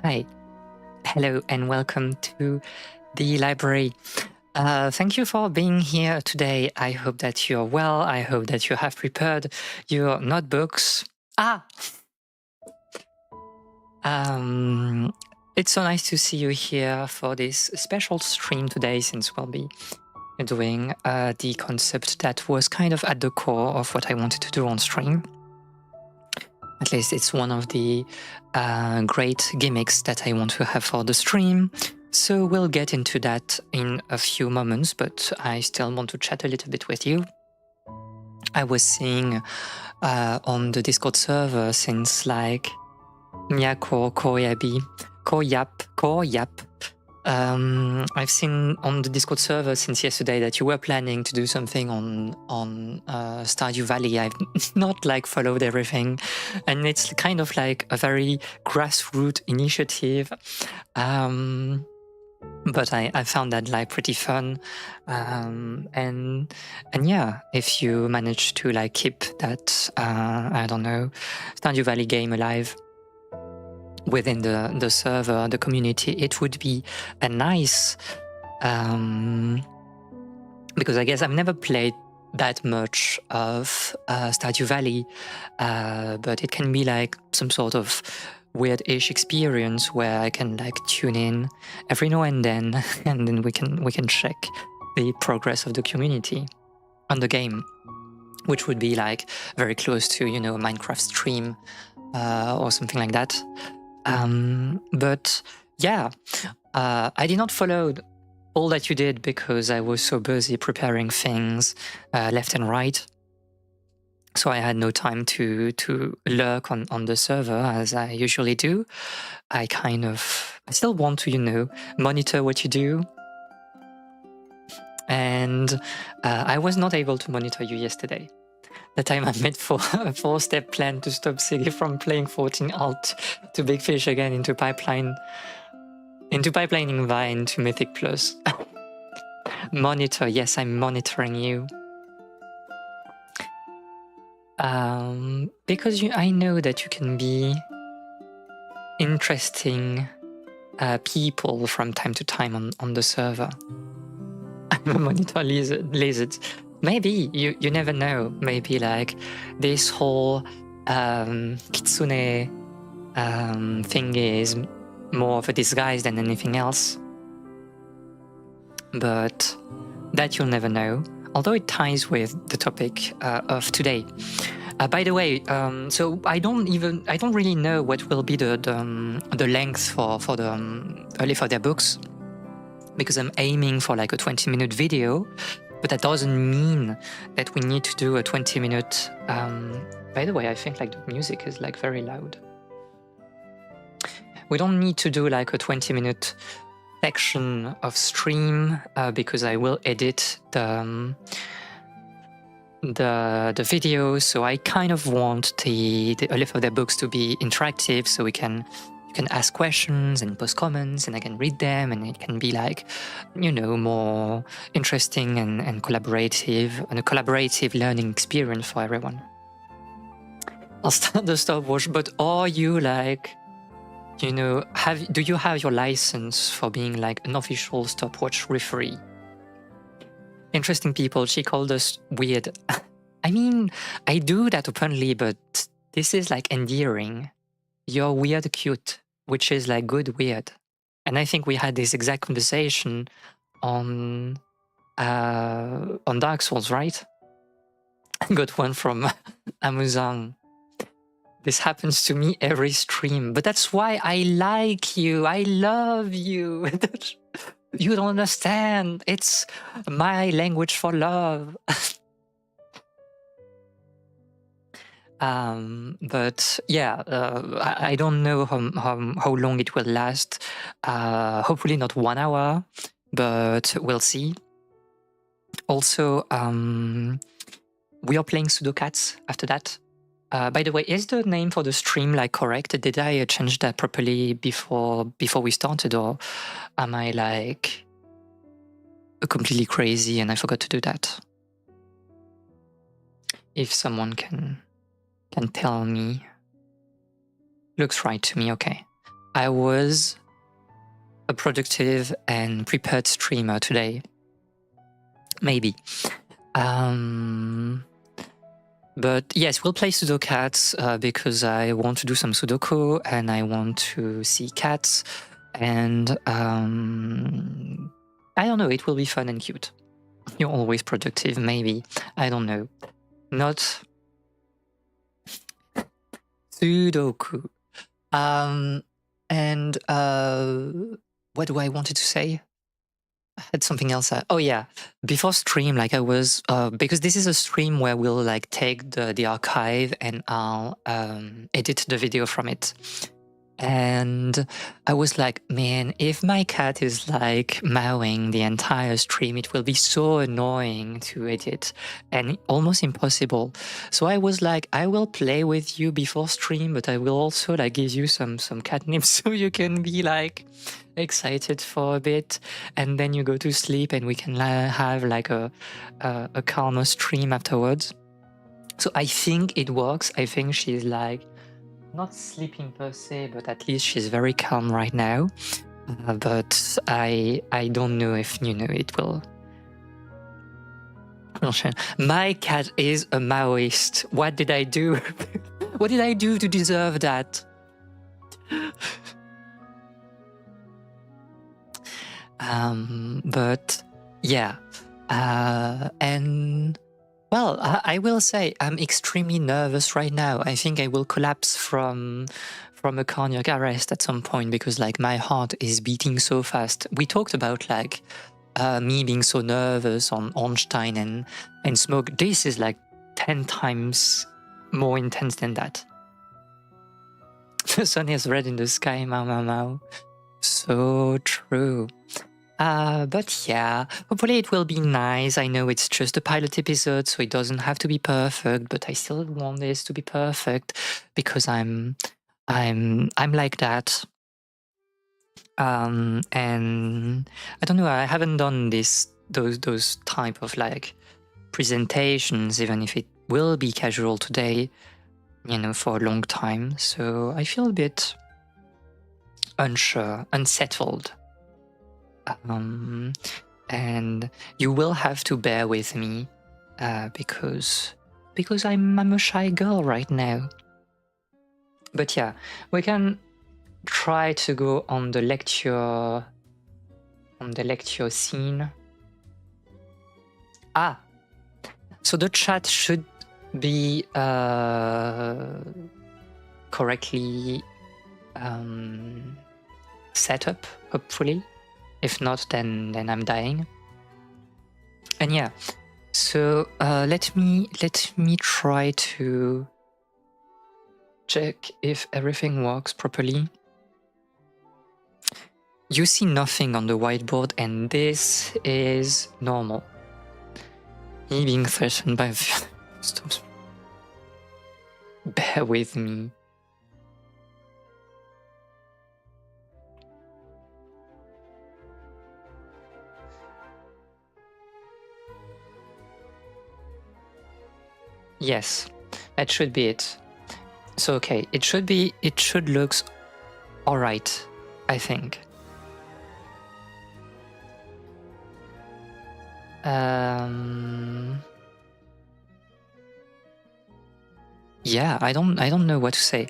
Hi, hello, and welcome to the library. Thank you for being here today. I hope that you're well. I hope that you have prepared your notebooks. It's so nice to see you here for this special stream today, since we'll be doing the concept that was kind of at the core of what I wanted to do on stream. At least it's one of the great gimmicks that I want to have for the stream. So we'll get into that in a few moments, but I still want to chat a little bit with you. I was seeing on the Discord server since like Koyap. I've seen on the Discord server since yesterday that you were planning to do something on Stardew Valley. I've not like followed everything, and it's kind of like a very grassroots initiative. But I found that like pretty fun, and yeah, if you manage to like keep that I don't know, Stardew Valley game alive within the server, the community, it would be a nice, because I guess I've never played that much of Stardew Valley, but it can be like some sort of weird-ish experience where I can like tune in every now and then we can check the progress of the community on the game, which would be like very close to, you know, a Minecraft stream or something like that. But yeah, I did not follow all that you did because I was so busy preparing things left and right. So I had no time to lurk on the server as I usually do. I still want to, you know, monitor what you do. And I was not able to monitor you yesterday. The time I made for a 4-step plan to stop Siggy from playing 14 alt to Big Fish again into pipelining Vine to Mythic Plus. Monitor, yes, I'm monitoring you. Because I know that you can be interesting people from time to time on the server. I'm a monitor lizard. Maybe, you never know. Maybe like this whole kitsune thing is more of a disguise than anything else. But that you'll never know, although it ties with the topic of today. By the way, so I don't really know what will be the length for the early for their books, because I'm aiming for like a 20-minute video, but that doesn't mean that we need to do a 20-minute. By the way, I think like the music is like very loud. We don't need to do like a 20-minute section of stream because I will edit the video. So I kind of want the early for their books to be interactive, so you can ask questions and post comments, and I can read them, and it can be like, you know, more interesting and collaborative, and a collaborative learning experience for everyone. I'll start the stopwatch, but are you like, you know, do you have your license for being like an official stopwatch referee? Interesting people, she called us weird. I mean, I do that openly, but this is like endearing. You're weird cute, which is like good weird. And I think we had this exact conversation on Dark Souls, right? I got one from Amazon. This happens to me every stream, but that's why I like you. I love you. You don't understand. It's my language for love. But yeah, I don't know how long it will last. Hopefully not 1 hour, but we'll see. Also, we are playing Sudocats after that. By the way, is the name for the stream like correct? Did I change that properly before we started, or am I like completely crazy and I forgot to do that? If someone can tell me. Looks right to me, okay. I was a productive and prepared streamer today. Maybe. But yes, we'll play Sudocats because I want to do some Sudoku and I want to see cats. And I don't know, it will be fun and cute. You're always productive, maybe. I don't know. Not Sudoku. And what do I wanted to say? I had something else. Oh yeah, before stream, like I was because this is a stream where we'll like take the archive and I'll edit the video from it. And I was like, man, if my cat is like mowing the entire stream, it will be so annoying to edit and almost impossible. So I was like, I will play with you before stream, but I will also like give you some catnip so you can be like excited for a bit, and then you go to sleep and we can have like a calmer stream afterwards. So I think it works. I think she's like not sleeping per se, but at least she's very calm right now. But I don't know if, you know, it will. My cat is a Maoist. What did I do? What did I do to deserve that? But yeah, and well, I will say I'm extremely nervous right now. I think I will collapse from a cardiac arrest at some point because like my heart is beating so fast. We talked about like me being so nervous on Ornstein and smoke. This is like 10 times more intense than that. The sun is red in the sky, mau mau mau. So true. But yeah, hopefully it will be nice. I know it's just a pilot episode, so it doesn't have to be perfect, but I still want this to be perfect because I'm like that. And I don't know, I haven't done those type of like presentations, even if it will be casual today, you know, for a long time. So I feel a bit unsure, unsettled. And you will have to bear with me because I'm a shy girl right now. But yeah, we can try to go on the lecture scene. So the chat should be correctly set up, hopefully. If not, then I'm dying. And yeah, so let me try to check if everything works properly. You see nothing on the whiteboard, and this is normal. Me being threatened by storms. Bear with me. Yes, that should be it. So okay, it should look alright, I think. Yeah, I don't know what to say.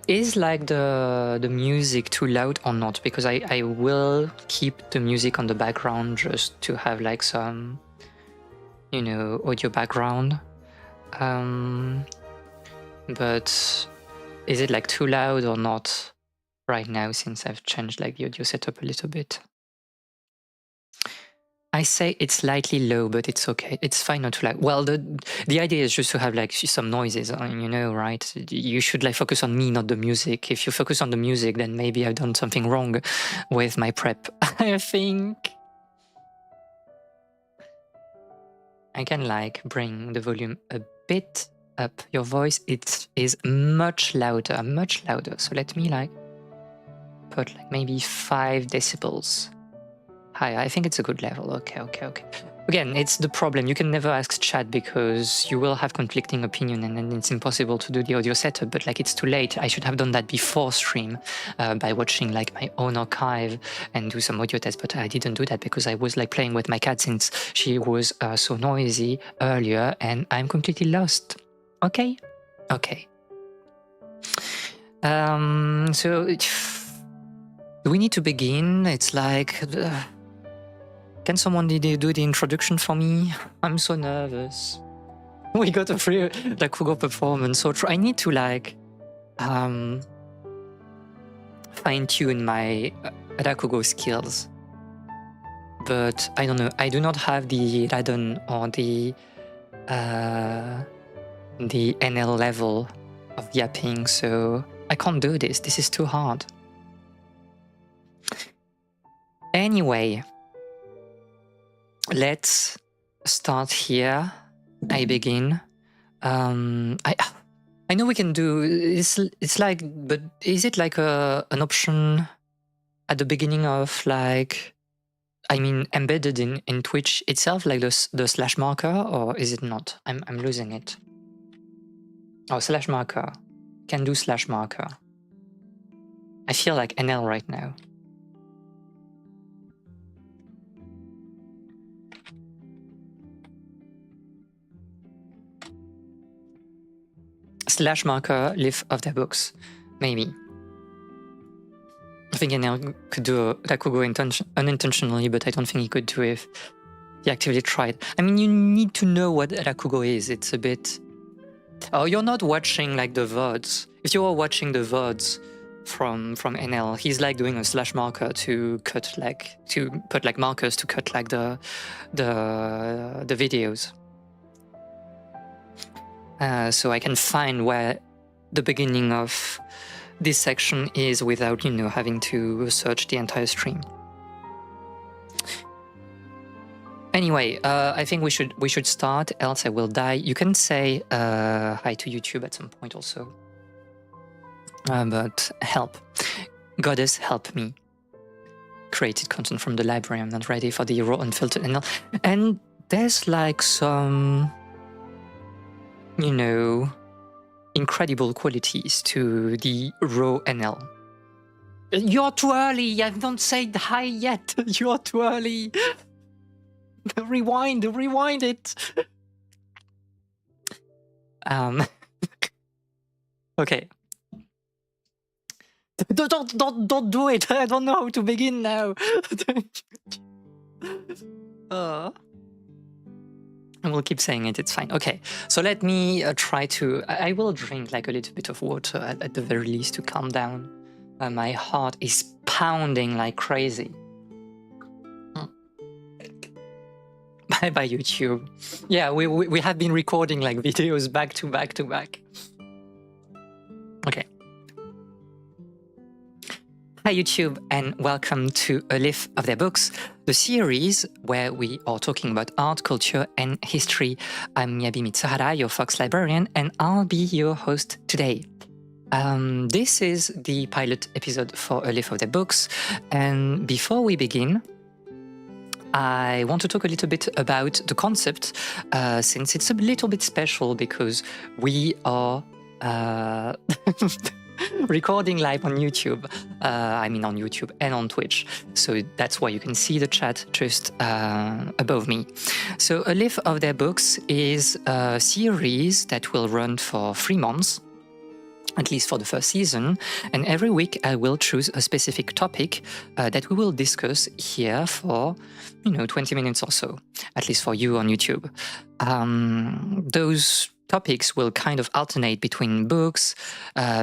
Is like the music too loud or not? Because I will keep the music on the background just to have like some, you know, audio background. But is it like too loud or not right now since I've changed like the audio setup a little bit? I say it's slightly low, but it's okay. It's fine not to like. Well, the idea is just to have like some noises, you know, right? You should like focus on me, not the music. If you focus on the music, then maybe I've done something wrong with my prep. I think I can like bring the volume a bit up. Your voice is much louder. So let me like put like maybe 5 decibels. Hi, I think it's a good level. Okay. again, it's the problem. You can never ask chat because you will have conflicting opinion, and then it's impossible to do the audio setup. But like, it's too late. I should have done that before stream by watching like my own archive and do some audio tests. But I didn't do that because I was like playing with my cat since she was so noisy earlier, and I'm completely lost. Okay. So do we need to begin? It's like. Can someone do the introduction for me? I'm so nervous. We got a free Rakugo performance, so I need to like fine-tune my Rakugo skills. But I don't know. I do not have the Radon or the NL level of yapping, so I can't do this. This is too hard. Anyway. Let's start here. I begin. I know we can do it's like, but is it like an option at the beginning of like, I mean, embedded in Twitch itself, like the slash marker, or is it not? I'm losing it. Oh, slash marker. Can do slash marker. I feel like NL right now. Slash marker live of their books, maybe. I think NL could do Rakugo unintentionally, but I don't think he could do it if he actively tried. I mean, you need to know what Rakugo is. It's a bit... Oh, you're not watching like the VODs. If you are watching the VODs from NL, he's like doing a slash marker to cut like, to put like markers to cut like the videos. So I can find where the beginning of this section is without, you know, having to search the entire stream. Anyway, I think we should start, else I will die. You can say hi to YouTube at some point also. But help. Goddess, help me. Created content from the library. I'm not ready for the raw unfiltered NL. And there's like some... you know, incredible qualities to the raw NL. You're too early. I don't say hi yet. You're too early. Rewind it. Okay. Don't do it. I don't know how to begin now. I will keep saying it, it's fine. Okay, so let me try to... I will drink like a little bit of water at the very least to calm down. My heart is pounding like crazy. Bye-bye, YouTube. Yeah, we have been recording like videos back to back to back. Okay. Hi YouTube, and welcome to A Life of Their Books, the series where we are talking about art, culture, and history. I'm Miyabi Mitsuhara, your Fox librarian, and I'll be your host today. This is the pilot episode for A Life of Their Books, and before we begin, I want to talk a little bit about the concept, since it's a little bit special because we are... recording live on YouTube, I mean on YouTube and on Twitch, so that's why you can see the chat just above me. So A Life of Their Books is a series that will run for 3 months, at least for the first season, and every week I will choose a specific topic that we will discuss here for, you know, 20 minutes or so, at least for you on YouTube. Those topics will kind of alternate between books,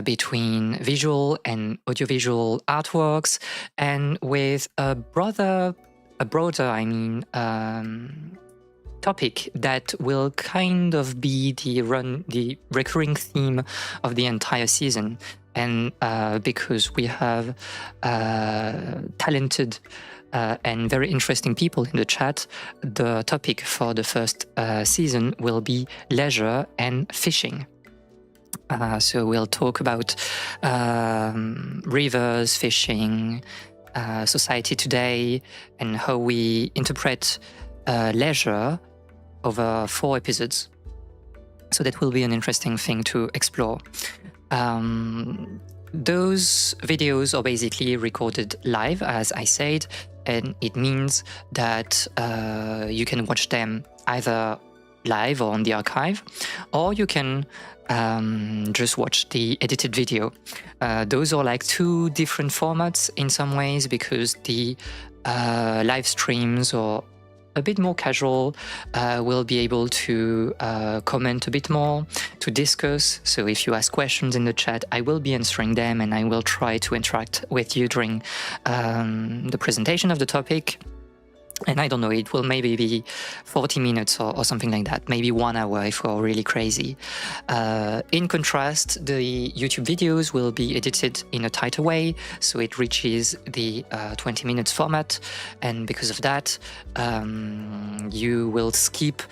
between visual and audiovisual artworks, and with a broader, topic that will kind of be the recurring theme of the entire season. And because we have talented and very interesting people in the chat, the topic for the first season will be leisure and fishing. So we'll talk about rivers, fishing, society today, and how we interpret leisure over 4 episodes. So that will be an interesting thing to explore. Those videos are basically recorded live, as I said, and it means that you can watch them either live or on the archive, or you can just watch the edited video. Those are like 2 different formats in some ways, because the live streams are a bit more casual, we'll be able to comment a bit more, to discuss. So if you ask questions in the chat, I will be answering them, and I will try to interact with you during the presentation of the topic. And I don't know, it will maybe be 40 minutes or something like that, maybe 1 hour if we're really crazy. In contrast, the YouTube videos will be edited in a tighter way, so it reaches the 20 minutes format. And because of that, you will skip,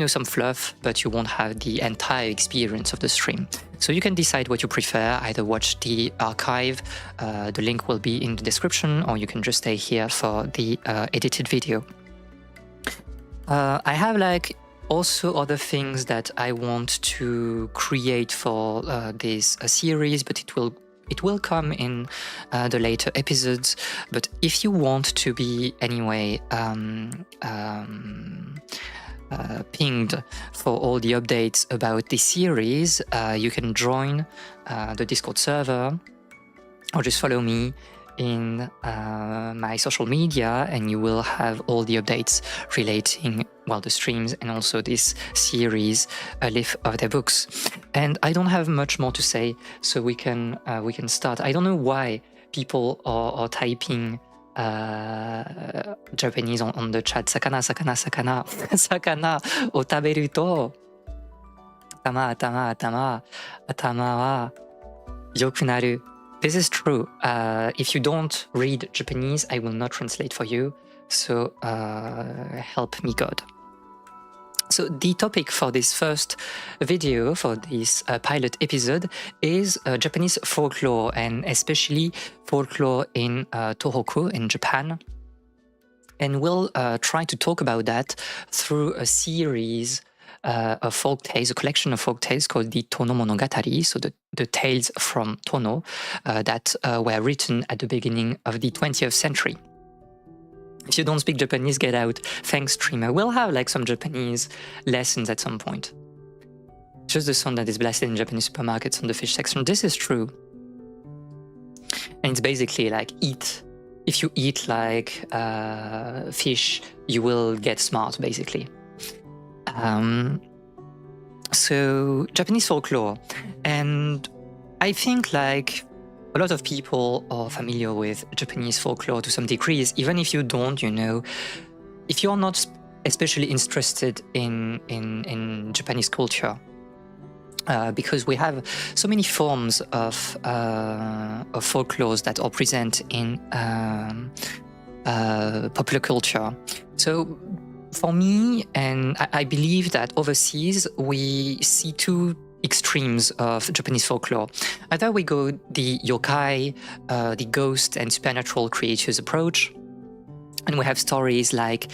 some fluff, but you won't have the entire experience of the stream. So you can decide what you prefer, either watch the archive, the link will be in the description, or you can just stay here for the edited video. I have also other things that I want to create for this series, but it will come in the later episodes. But if you want to be anyway pinged for all the updates about this series, you can join the Discord server, or just follow me in my social media, and you will have all the updates relating, the streams and also this series, A Leaf of Their Books. And I don't have much more to say, so we can start. I don't know why people are typing Japanese on the chat. Sakana, sakana, sakana. Sakana o taberu to atama, atama, atama, atama wa yokunaru. This is true. If you don't read Japanese, I will not translate for you. So help me God. So the topic for this first video, for this pilot episode, is Japanese folklore, and especially folklore in Tohoku in Japan. And we'll try to talk about that through a series of folk tales, a collection of folk tales called the Tono Monogatari, so the tales from Tono that were written at the beginning of the 20th century. If you don't speak Japanese, get out. Thanks, streamer. We'll have some Japanese lessons at some point. Just the sound that is blasted in Japanese supermarkets on the fish section. This is true. And it's basically eat. If you eat fish, you will get smart, basically. So Japanese folklore. And I think a lot of people are familiar with Japanese folklore to some degrees, even if you don't, if you're not especially interested in Japanese culture, because we have so many forms of folklores that are present in popular culture. So for me, and I believe that overseas, we see 2 extremes of Japanese folklore. Either we go the yokai, the ghost and supernatural creatures approach, and we have stories like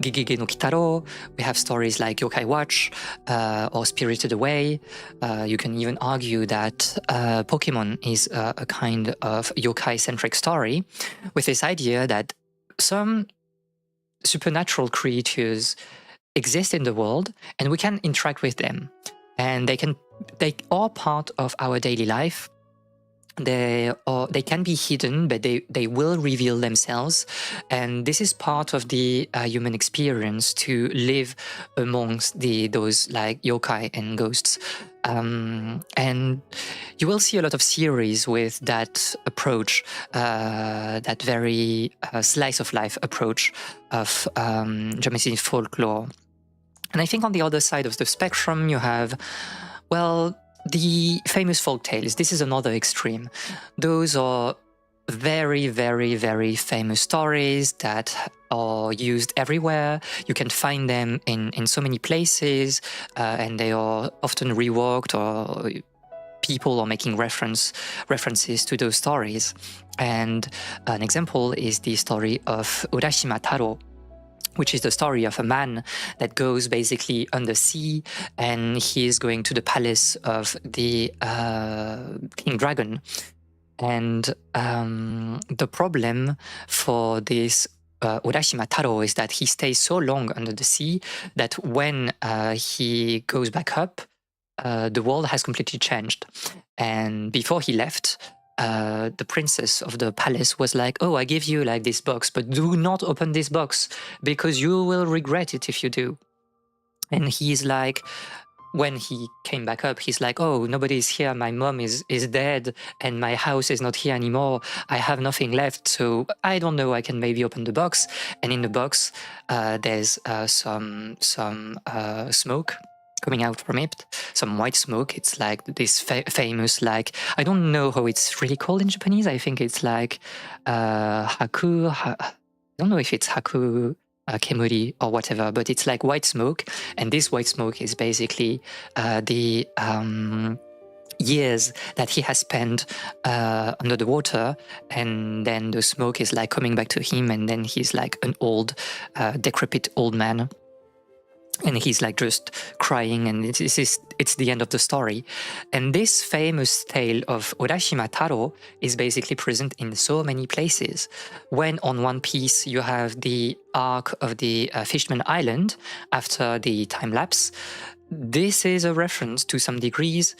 Gegege no Kitaro, we have stories like Yokai Watch, or Spirited Away. You can even argue that Pokemon is a kind of yokai-centric story, with this idea that some supernatural creatures exist in the world and we can interact with them. And they are part of our daily life. They can be hidden, but they will reveal themselves. And this is part of the human experience, to live amongst those yokai and ghosts. And you will see a lot of series with that approach, that very slice of life approach of Japanese folklore. And I think on the other side of the spectrum, you have, the famous folk tales. This is another extreme. Those are very, very, very famous stories that are used everywhere. You can find them in so many places, and they are often reworked, or people are making references to those stories. And an example is the story of Urashima Taro. which is the story of a man that goes basically under sea, and he is going to the palace of the King Dragon. And the problem for this Urashima Taro is that he stays so long under the sea that when he goes back up, the world has completely changed. And before he left, the princess of the palace was like, "Oh, I give you like this box, but do not open this box because you will regret it if you do." And he's like, when he came back up, he's like, "Oh, nobody's here. My mom is dead, and my house is not here anymore. I have nothing left, so I don't know. I can maybe open the box." And in the box, there's some smoke coming out from it, some white smoke. It's like this famous, like, I don't know how it's really called in Japanese. I think it's like haku. I don't know if it's haku kemuri or whatever, but it's like white smoke. And this white smoke is basically the years that he has spent under the water, and then the smoke is like coming back to him, and then he's like an old, decrepit old man. And he's like just crying, and it's the end of the story. And this famous tale of Urashima Taro is basically present in so many places. When on one piece you have the arc of the Fishman Island after the time lapse, this is a reference to some degrees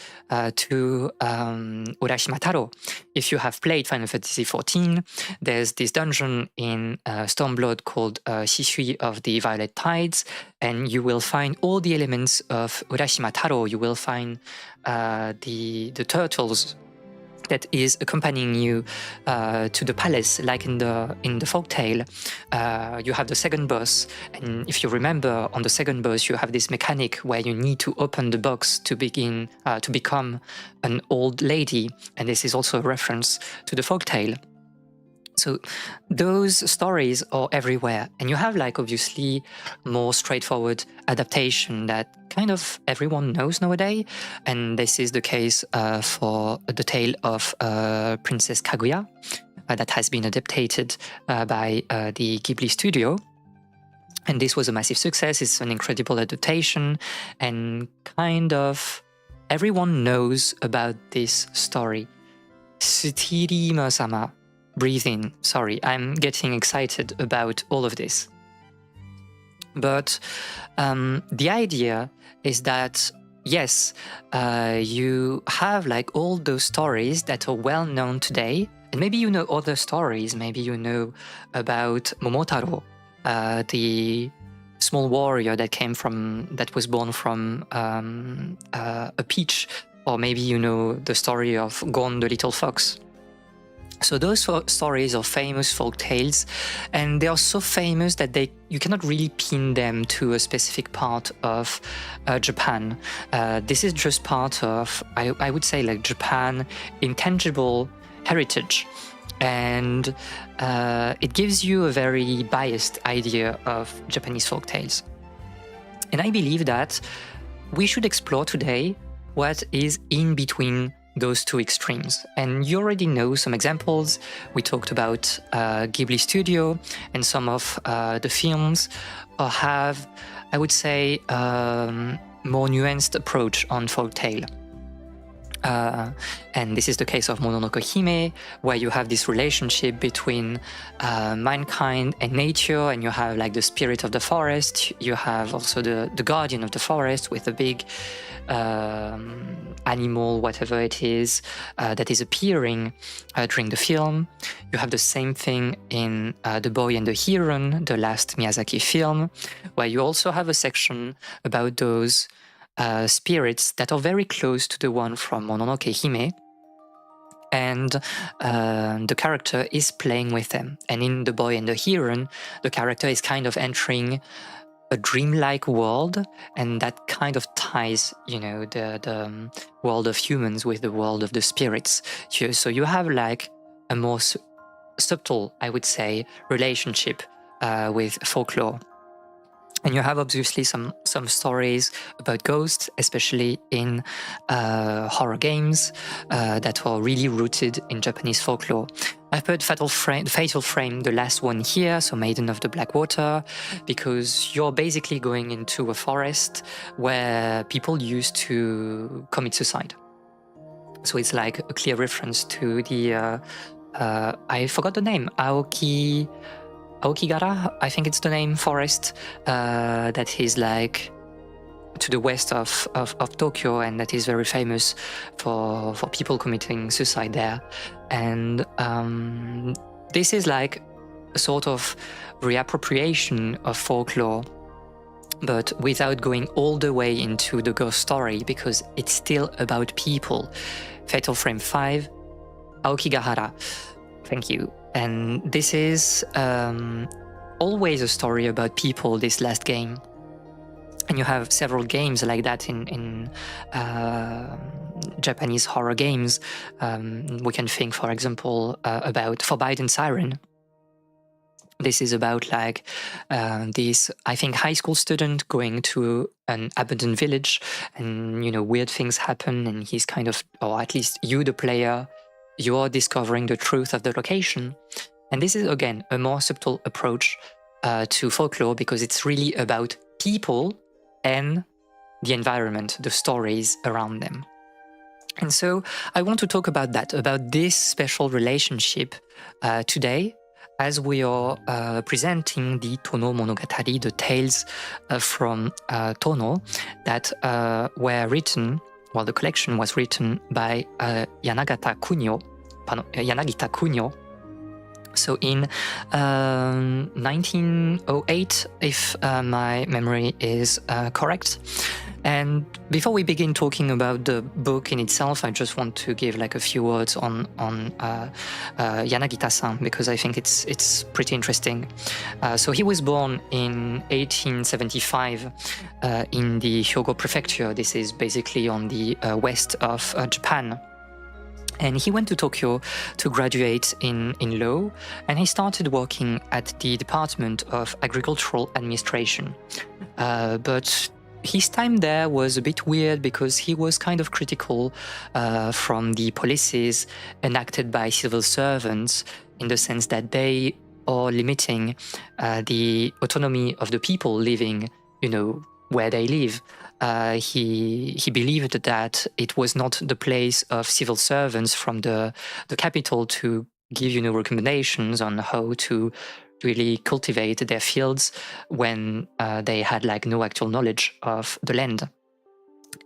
to Urashima Taro. If you have played Final Fantasy XIV, there's this dungeon in Stormblood called Shishui of the Violet Tides, and you will find all the elements of Urashima Taro. You will find the turtles that is accompanying you to the palace, like in the folktale. You have the second boss, and if you remember, on the second boss you have this mechanic where you need to open the box to begin to become an old lady, and this is also a reference to the folktale. So those stories are everywhere, and you have like obviously more straightforward adaptation that kind of everyone knows nowadays, and this is the case for the tale of Princess Kaguya that has been adapted by the Ghibli studio. And this was a massive success. It's an incredible adaptation, and kind of everyone knows about this story. Tsutirima-sama. Breathe in. Sorry, I'm getting excited about all of this. But the idea is that, yes, you have like all those stories that are well known today, and maybe you know other stories. Maybe you know about Momotaro, the small warrior that was born from a peach, or maybe you know the story of Gon the little fox. So those stories are famous folk tales, and they are so famous that you cannot really pin them to a specific part of Japan. This is just part of, I would say, like Japan intangible heritage, and it gives you a very biased idea of Japanese folk tales. And I believe that we should explore today what is in between those two extremes. And you already know some examples. We talked about Ghibli Studio, and some of the films have, I would say, more nuanced approach on folktale. And this is the case of Mononoke Hime, where you have this relationship between mankind and nature, and you have like the spirit of the forest. You have also the guardian of the forest with a big animal, whatever it is, that is appearing during the film. You have the same thing in The Boy and the Heron, the last Miyazaki film, where you also have a section about those spirits that are very close to the one from Mononoke Hime, and the character is playing with them. And in The Boy and the Heron, the character is kind of entering a dreamlike world, and that kind of ties, the world of humans with the world of the spirits. So you have like a more subtle, I would say, relationship with folklore. And you have obviously some stories about ghosts, especially in horror games that are really rooted in Japanese folklore. I've put Fatal Frame, the last one here, so Maiden of the Black Water, because you're basically going into a forest where people used to commit suicide. So it's like a clear reference to the I forgot the name, Aokigara, I think it's the name, forest that is like to the west of Tokyo, and that is very famous for people committing suicide there. And this is like a sort of reappropriation of folklore, but without going all the way into the ghost story, because it's still about people. Fatal Frame 5, Aokigahara. Thank you. And this is always a story about people, this last game. And you have several games like that in Japanese horror games. We can think, for example, about Forbidden Siren. This is about like this, I think, high school student going to an abandoned village, and weird things happen, and he's kind of, or at least you, the player, you are discovering the truth of the location. And this is, again, a more subtle approach to folklore, because it's really about people and the environment, the stories around them. And so I want to talk about that, about this special relationship today, as we are presenting the Tono Monogatari, the tales from Tono that were written, well, the collection was written by Yanagita Kunio. So in 1908, if my memory is correct. And before we begin talking about the book in itself, I just want to give like a few words on Yanagita-san, because I think it's pretty interesting. So he was born in 1875 in the Hyogo prefecture. This is basically on the west of Japan. And he went to Tokyo to graduate in law, and he started working at the Department of Agricultural Administration. But his time there was a bit weird, because he was kind of critical from the policies enacted by civil servants, in the sense that they are limiting the autonomy of the people living, where they live. He believed that it was not the place of civil servants from the capital to give recommendations on how to really cultivate their fields when they had like no actual knowledge of the land.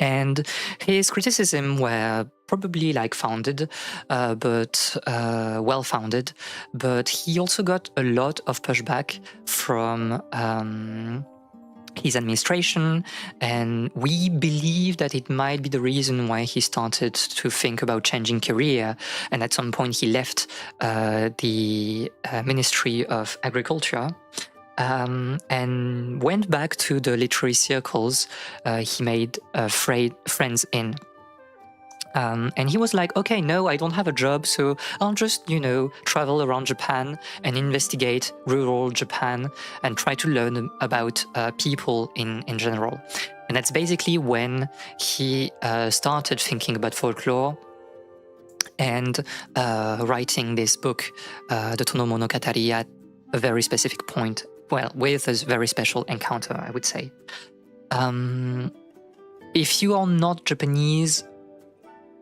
And his criticism were probably like founded, but well-founded. But he also got a lot of pushback from his administration, and we believe that it might be the reason why he started to think about changing career, and at some point he left the Ministry of Agriculture and went back to the literary circles he made friends in. And he was like, okay, no, I don't have a job, so I'll just, travel around Japan and investigate rural Japan and try to learn about people in general. And that's basically when he started thinking about folklore and writing this book, the Tono Monogatari, at a very specific point, well, with a very special encounter, I would say. If you are not Japanese,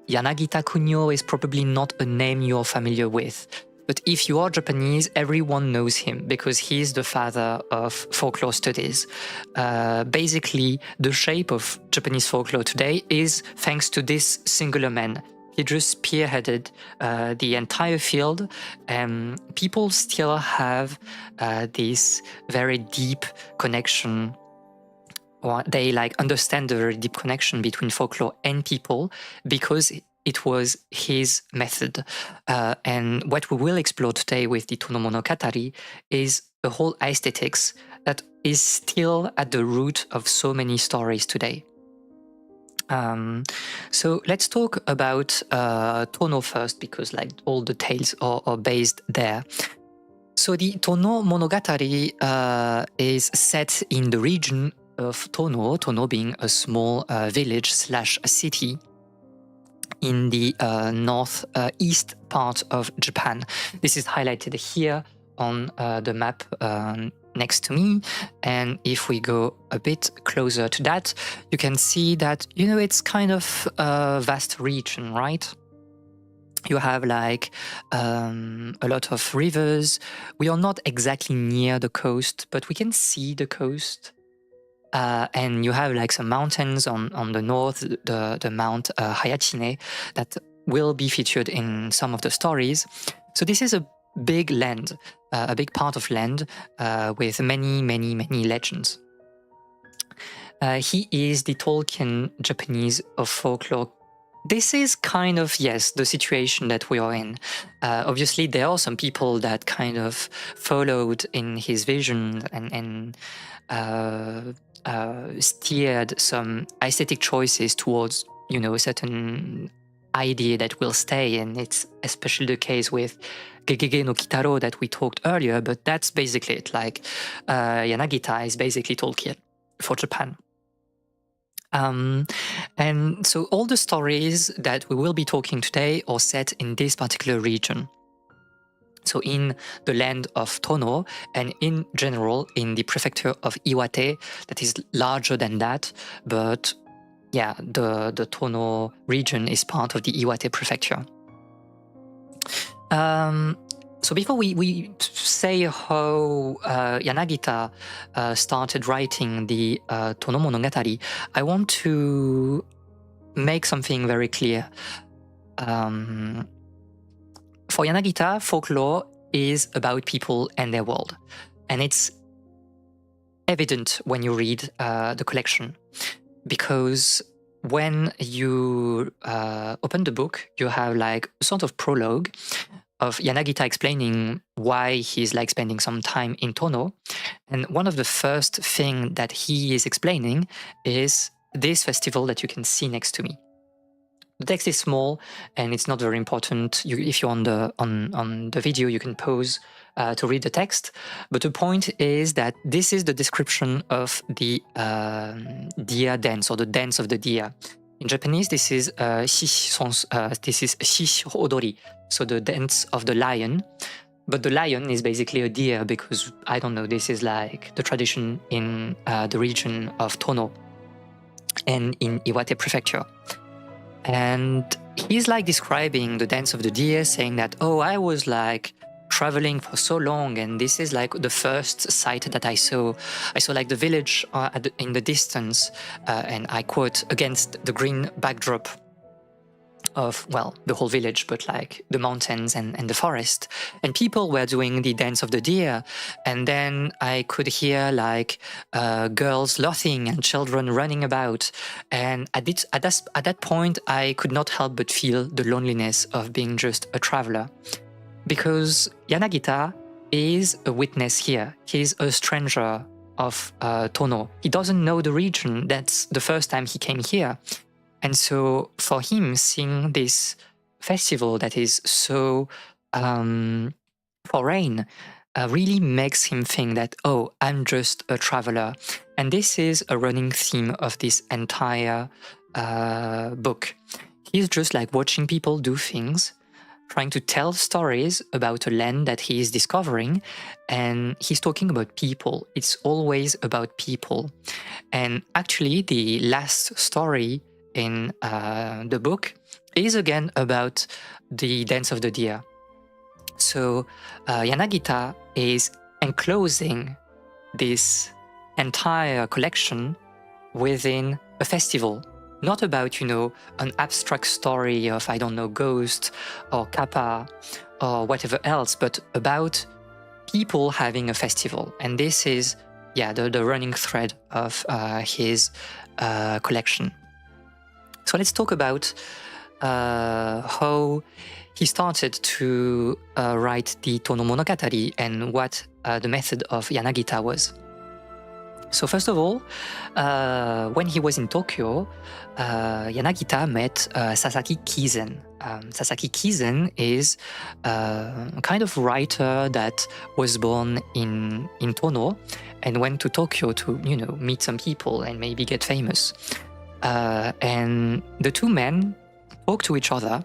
Yanagita Kunio is probably not a name you're familiar with. But if you are Japanese, everyone knows him, because he's the father of folklore studies. Basically, the shape of Japanese folklore today is thanks to this singular man. He just spearheaded the entire field, and people still have this very deep connection, or they like understand the very deep connection between folklore and people, because it was his method. And what we will explore today with the Tono Monogatari is a whole aesthetics that is still at the root of so many stories today. So let's talk about Tono first, because like all the tales are based there. So the Tono Monogatari is set in the region of Tono, Tono being a small village/city in the northeast part of Japan. This is highlighted here on the map next to me. And if we go a bit closer to that, you can see that, it's kind of a vast region, right? You have like a lot of rivers. We are not exactly near the coast, but we can see the coast. And you have like some mountains on the north, the Mount Hayachine, that will be featured in some of the stories. So this is a big land, a big part of land with many, many, many legends. He is the Tolkien Japanese of folklore. This is kind of, yes, the situation that we are in. Obviously, there are some people that kind of followed in his vision and steered some aesthetic choices towards, a certain idea that will stay. And it's especially the case with Gegege no Kitaro that we talked earlier, but that's basically it. Like, Yanagita is basically Tolkien for Japan. And so all the stories that we will be talking today are set in this particular region. So in the land of Tono, and in general in the prefecture of Iwate, that is larger than that, but yeah, the Tono region is part of the Iwate prefecture. So before we say how Yanagita started writing the Tono Monogatari, I want to make something very clear. For Yanagita, folklore is about people and their world. And it's evident when you read the collection. Because when you open the book, you have like a sort of prologue of Yanagita explaining why he's like spending some time in Tono. And one of the first thing that he is explaining is this festival that you can see next to me. The text is small and it's not very important. If you're on the video, you can pause to read the text. But the point is that this is the description of the deer dance, or the dance of the deer. In Japanese, this is shishi-odori, so the dance of the lion. But the lion is basically a deer because, I don't know, this is like the tradition in the region of Tono and in Iwate prefecture. And he's like describing the dance of the deer, saying that, oh, I was like traveling for so long, and this is like the first sight that I saw. I saw like the village in the distance, and I quote, against the green backdrop of, well, the whole village, but like the mountains and the forest. And people were doing the dance of the deer. And then I could hear like girls laughing and children running about. And at that point, I could not help but feel the loneliness of being just a traveler. Because Yanagita is a witness here. He's a stranger of Tono. He doesn't know the region. That's the first time he came here. And so for him, seeing this festival that is so foreign really makes him think that, oh, I'm just a traveler. And this is a running theme of this entire book. He's just like watching people do things, trying to tell stories about a land that he is discovering, and he's talking about people. It's always about people. And actually, the last story in the book is again about the dance of the deer. So Yanagita is enclosing this entire collection within a festival. Not about, an abstract story of, I don't know, ghost or kappa or whatever else, but about people having a festival. And this is, the running thread of his collection. So let's talk about how he started to write the Tono Monogatari and what the method of Yanagita was. So first of all, when he was in Tokyo, Yanagita met Sasaki Kizen. Sasaki Kizen is a kind of writer that was born in Tono and went to Tokyo to, meet some people and maybe get famous. And the two men talked to each other.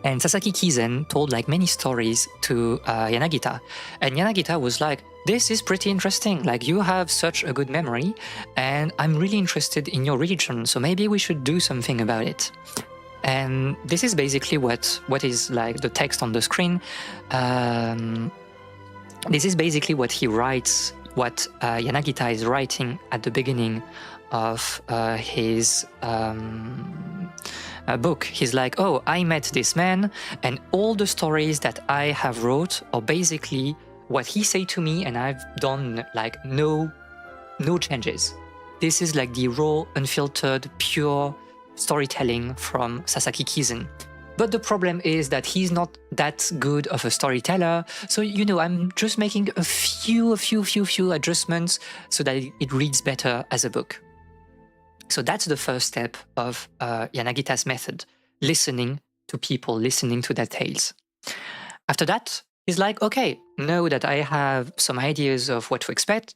And Sasaki Kizen told like many stories to Yanagita. And Yanagita was like, this is pretty interesting. Like, you have such a good memory and I'm really interested in your region. So maybe we should do something about it. And this is basically what is like the text on the screen. This is basically what he writes, what Yanagita is writing at the beginning of his book. He's like, oh, I met this man and all the stories that I have wrote are basically what he said to me, and I've done like no changes. This is like the raw, unfiltered, pure storytelling from Sasaki Kizen. But the problem is that he's not that good of a storyteller. So, I'm just making a few adjustments so that it reads better as a book. So that's the first step of Yanagita's method, listening to people, listening to their tales. After that, he's like, okay, now that I have some ideas of what to expect,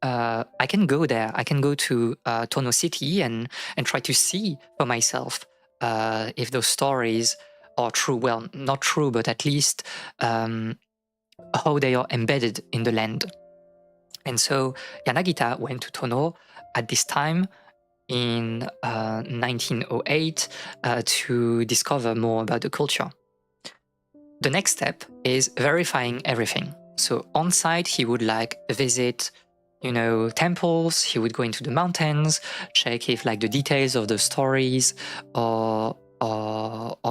I can go there. I can go to Tono City and try to see for myself if those stories are true. Well, not true, but at least how they are embedded in the land. And so Yanagita went to Tono at this time in 1908 to discover more about the culture. The next step is verifying everything. So on site, he would like visit, temples. He would go into the mountains, check if like the details of the stories are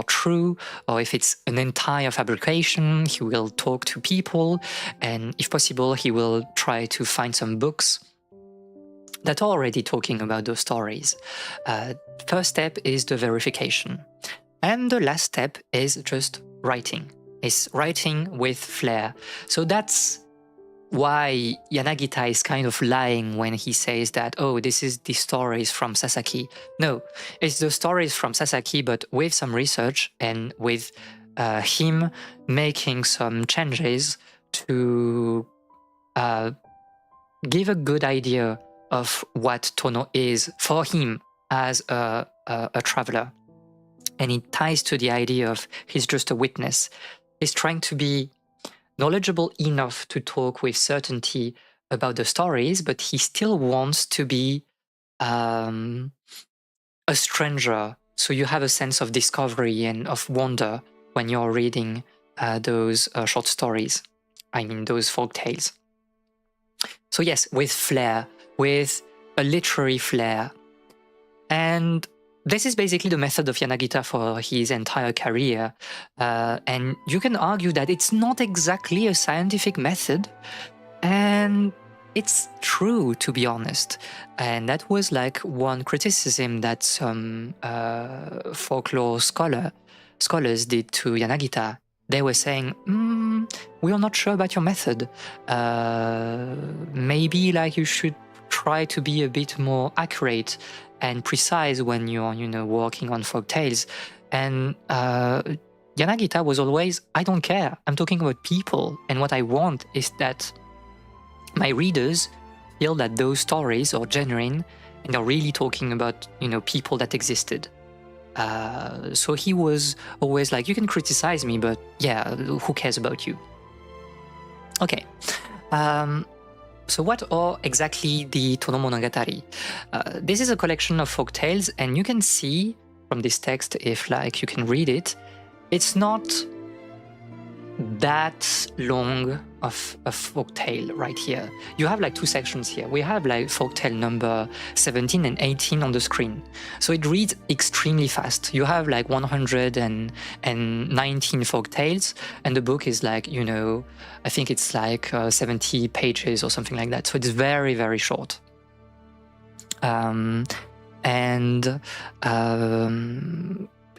true, or if it's an entire fabrication. He will talk to people, and if possible, he will try to find some books that are already talking about those stories. First step is the verification. And the last step is just writing. Is writing with flair. So that's why Yanagita is kind of lying when he says that, oh, this is the stories from Sasaki. No, it's the stories from Sasaki, but with some research and with him making some changes to give a good idea of what Tono is for him as a traveler. And it ties to the idea of he's just a witness. He's trying to be knowledgeable enough to talk with certainty about the stories, but he still wants to be a stranger. So you have a sense of discovery and of wonder when you're reading those short stories. I mean, those folk tales. So yes, with flair, with a literary flair. And this is basically the method of Yanagita for his entire career. And you can argue that it's not exactly a scientific method. And it's true, to be honest. And that was like one criticism that some folklore scholars did to Yanagita. They were saying, we are not sure about your method. Maybe like you should try to be a bit more accurate and precise when you're, working on folk tales. And Yanagita was always, I don't care. I'm talking about people. And what I want is that my readers feel that those stories are genuine and are really talking about, people that existed. So he was always like, you can criticize me, but yeah, who cares about you? Okay. So what are exactly the Tono Monogatari? This is a collection of folk tales, and you can see from this text, if like you can read it, it's not that long of a folk tale right here. You have like two sections here. We have like folk tale number 17 and 18 on the screen. So it reads extremely fast. You have like 119 folk tales, and the book is like, I think it's like 70 pages or something like that. So it's very, very short.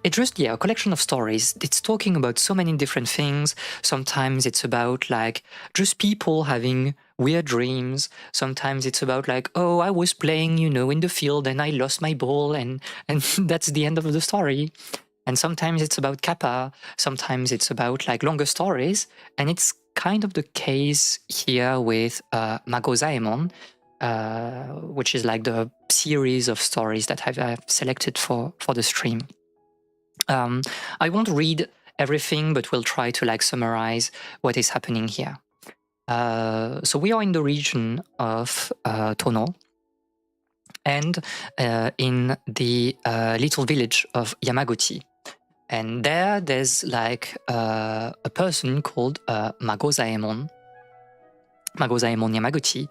It's just, a collection of stories. It's talking about so many different things. Sometimes it's about like just people having weird dreams. Sometimes it's about like, oh, I was playing, in the field and I lost my ball, and that's the end of the story. And sometimes it's about kappa, sometimes it's about like longer stories. And it's kind of the case here with Magozaemon, which is like the series of stories that I've selected for the stream. I won't read everything, but we'll try to like summarize what is happening here. So we are in the region of Tono, and in the little village of Yamaguchi. And there's like a person called Magozaemon Yamaguchi,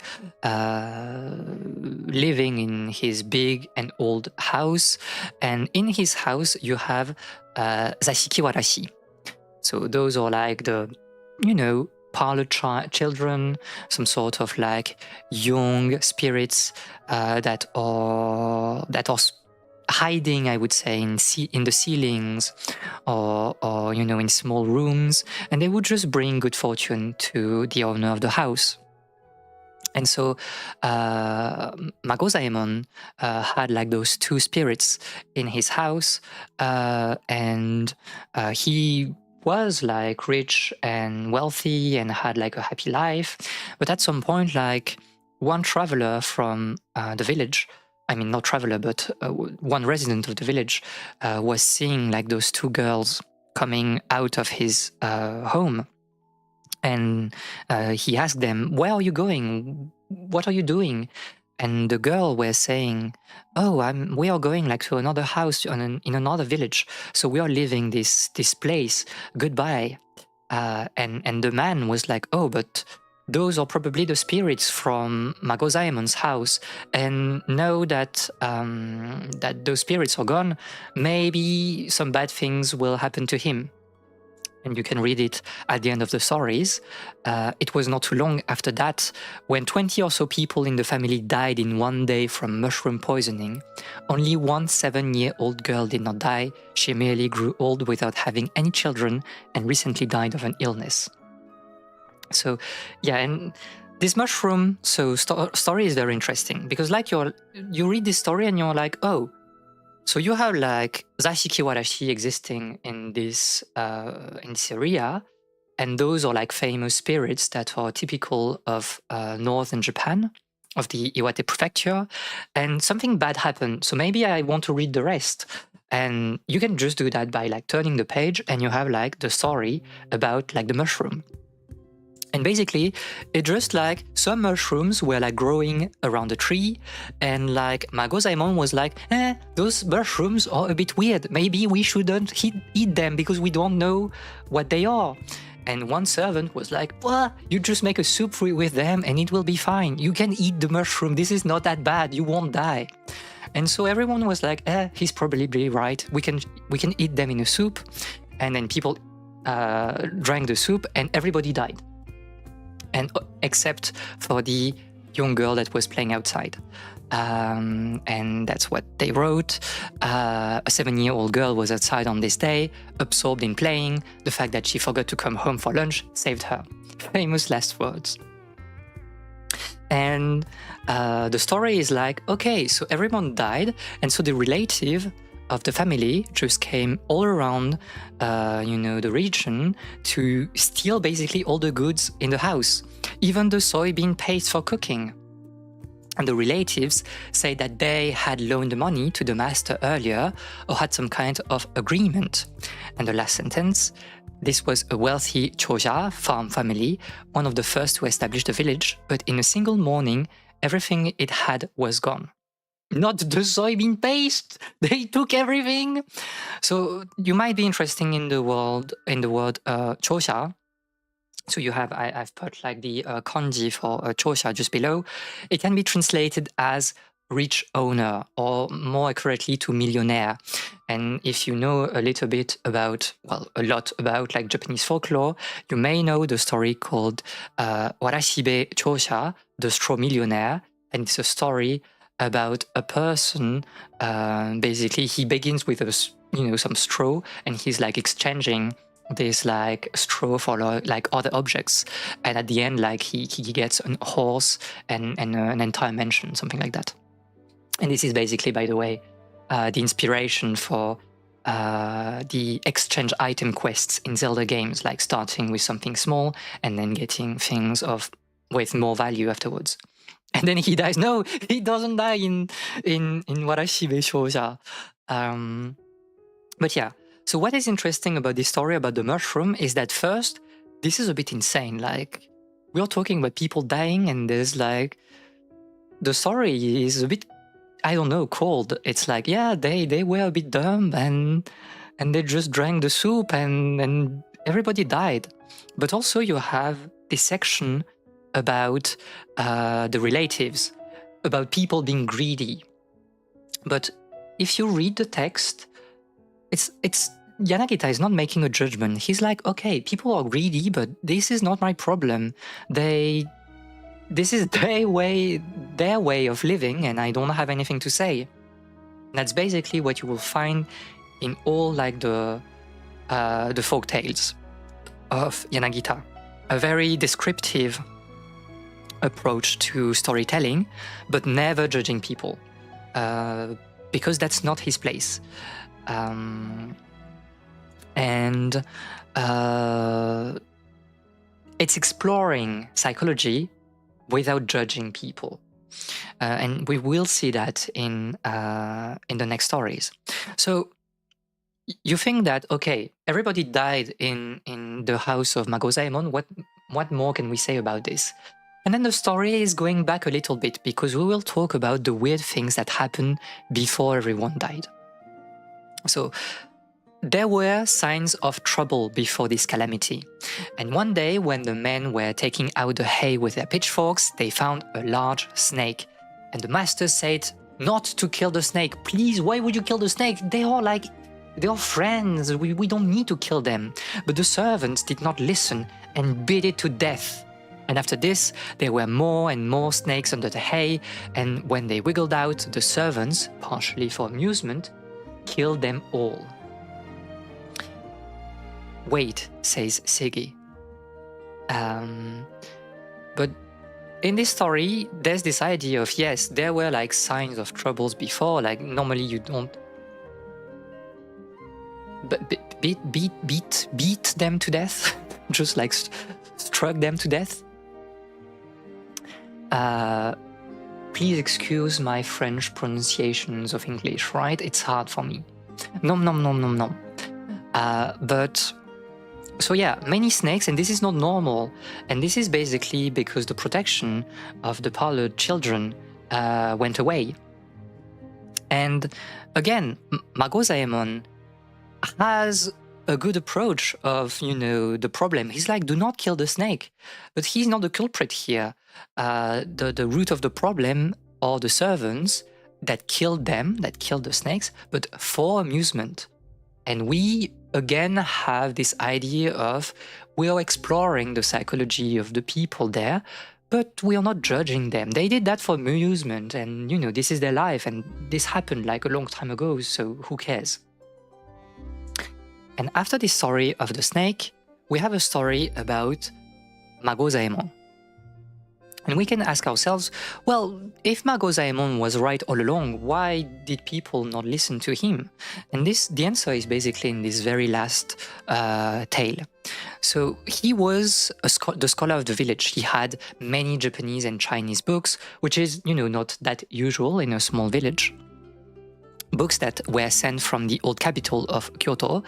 living in his big and old house. And in his house, you have Zashiki Warashi. So those are like the, pilote children, some sort of like young spirits that are hiding, I would say, in the ceilings or in small rooms, and they would just bring good fortune to the owner of the house. And so Magozaemon had like those two spirits in his house, and he was like rich and wealthy and had like a happy life. But at some point, like one traveler from the village, I mean, not traveler, but one resident of the village was seeing like those two girls coming out of his home. And he asked them, "Where are you going? What are you doing?" And the girl was saying, "Oh, we are going like to another house in another village. So we are leaving this place. Goodbye." And the man was like, "Oh, but those are probably the spirits from Magozaemon's house. And now that that those spirits are gone, maybe some bad things will happen to him." And you can read it at the end of the stories. It was not too long after that when 20 or so people in the family died in one day from mushroom poisoning. Only one 7-year-old girl did not die. She merely grew old without having any children and recently died of an illness. So, yeah, and this mushroom story is very interesting because like you read this story and you're like, oh, so you have like Zashiki Warashi existing in this area, and those are like famous spirits that are typical of northern Japan, of the Iwate prefecture, and something bad happened. So maybe I want to read the rest. And you can just do that by like turning the page and you have like the story about like the mushroom. And basically, it just like some mushrooms were like growing around a tree, and like Magozaemon was like, those mushrooms are a bit weird. Maybe we shouldn't eat them because we don't know what they are. And one servant was like, well, you just make a soup with them and it will be fine. You can eat the mushroom. This is not that bad. You won't die. And so everyone was like, he's probably right. We can eat them in a soup. And then people drank the soup and everybody died. And except for the young girl that was playing outside. And that's what they wrote. A 7-year-old girl was outside on this day, absorbed in playing. The fact that she forgot to come home for lunch saved her. Famous last words. And the story is like, okay, so everyone died, and so the relative of the family just came all around, the region to steal basically all the goods in the house, even the soybean paste for cooking. And the relatives say that they had loaned the money to the master earlier or had some kind of agreement. And the last sentence, this was a wealthy Choja farm family, one of the first to establish the village, but in a single morning, everything it had was gone. Not the soybean paste. They took everything. So you might be interested in the word chosha. So you have, I've put like the kanji for chosha just below. It can be translated as rich owner, or more accurately to millionaire. And if you know a little bit about, a lot about like Japanese folklore, you may know the story called Warashibe Chosha, the straw millionaire. And it's a story about a person, basically he begins with some straw, and he's like exchanging this like straw for like other objects, and at the end like he gets a horse and an entire mansion, something like that. And this is basically, by the way, the inspiration for the exchange item quests in Zelda games, like starting with something small and then getting things with more value afterwards. And then he dies. No, he doesn't die in Warashibe Shouja. But yeah, so what is interesting about this story about the mushroom is that first, this is a bit insane. Like, we're talking about people dying, and there's like, the story is a bit, I don't know, cold. It's like, yeah, they were a bit dumb and they just drank the soup and everybody died. But also you have this section about the relatives, about people being greedy. But if you read the text, it's Yanagita is not making a judgment. He's like, okay, people are greedy, but this is not my problem. This is their way of living, and I don't have anything to say. That's basically what you will find in all like the folk tales of Yanagita. A very descriptive approach to storytelling, but never judging people, because that's not his place. And it's exploring psychology without judging people. And we will see that in the next stories. So you think that, okay, everybody died in the house of Magozaemon, what more can we say about this? And then the story is going back a little bit, because we will talk about the weird things that happened before everyone died. So there were signs of trouble before this calamity. And one day, when the men were taking out the hay with their pitchforks, they found a large snake. And the master said not to kill the snake. Please, why would you kill the snake? They are friends. We don't need to kill them. But the servants did not listen and beat it to death. And after this, there were more and more snakes under the hay. And when they wiggled out, the servants, partially for amusement, killed them all. Wait, says Sigi. But in this story, there's this idea of, yes, there were like signs of troubles before. Like normally you don't beat them to death, just like struck them to death. Please excuse my French pronunciations of English, right? It's hard for me. Nom nom nom nom nom. But so yeah, many snakes, and this is not normal. And this is basically because the protection of the pilote children went away. And again, Magozaemon has a good approach of, the problem. He's like, do not kill the snake. But he's not the culprit here. The root of the problem are the servants that killed the snakes, but for amusement. And we, again, have this idea of we are exploring the psychology of the people there, but we are not judging them. They did that for amusement, and, this is their life, and this happened like a long time ago, so who cares? And after this story of the snake, we have a story about Magozaemon. And we can ask ourselves, well, if Magozaemon was right all along, why did people not listen to him? And the answer is basically in this very last tale. So he was the scholar of the village. He had many Japanese and Chinese books, which is, not that usual in a small village. Books that were sent from the old capital of Kyoto,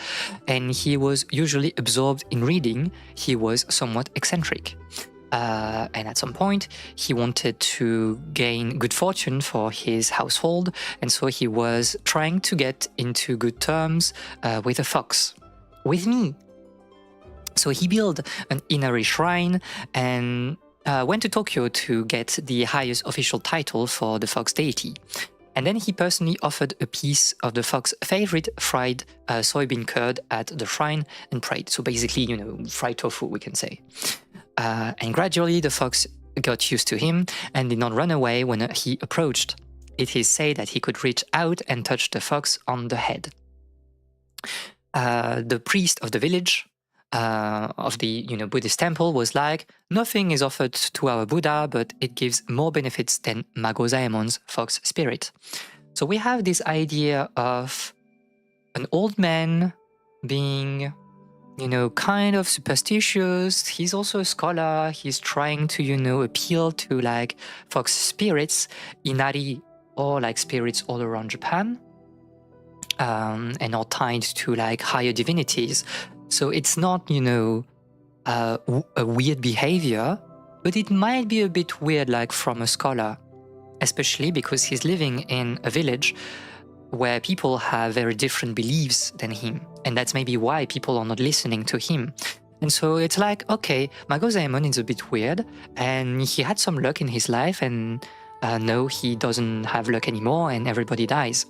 and he was usually absorbed in reading. He was somewhat eccentric. And at some point, he wanted to gain good fortune for his household, and so he was trying to get into good terms with a fox, with me. So he built an Inari shrine and went to Tokyo to get the highest official title for the fox deity. And then he personally offered a piece of the fox's favorite fried soybean curd at the shrine and prayed. So basically, fried tofu, we can say. And gradually the fox got used to him and did not run away when he approached. It is said that he could reach out and touch the fox on the head. The priest of the village, of the Buddhist temple, was like, nothing is offered to our Buddha, but it gives more benefits than Magozaemon's fox spirit. So we have this idea of an old man being, kind of superstitious. He's also a scholar. He's trying to, appeal to like fox spirits, inari, or like spirits all around Japan, and are tied to like higher divinities. So it's not, a weird behavior, but it might be a bit weird, like from a scholar, especially because he's living in a village where people have very different beliefs than him. And that's maybe why people are not listening to him. And so it's like, okay, Magozaemon is a bit weird, and he had some luck in his life, and no, he doesn't have luck anymore, and everybody dies.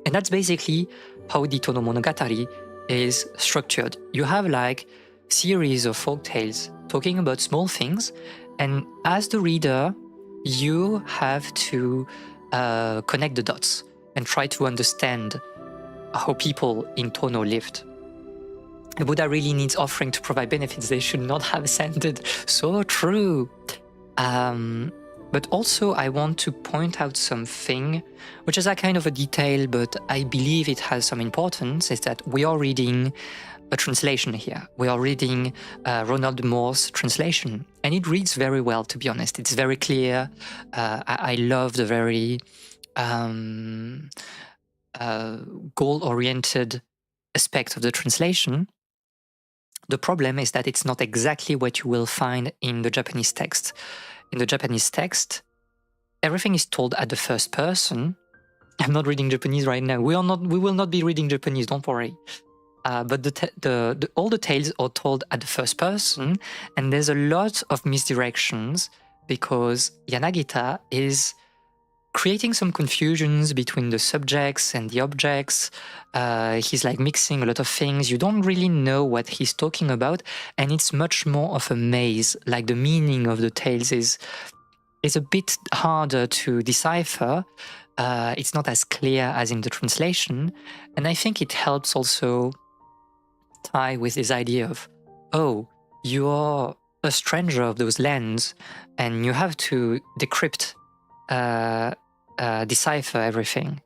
And that's basically how the Tono Monogatari is structured. You have like series of folk tales talking about small things, and as the reader, you have to connect the dots and try to understand how people in Tono lived. The Buddha really needs offering to provide benefits. They should not have ascended. So true. But also I want to point out something, which is a kind of a detail, but I believe it has some importance, is that we are reading a translation here. We are reading Ronald Moore's translation, and it reads very well, to be honest. It's very clear. I love the very goal-oriented aspect of the translation. The problem is that it's not exactly what you will find in the Japanese text. In the Japanese text, everything is told at the first person. I'm not reading Japanese right now. We will not be reading Japanese, don't worry. But all the tales are told at the first person, and there's a lot of misdirections because Yanagita is creating some confusions between the subjects and the objects. He's like mixing a lot of things. You don't really know what he's talking about, and it's much more of a maze. Like the meaning of the tales is a bit harder to decipher. It's not as clear as in the translation, and I think it helps also tie with this idea of, oh, you're a stranger of those lands, and you have to decrypt, decipher everything.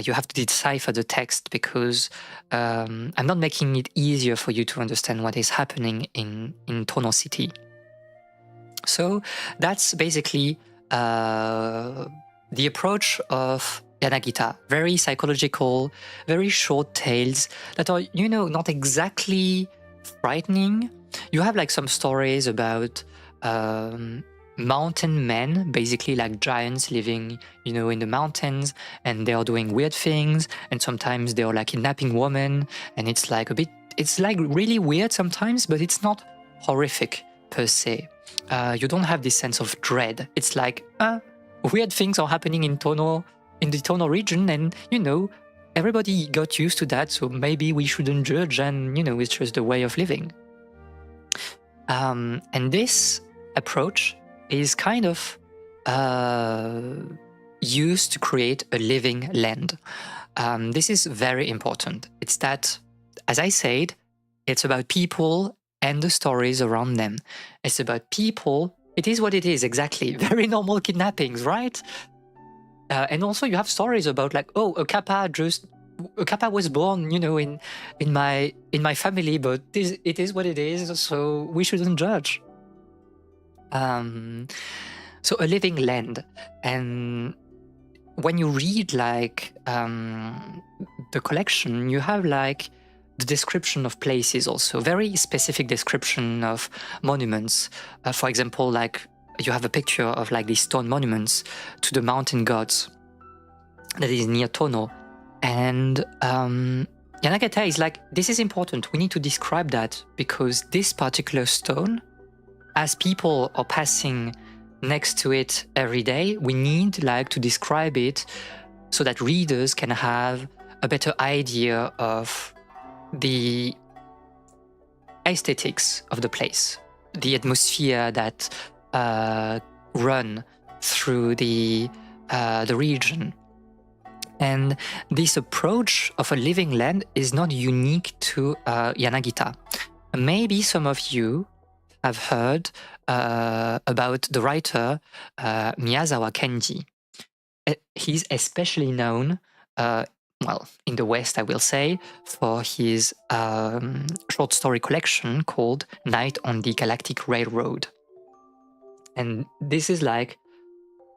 You have to decipher the text because I'm not making it easier for you to understand what is happening in Tono City. So that's basically the approach of Yanagita. Very psychological, very short tales that are, not exactly frightening. You have like some stories about mountain men, basically like giants living, in the mountains, and they are doing weird things, and sometimes they are like kidnapping women, and it's like really weird sometimes, but it's not horrific per se. You don't have this sense of dread. It's like, weird things are happening in the Tono region, and, everybody got used to that, so maybe we shouldn't judge, and, it's just the way of living. And this approach is kind of used to create a living land. This is very important. It's that, as I said, it's about people and the stories around them. It's about people. It is what it is, exactly. Very normal kidnappings, right? And also you have stories about like, oh, a kappa was born, in my family, but it is what it is, so we shouldn't judge. So a living land. And when you read like the collection, you have like the description of places also, very specific description of monuments. For example, like you have a picture of like these stone monuments to the mountain gods that is near Tono. And Yanagata is like, this is important. We need to describe that because this particular stone, as people are passing next to it every day, we need like to describe it so that readers can have a better idea of the aesthetics of the place, the atmosphere that run through the region. And this approach of a living land is not unique to Yanagita. Maybe some of you have heard about the writer Miyazawa Kenji. He's especially known well, in the West, I will say, for his short story collection called Night on the Galactic Railroad. And this is like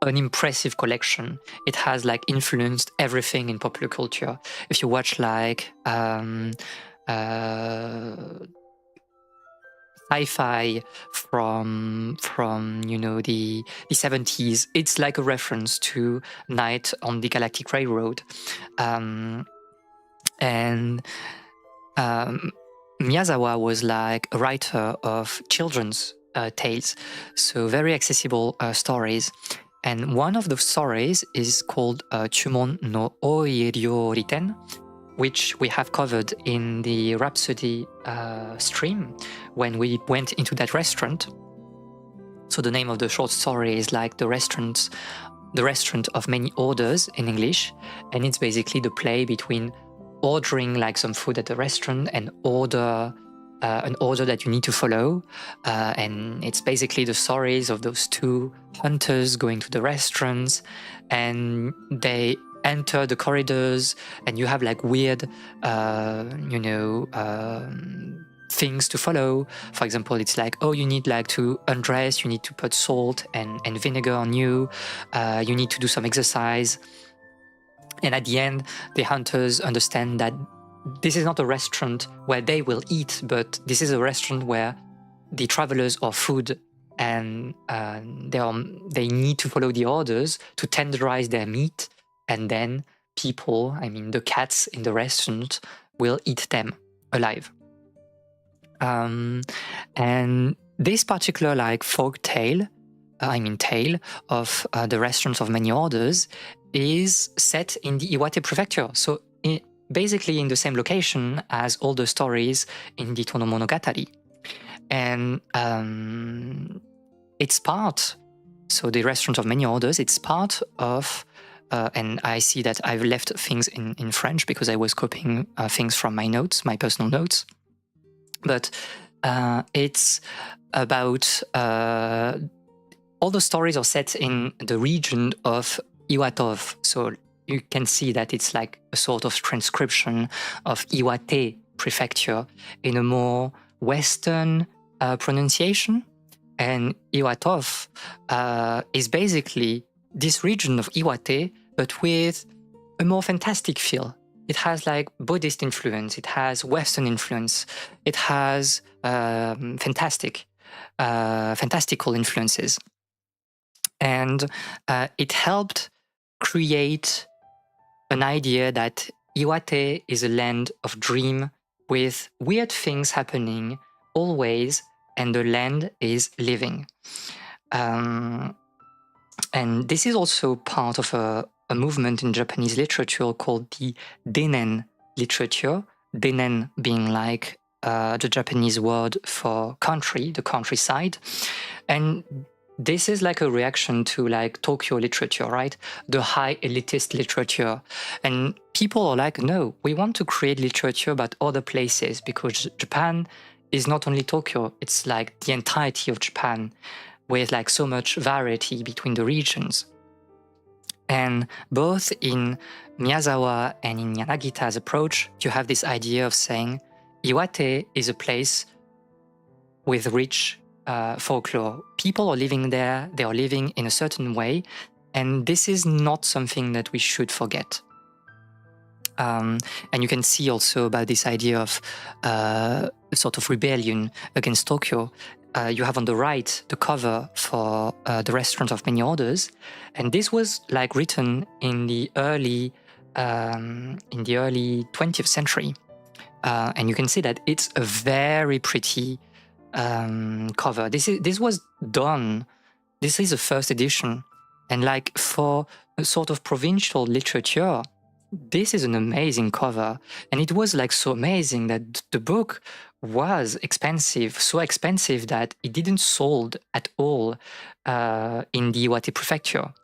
an impressive collection. It has like influenced everything in popular culture. If you watch like sci-fi from you know the 70s, it's like a reference to Night on the Galactic Railroad. And Miyazawa was like a writer of children's tales, so very accessible stories. And one of the stories is called Chumon no Oiryoriten, which we have covered in the Rhapsody stream when we went into that restaurant. So the name of the short story is like the restaurant of many orders in English, and it's basically the play between ordering like some food at the restaurant and an order that you need to follow, and it's basically the stories of those two hunters going to the restaurants, and they enter the corridors, and you have like weird things to follow. For example, it's like, oh, you need like to undress, you need to put salt and vinegar on you, you need to do some exercise. And at the end, the hunters understand that this is not a restaurant where they will eat, but this is a restaurant where the travelers are food, and they need to follow the orders to tenderize their meat, and then people, I mean the cats in the restaurant, will eat them alive. And this particular like folk tale, tale of the restaurants of many orders, is set in the Iwate prefecture. So basically in the same location as all the stories in the Tono Monogatari. And it's part, so the restaurant of many orders, it's part of, and I see that I've left things in French because I was copying things from my notes, my personal notes. But it's about, all the stories are set in the region of Iwatov. So you can see that it's like a sort of transcription of Iwate prefecture in a more Western pronunciation. And Iwatov is basically this region of Iwate, but with a more fantastic feel. It has like Buddhist influence, it has Western influence, it has fantastical influences. And it helped create an idea that Iwate is a land of dream with weird things happening always, and the land is living. And this is also part of a movement in Japanese literature called the Deinen literature, Deinen being like the Japanese word for country, the countryside. And this is like a reaction to like Tokyo literature, right? The high elitist literature. And people are like, no, we want to create literature about other places, because Japan is not only Tokyo, it's like the entirety of Japan, with like so much variety between the regions. And both in Miyazawa and in Yanagita's approach, you have this idea of saying Iwate is a place with rich folklore. People are living there, they are living in a certain way, and this is not something that we should forget. And you can see also about this idea of sort of rebellion against Tokyo. You have on the right the cover for the Restaurant of Many Orders, and this was like written in the early 20th century, and you can see that it's a very pretty cover. This was done. This is the first edition, and like for a sort of provincial literature, this is an amazing cover. And it was like so amazing that the book was expensive, so expensive that it didn't sold at all in the Iwate prefecture.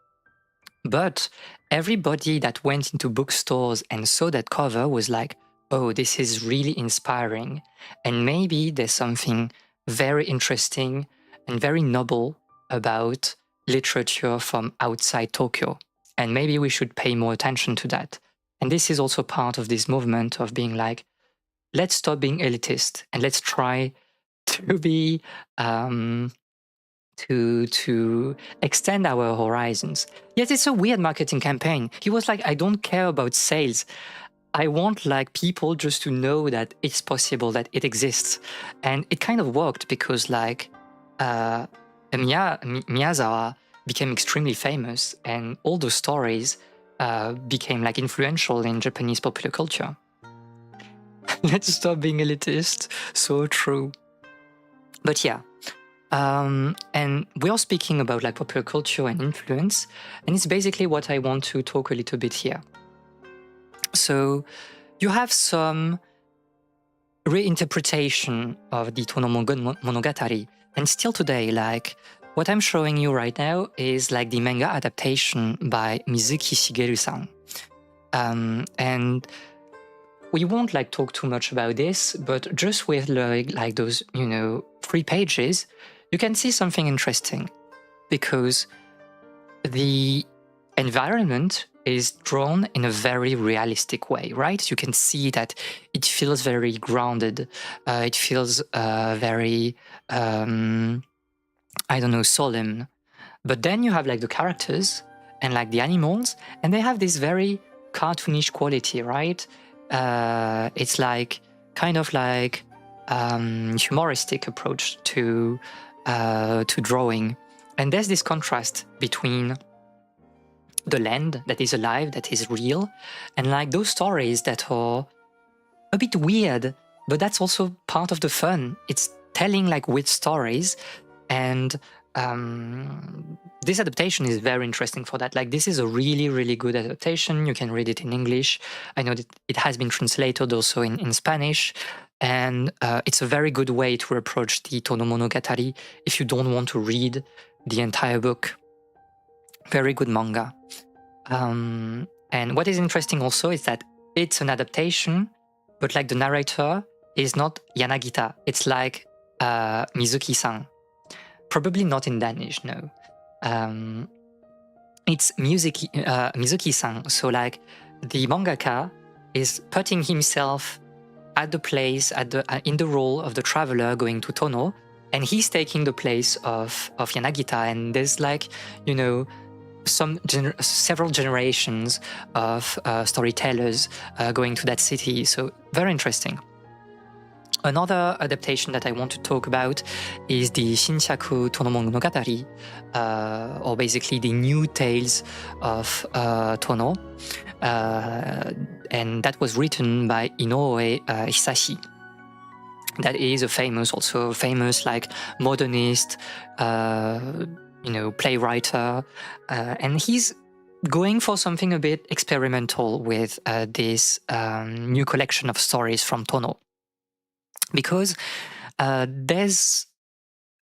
But everybody that went into bookstores and saw that cover was like, oh, this is really inspiring. And maybe there's something very interesting and very noble about literature from outside Tokyo. And maybe we should pay more attention to that. And this is also part of this movement of being like, let's stop being elitist and let's try to be to extend our horizons. Yes, it's a weird marketing campaign. He was like, I don't care about sales. I want like people just to know that it's possible, that it exists. And it kind of worked because like Miyazawa became extremely famous and all those stories became like influential in Japanese popular culture. Let's stop being elitist. So true. But yeah, and we are speaking about like popular culture and influence, and it's basically what I want to talk a little bit here. So you have some reinterpretation of the Tono Monogatari, and still today, like what I'm showing you right now is like the manga adaptation by Mizuki Shigeru-san. And we won't like talk too much about this, but just with like those, 3 pages, you can see something interesting because the environment is drawn in a very realistic way, right? You can see that it feels very grounded. It feels very, solemn. But then you have like the characters and like the animals, and they have this very cartoonish quality, right? It's like kind of like humoristic approach to drawing, and there's this contrast between the land that is alive, that is real, and like those stories that are a bit weird, but that's also part of the fun. It's telling like weird stories, and this adaptation is very interesting for that. Like this is a really, really good adaptation. You can read it in English. I know that it has been translated also in Spanish, and it's a very good way to approach the Tono Monogatari if you don't want to read the entire book. Very good manga. And what is interesting also is that it's an adaptation, but like the narrator is not Yanagita. It's like Mizuki-san. Probably not in Danish, no. It's Mizuki-san. So like the mangaka is putting himself at the place, in the role of the traveler going to Tono, and he's taking the place of Yanagita. And there's like, several generations of storytellers going to that city. So very interesting. Another adaptation that I want to talk about is the Shinshaku Tono Monogatari, or basically the new tales of Tono, and that was written by Inoue Hisashi. That is a famous like modernist, playwright, and he's going for something a bit experimental with this new collection of stories from Tono. Because there's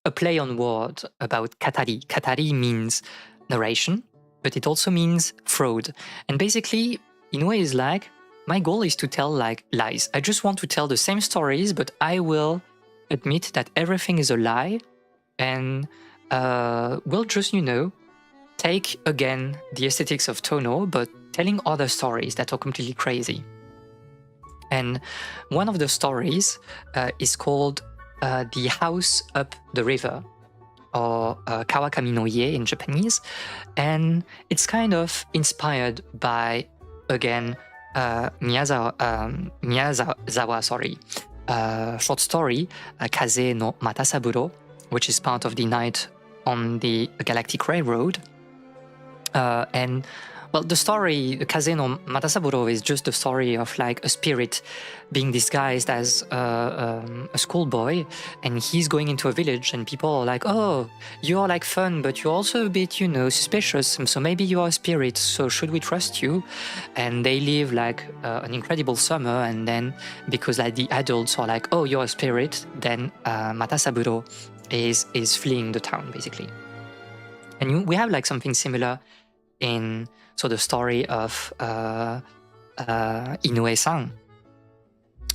a play on word about katari. Katari means narration, but it also means fraud. And basically, Inoue is like, my goal is to tell like lies. I just want to tell the same stories, but I will admit that everything is a lie, and we'll just, take again the aesthetics of Tono, but telling other stories that are completely crazy. And one of the stories is called The House Up the River, or Kawakami no Ie in Japanese. And it's kind of inspired by, again, Miyazawa, short story, Kaze no Matasaburo, which is part of the Night on the Galactic Railroad. And well, the story, Kaze no Matasaburo, is just the story of like a spirit being disguised as a schoolboy, and he's going into a village, and people are like, oh, you're like fun, but you're also a bit, suspicious, so maybe you are a spirit, so should we trust you? And they live like an incredible summer, and then because like the adults are like, oh, you're a spirit, then Matasaburo is fleeing the town, basically. And we have like something similar in the story of Inoue-san,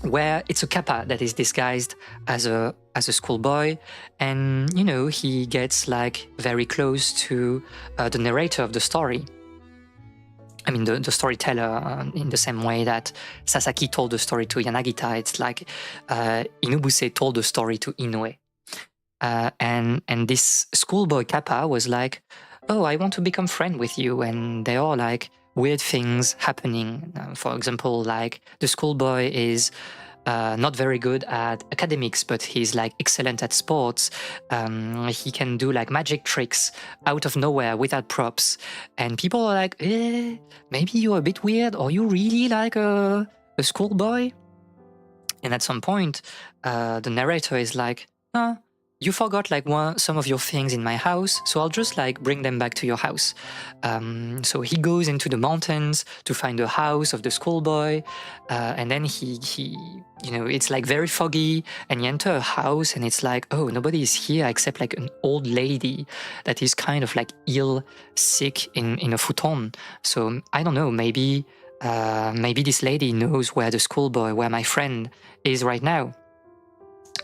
where it's a kappa that is disguised as a schoolboy, and he gets like very close to the narrator of the story. I mean, the storyteller, in the same way that Sasaki told the story to Yanagita, it's like Inobuse told the story to Inoue. And this schoolboy Kappa was like, oh, I want to become friend with you. And there are like weird things happening. For example, like the schoolboy is not very good at academics, but he's like excellent at sports. He can do like magic tricks out of nowhere without props. And people are like, maybe you're a bit weird, or you really like a schoolboy? And at some point, the narrator is like, you forgot like some of your things in my house, so I'll just like bring them back to your house. So he goes into the mountains to find the house of the schoolboy, and then he it's like very foggy, and you enter a house and it's like, oh, nobody is here except like an old lady that is kind of like ill, sick in a futon. So I don't know, maybe this lady knows where my friend is right now.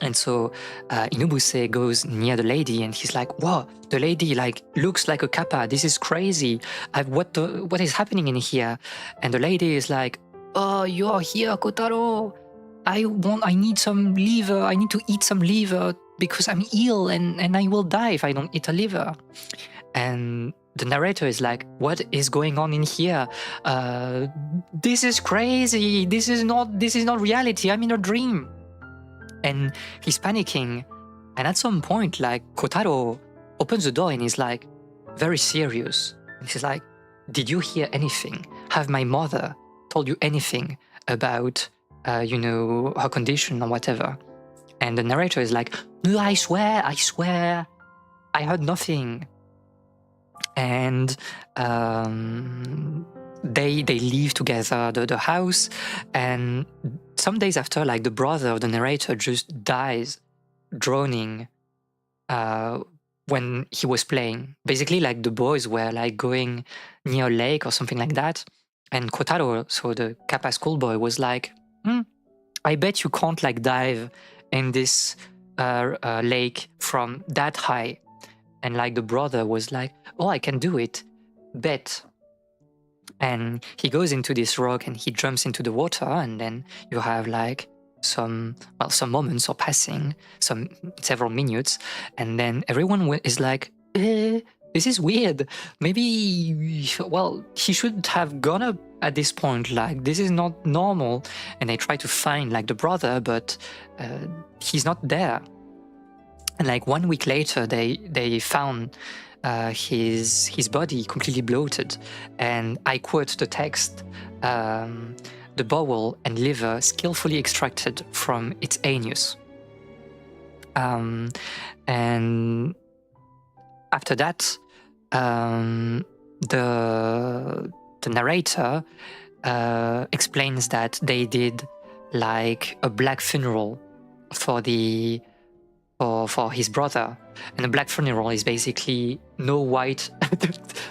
And so Inobuse goes near the lady and he's like, whoa, the lady like looks like a kappa. This is crazy. What is happening in here? And the lady is like, oh, you are here, Kotaro. I need some liver. I need to eat some liver because I'm ill and I will die if I don't eat a liver. And the narrator is like, what is going on in here? This is crazy. This is not reality. I'm in a dream. And he's panicking. And at some point, like, Kotaro opens the door and he's like, very serious. And he's like, did you hear anything? Have my mother told you anything about, her condition or whatever? And the narrator is like, no, I swear, I heard nothing. And they leave together the house, and some days after, like, the brother of the narrator just dies droning when he was playing. Basically, like, the boys were like going near a lake or something like that, and Kotaro, so the kappa schoolboy, was like, I bet you can't like dive in this lake from that high. And like the brother was like, oh, I can do it, bet. And he goes into this rock and he jumps into the water, and then you have like some moments are passing, several minutes, and then everyone is like, this is weird. Maybe, he should have gone up at this point. Like, this is not normal. And they try to find like the brother, but he's not there. And like 1 week later, they found his body completely bloated. And I quote the text, the bowel and liver skillfully extracted from its anus. And after that, the narrator explains that they did like a black funeral for his brother. And a black funeral is basically no white,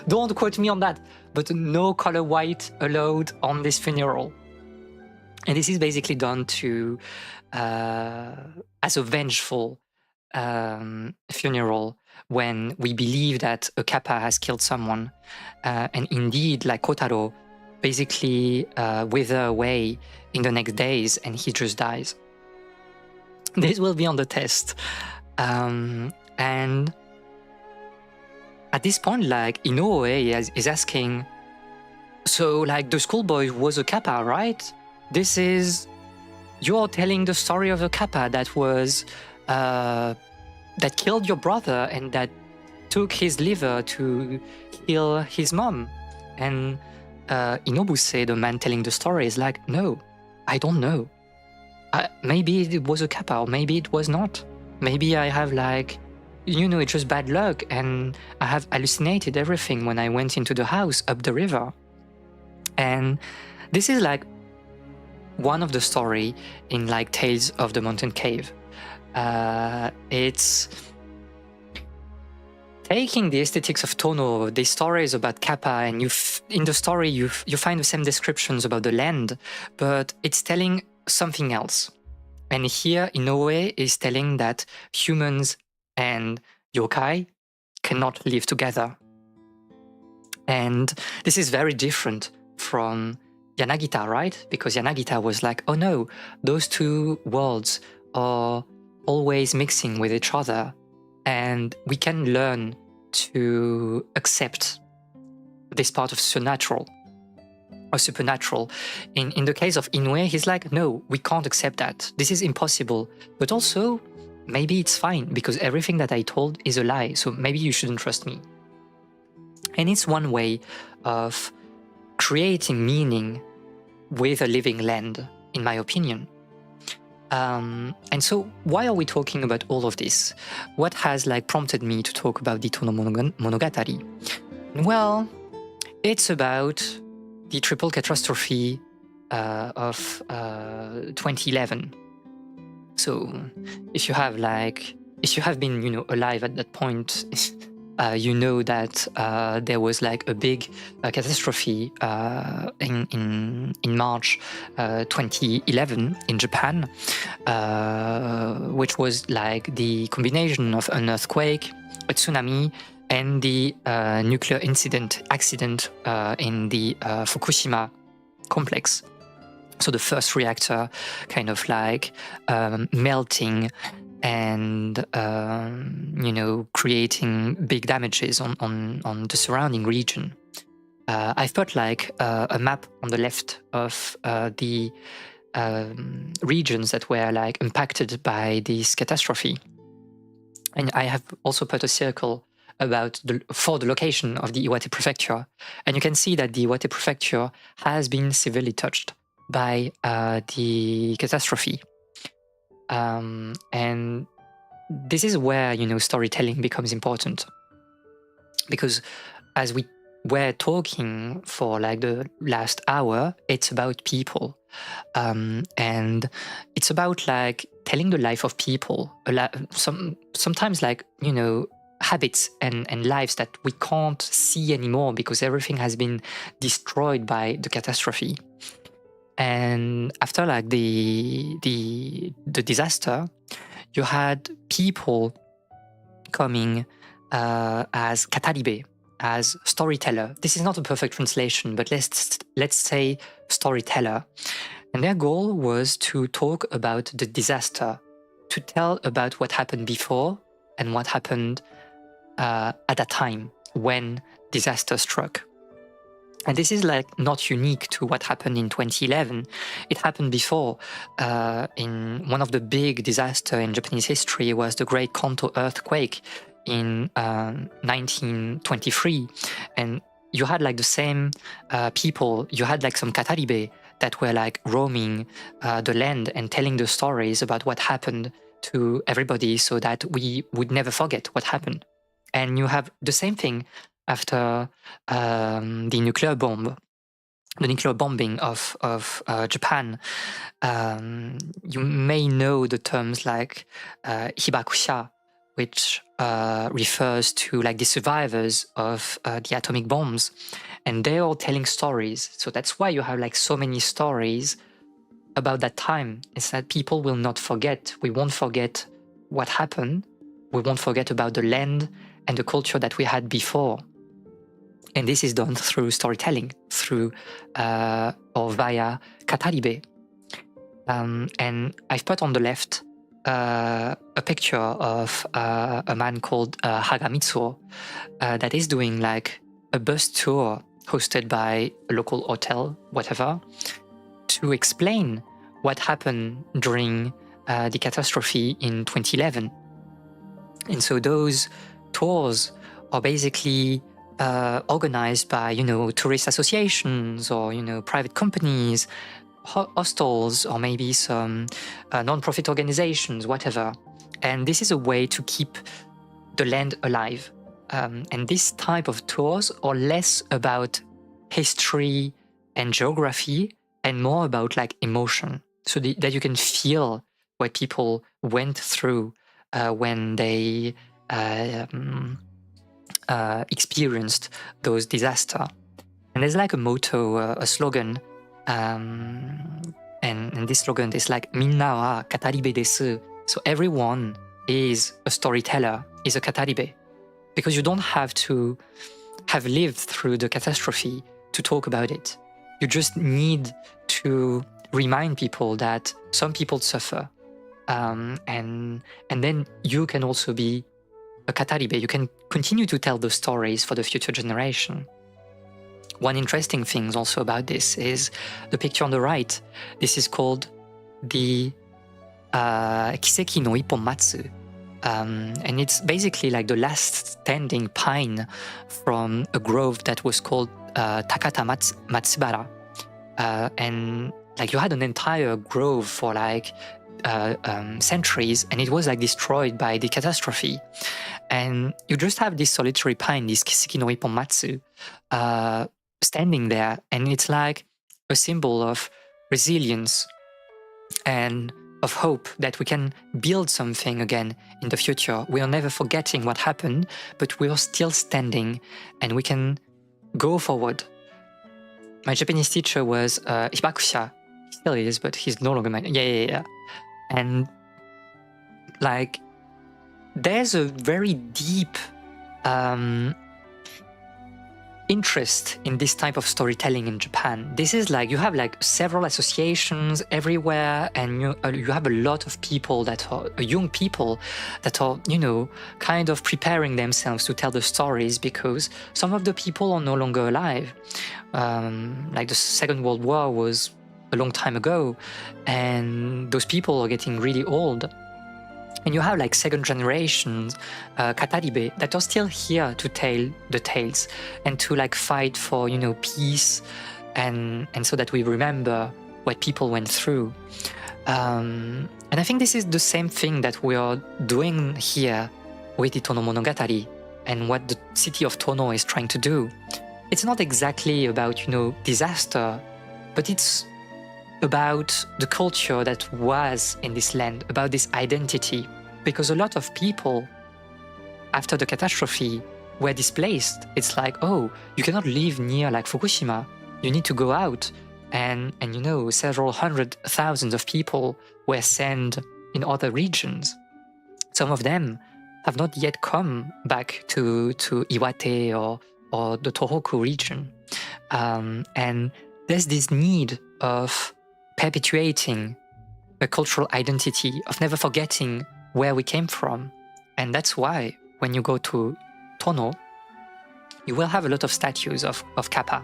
don't quote me on that, but no color white allowed on this funeral. And this is basically done to as a vengeful funeral when we believe that a kappa has killed someone. And indeed, like Kotaro, basically wither away in the next days and he just dies. This will be on the test. And at this point, like, Inoue is asking, so like the schoolboy was a kappa, right? You're telling the story of a kappa that was, that killed your brother and that took his liver to kill his mom. And Inobuse, the man telling the story, is like, no, I don't know. Maybe it was a kappa, or maybe it was not. Maybe I have like, it's just bad luck and I have hallucinated everything when I went into the house up the river. And this is like one of the story in like Tales of the Mountain Cave. It's taking the aesthetics of Tono, the stories about kappa, and in the story you find the same descriptions about the land, but it's telling something else. And here Inoue is telling that humans and yokai cannot live together. And this is very different from Yanagita, right? Because Yanagita was like, oh no, those two worlds are always mixing with each other, and we can learn to accept this part of supernatural. In the case of Inoue, he's like, no, we can't accept that. This is impossible. But also, maybe it's fine because everything that I told is a lie, so maybe you shouldn't trust me. And it's one way of creating meaning with a living land, in my opinion. And so why are we talking about all of this? What has like prompted me to talk about the Ito no Monogatari? Well, it's about the triple catastrophe of 2011. So if you have been, alive at that point, you know that there was like a big catastrophe in March 2011 in Japan, which was like the combination of an earthquake, a tsunami, and the nuclear accident in the Fukushima complex. So the first reactor kind of like melting and creating big damages on the surrounding region. I've put like a map on the left of the regions that were like impacted by this catastrophe, and I have also put a circle for the location of the Iwate prefecture, and you can see that the Iwate prefecture has been severely touched by the catastrophe. And this is where storytelling becomes important, because as we were talking for like the last hour, it's about people, and it's about like telling the life of people, sometimes like habits and lives that we can't see anymore because everything has been destroyed by the catastrophe. And after like the disaster, you had people coming as kataribe, as storyteller. This is not a perfect translation, but let's say storyteller. And their goal was to talk about the disaster, to tell about what happened before and what happened at that time when disaster struck. And this is like not unique to what happened in 2011. It happened before. In one of the big disasters in Japanese history was the Great Kanto earthquake in 1923. And you had like the same people. You had like some kataribe that were like roaming the land and telling the stories about what happened to everybody so that we would never forget what happened. And you have the same thing after the nuclear bombing of Japan. You may know the terms like hibakusha, which refers to like the survivors of the atomic bombs, and they're all telling stories. So that's why you have like so many stories about that time. It's that people will not forget. We won't forget what happened. We won't forget about the land and the culture that we had before. And this is done through storytelling, through or via kataribe. And I've put on the left a picture of a man called Hagamitsuo that is doing like a bus tour hosted by a local hotel, whatever, to explain what happened during the catastrophe in 2011. And so those tours are basically organized by, tourist associations or, private companies, hostels, or maybe some non-profit organizations, whatever. And this is a way to keep the land alive. And this type of tours are less about history and geography and more about like emotion, so that you can feel what people went through when they experienced those disasters. And there's like a motto, a slogan, and this slogan is like minna wa kataribe desu. So everyone is a storyteller, is a kataribe, because you don't have to have lived through the catastrophe to talk about it. You just need to remind people that some people suffer, and then you can also be a kataribe. You can continue to tell those stories for the future generation. One interesting thing also about this is the picture on the right. This is called the Kiseki no Ippon Matsu. And it's basically like the last standing pine from a grove that was called Takata Matsubara. And like you had an entire grove for like centuries, and it was like destroyed by the catastrophe. And you just have this solitary pine, this Kiseki no Ippon Matsu, standing there, and it's like a symbol of resilience and of hope that we can build something again in the future. We are never forgetting what happened, but we are still standing and we can go forward. My Japanese teacher was Hibakusha. He still is, but he's no longer my... Yeah. And like, there's a very deep interest in this type of storytelling in Japan. This is like, you have like several associations everywhere, and you have a lot of people that are young people that are, kind of preparing themselves to tell the stories, because some of the people are no longer alive. Like the Second World War was a long time ago, and those people are getting really old. And you have like second generations kataribe that are still here to tell the tales and to like fight for, peace, and so that we remember what people went through. And I think this is the same thing that we are doing here with the Tono Monogatari and what the city of Tono is trying to do. It's not exactly about, disaster, but it's about the culture that was in this land, about this identity. Because a lot of people, after the catastrophe, were displaced. It's like, oh, you cannot live near like Fukushima. You need to go out. And several hundred thousands of people were sent in other regions. Some of them have not yet come back to Iwate or the Tohoku region. And there's this need of perpetuating a cultural identity, of never forgetting where we came from. And that's why when you go to Tono, you will have a lot of statues of Kappa.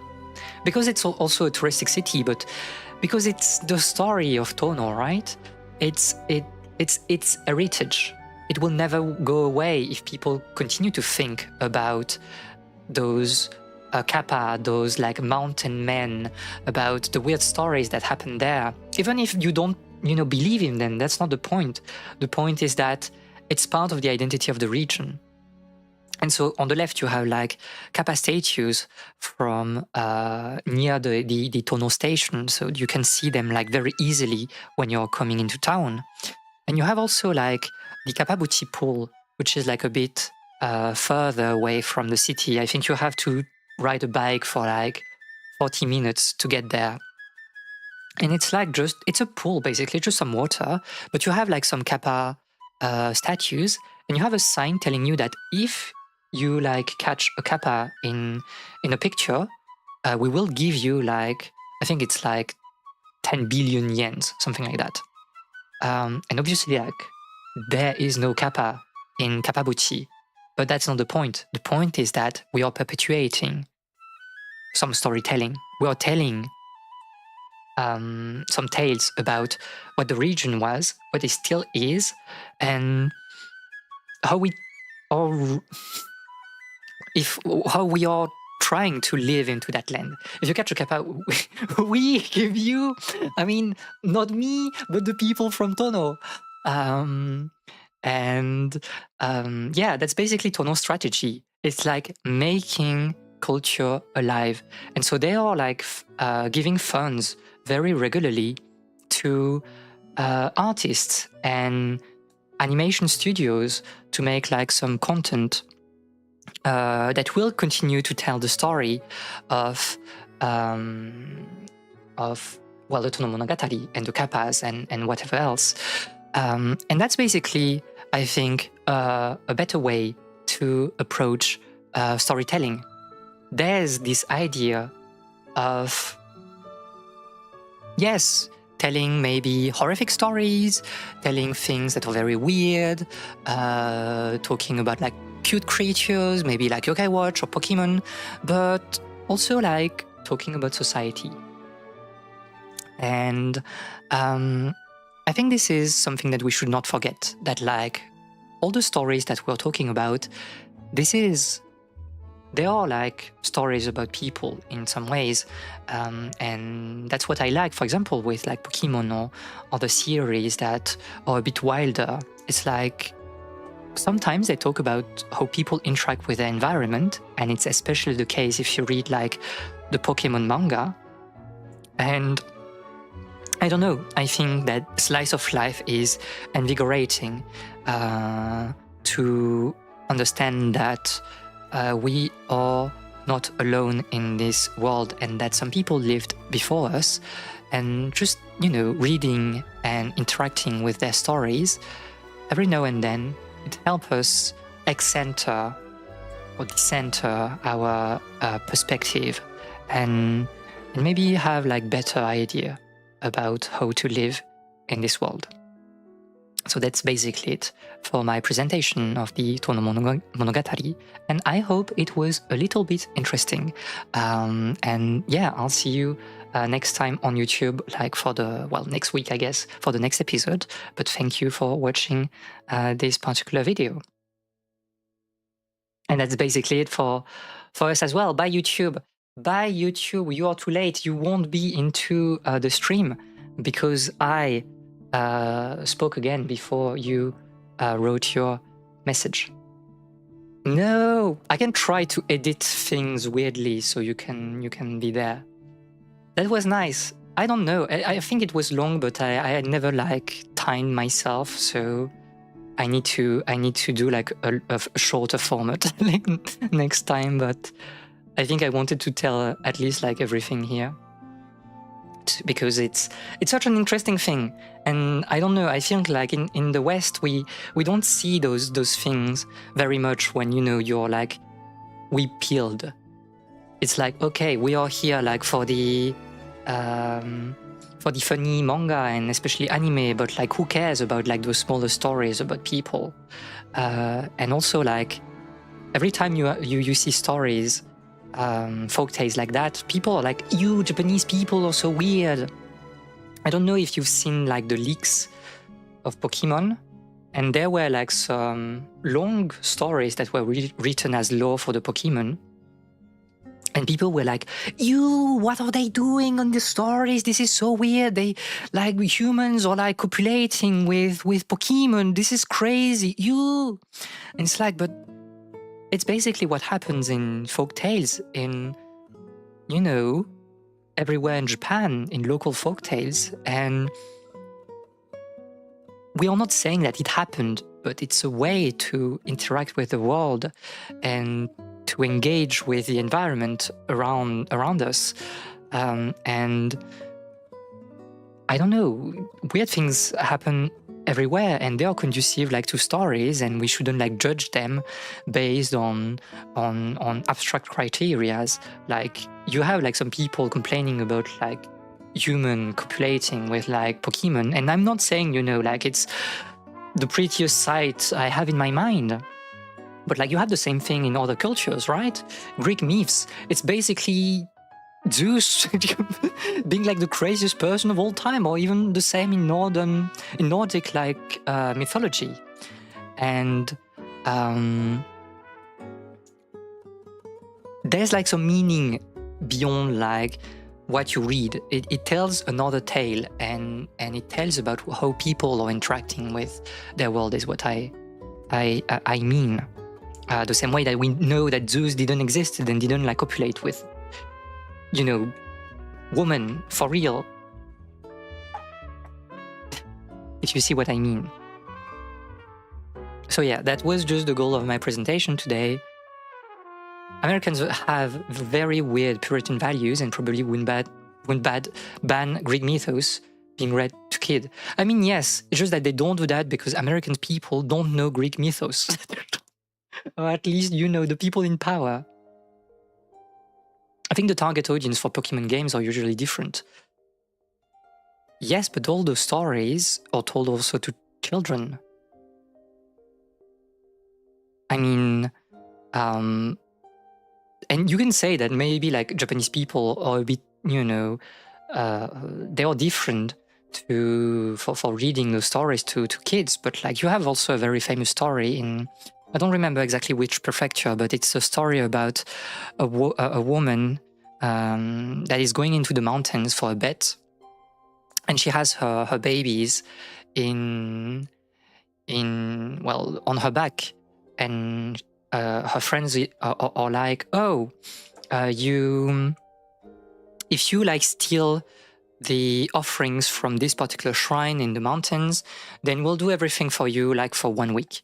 Because it's also a touristic city, but because it's the story of Tono, right? It's heritage. It will never go away if people continue to think about those Kappa, those like mountain men, about the weird stories that happened there. Even if you don't, believe in them, that's not the point. The point is that it's part of the identity of the region. And so on the left, you have like Kappa statues from near the Tono station. So you can see them like very easily when you're coming into town. And you have also like the Kappabuchi pool, which is like a bit further away from the city. I think you have to ride a bike for like 40 minutes to get there. And it's like it's a pool, basically, just some water. But you have like some Kappa statues, and you have a sign telling you that if you like catch a Kappa in a picture, we will give you like, I think it's like 10 billion yens, something like that. And obviously, like, there is no Kappa in Kappabuchi, but that's not the point. The point is that we are perpetuating some storytelling. We are telling some tales about what the region was, what it still is, and how we are trying to live into that land. If you catch a Kappa, we give you, not me, but the people from Tono. That's basically Tono's strategy. It's like making culture alive. And so they are like giving funds very regularly to artists and animation studios to make like some content that will continue to tell the story of the Tono Monogatari and the Kappas and whatever else. And that's basically, I think, a better way to approach storytelling. There's this idea of yes, telling maybe horrific stories, telling things that are very weird, talking about like cute creatures, maybe like Yokai Watch or Pokemon, but also like talking about society. And I think this is something that we should not forget, that like all the stories that we're talking about, they are like stories about people in some ways, and that's what I like, for example, with like Pokemon or other series that are a bit wilder. It's like sometimes they talk about how people interact with their environment, and it's especially the case if you read like the Pokemon manga. And I don't know, I think that slice of life is invigorating to understand that we are not alone in this world, and that some people lived before us, and just, you know, reading and interacting with their stories every now and then, it helps us excenter or decenter our perspective, and maybe have like better idea about how to live in this world. So that's basically it for my presentation of the Tono Monogatari, and I hope it was a little bit interesting. And yeah, I'll see you next time on YouTube, like for the, well, next week, I guess, for the next episode. But thank you for watching this particular video. And that's basically it for us as well. Bye, YouTube. Bye, YouTube. You are too late. You won't be into the stream because I spoke again before you wrote your message. No, I can try to edit things weirdly so you can be there. That was nice. I don't know. I think it was long, but I never like timed myself, so I need to do like a shorter format like next time. But I think I wanted to tell at least like everything here, because it's such an interesting thing. And I don't know, I think like in the West we don't see those things very much when, you know, you're like, we peeled. It's like, okay, we are here like for the funny manga and especially anime, but like who cares about like those smaller stories about people? And also like every time you see stories, folk tales like that, people are like, you Japanese people are so weird. I don't know if you've seen like the leaks of Pokemon, and there were like some long stories that were written as lore for the Pokemon, and people were like, what are they doing on the stories? This is so weird. They like, humans are like copulating with Pokemon. This is crazy. And it's like, but it's basically what happens in folk tales, in, you know, everywhere in Japan, in local folk tales. And we are not saying that it happened, but it's a way to interact with the world and to engage with the environment around us. And I don't know, weird things happen everywhere, and they are conducive like to stories, and we shouldn't like judge them based on abstract criterias. Like you have like some people complaining about like human copulating with like Pokemon, and I'm not saying, you know, like it's the prettiest sight I have in my mind, but like you have the same thing in other cultures, right? Greek myths, it's basically Zeus being like the craziest person of all time, or even the same in Nordic like mythology. And there's like some meaning beyond like what you read. It tells another tale, and it tells about how people are interacting with their world, is what I mean. The same way that we know that Zeus didn't exist and didn't like copulate with, you know, woman for real. If you see what I mean. So yeah, that was just the goal of my presentation today. Americans have very weird Puritan values and probably wouldn't ban Greek mythos being read to kids. I mean, yes, it's just that they don't do that because American people don't know Greek mythos. Or at least, you know, the people in power. I think the target audience for Pokemon games are usually different. Yes, but all those stories are told also to children. I mean, and you can say that maybe like Japanese people are a bit, they are different for reading the stories to kids, but like you have also a very famous story in, I don't remember exactly which prefecture, but it's a story about a woman that is going into the mountains for a bet, and she has her babies on her back, and her friends are like, oh, if you like steal the offerings from this particular shrine in the mountains, then we'll do everything for you like for 1 week.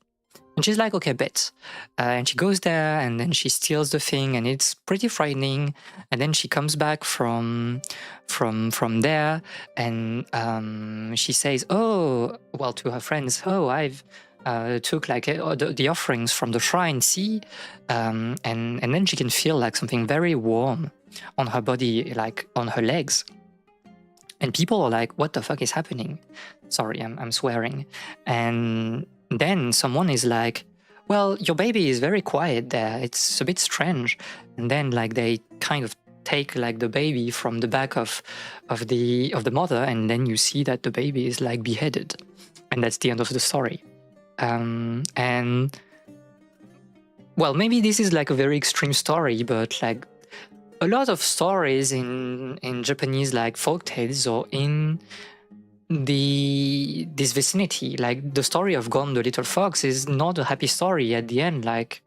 And she's like, okay, bet. And she goes there, and then she steals the thing, and it's pretty frightening. And then she comes back from there, and she says, oh, well, to her friends, oh, I've took like the offerings from the shrine, see? And then she can feel like something very warm on her body, like on her legs. And people are like, what the fuck is happening? Sorry, I'm swearing. And then someone is like, well, your baby is very quiet there. It's a bit strange. And then like they kind of take like the baby from the back of the mother, and then you see that the baby is like beheaded. And that's the end of the story. And well, maybe this is like a very extreme story, but like a lot of stories in Japanese like folk tales or in this vicinity, like the story of Gon the little fox is not a happy story at the end. Like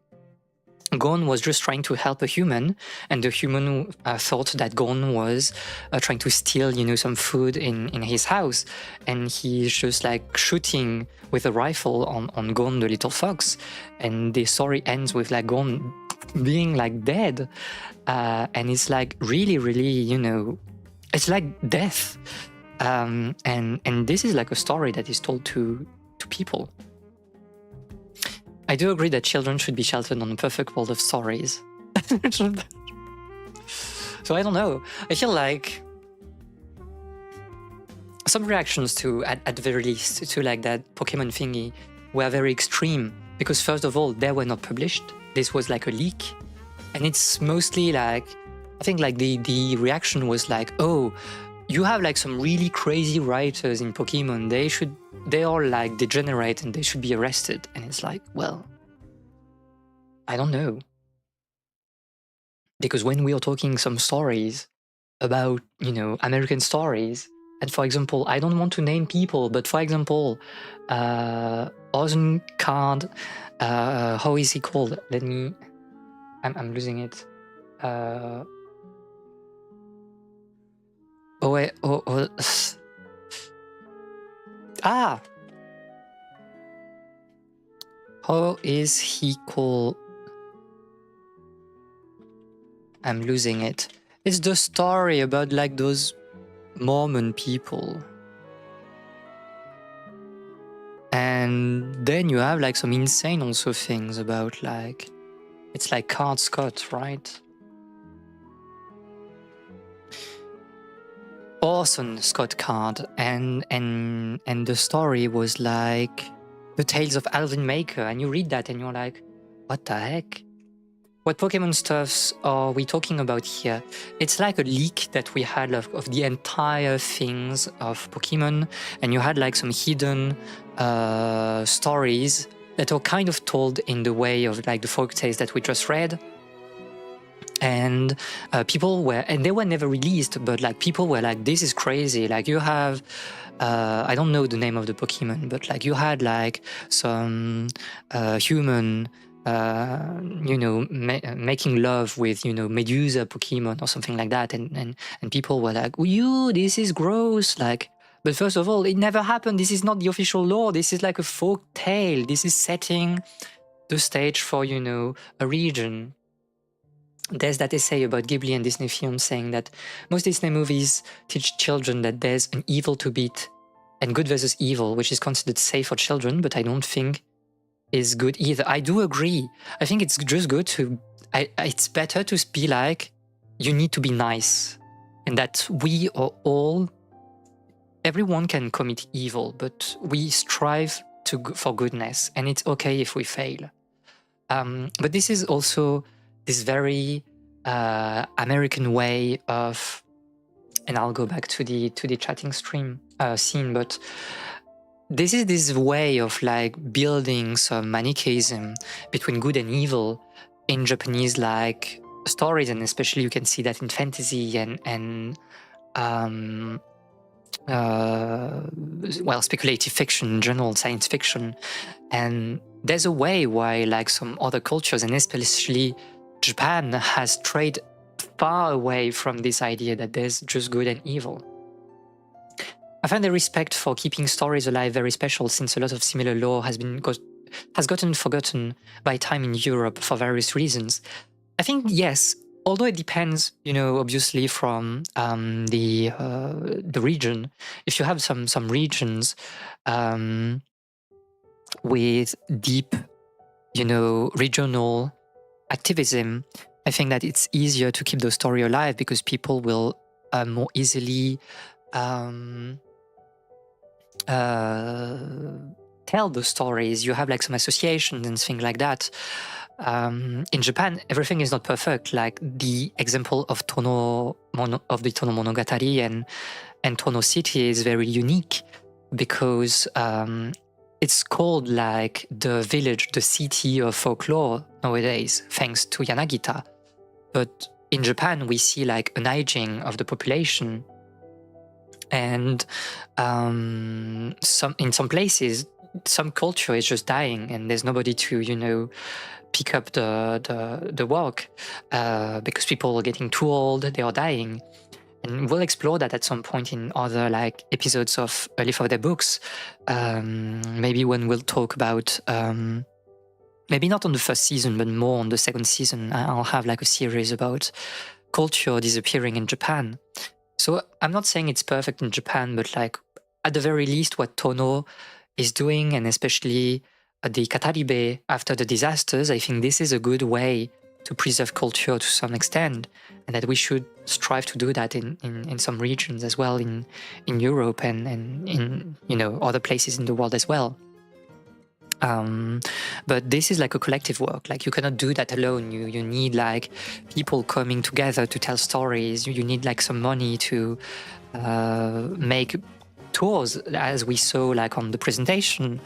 Gon was just trying to help a human, and the human thought that Gon was trying to steal, some food in his house, and he's just like shooting with a rifle on Gon the little fox, and the story ends with like Gon being like dead, and it's like really, really, it's like death, and this is like a story that is told to people. I do agree that children should be sheltered on a perfect world of stories. So I don't know. I feel like some reactions to, at the very least, to like that Pokemon thingy were very extreme. Because first of all, they were not published. This was like a leak. And it's mostly like, I think like the reaction was like, oh, you have like some really crazy writers in Pokemon. They are like degenerate and they should be arrested. And it's like, well, I don't know. Because when we are talking some stories about, American stories, and for example, I don't want to name people, but for example, Ozenkard, how is he called? I'm losing it. How is he called? I'm losing it. It's the story about like those Mormon people. And then you have like some insane also things about like, it's like Card Scott, right? Orson Scott Card, and the story was like the Tales of Alvin Maker, and you read that and you're like, what the heck? What Pokemon stuffs are we talking about here? It's like a leak that we had of the entire things of Pokemon, and you had like some hidden stories that are kind of told in the way of like the folk tales that we just read. And they were never released, but like people were like, this is crazy. Like you have, I don't know the name of the Pokemon, but like you had like some human, making love with, Medusa Pokemon or something like that. And people were like, this is gross. Like, but first of all, it never happened. This is not the official lore. This is like a folk tale. This is setting the stage for, a region. There's that essay about Ghibli and Disney films saying that most Disney movies teach children that there's an evil to beat and good versus evil, which is considered safe for children, but I don't think is good either. I do agree. I think it's just good it's better to be like, you need to be nice, and that we are all everyone can commit evil, but we strive for goodness, and it's okay if we fail. But this is also this very American way of, and I'll go back to the chatting stream scene, but this is this way of like building some manichaeism between good and evil in Japanese like stories, and especially you can see that in fantasy and well, speculative fiction in general, science fiction. And there's a way why like some other cultures, and especially Japan, has strayed far away from this idea that there's just good and evil. I find the respect for keeping stories alive very special, since a lot of similar lore has gotten forgotten by time in Europe for various reasons. I think yes, although it depends, obviously from the region. If you have some regions with deep, regional activism, I think that it's easier to keep the story alive because people will more easily tell the stories. You have like some associations and things like that. In Japan, everything is not perfect. Like the example of the Tono Monogatari and Tono City is very unique because it's called like the village, the city of folklore nowadays, thanks to Yanagita. But in Japan, we see like an aging of the population, and in some places, some culture is just dying, and there's nobody to pick up the work because people are getting too old, they are dying. And we'll explore that at some point in other like episodes of Live of the Books. Maybe when we'll talk about maybe not on the first season, but more on the second season, I'll have like a series about culture disappearing in Japan. So I'm not saying it's perfect in Japan, but like at the very least, what Tono is doing, and especially the Kataribe after the disasters, I think this is a good way to preserve culture to some extent, and that we should strive to do that in some regions as well, in Europe and in other places in the world as well. But this is like a collective work. Like you cannot do that alone. You need like people coming together to tell stories. You need like some money to make tours, as we saw like on the presentation,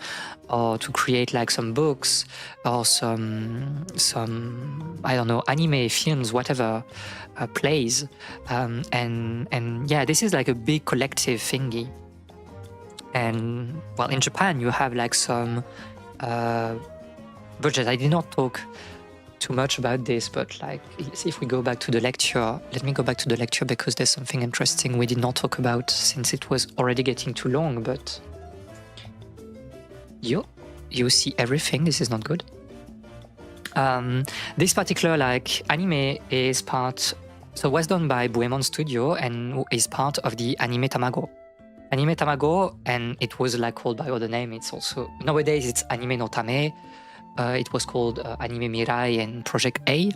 or to create like some books or some I don't know, anime, films, whatever, plays, and yeah, this is like a big collective thingy. And well, in Japan you have like some budget. I did not talk too much about this, but like if we go back to the lecture, let me go back to the lecture because there's something interesting we did not talk about since it was already getting too long. But you see everything. This is not good. This particular like anime is was done by Buemon Studio and is part of the Anime Tamago, and it was like called by other name. It's also nowadays it's Anime no Tame. It was called Anime Mirai and Project A,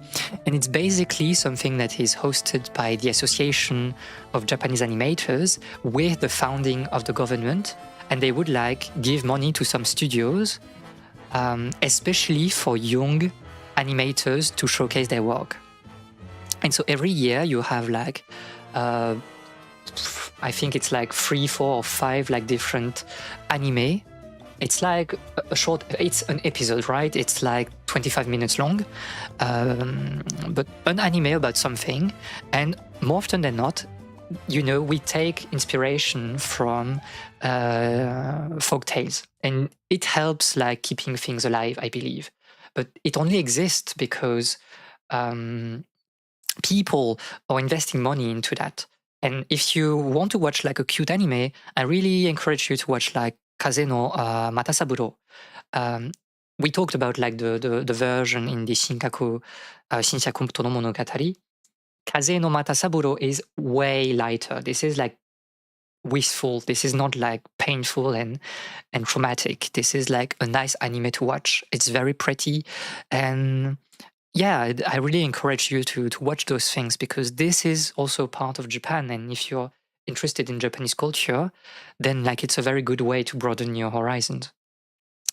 and it's basically something that is hosted by the Association of Japanese Animators with the founding of the government, and they would like give money to some studios, especially for young animators to showcase their work. And so every year you have like I think it's like 3, 4, or 5 like different anime. It's like it's an episode, right? It's like 25 minutes long, but an anime about something. And more often than not, we take inspiration from folk tales, and it helps like keeping things alive, I believe. But it only exists because people are investing money into that. And if you want to watch like a cute anime, I really encourage you to watch like Kaze no Matasaburo. We talked about like the version in the Shinshaku Tono Monogatari. Kaze no Matasaburo is way lighter. This is like wistful. This is not like painful and traumatic. This is like a nice anime to watch. It's very pretty, and yeah, I really encourage you to watch those things because this is also part of Japan. And if you're interested in Japanese culture, then like it's a very good way to broaden your horizons.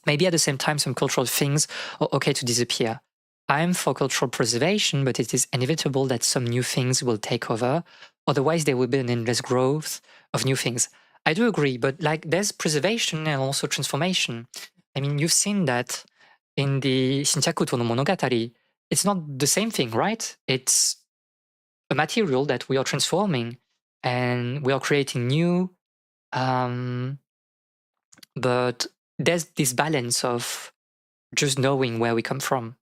Maybe at the same time, some cultural things are okay to disappear. I'm for cultural preservation, but it is inevitable that some new things will take over. Otherwise, there will be an endless growth of new things. I do agree, but like there's preservation and also transformation. I mean, you've seen that in the Shinchaku no Monogatari. It's not the same thing, right? It's a material that we are transforming and we are creating new. But there's this balance of just knowing where we come from.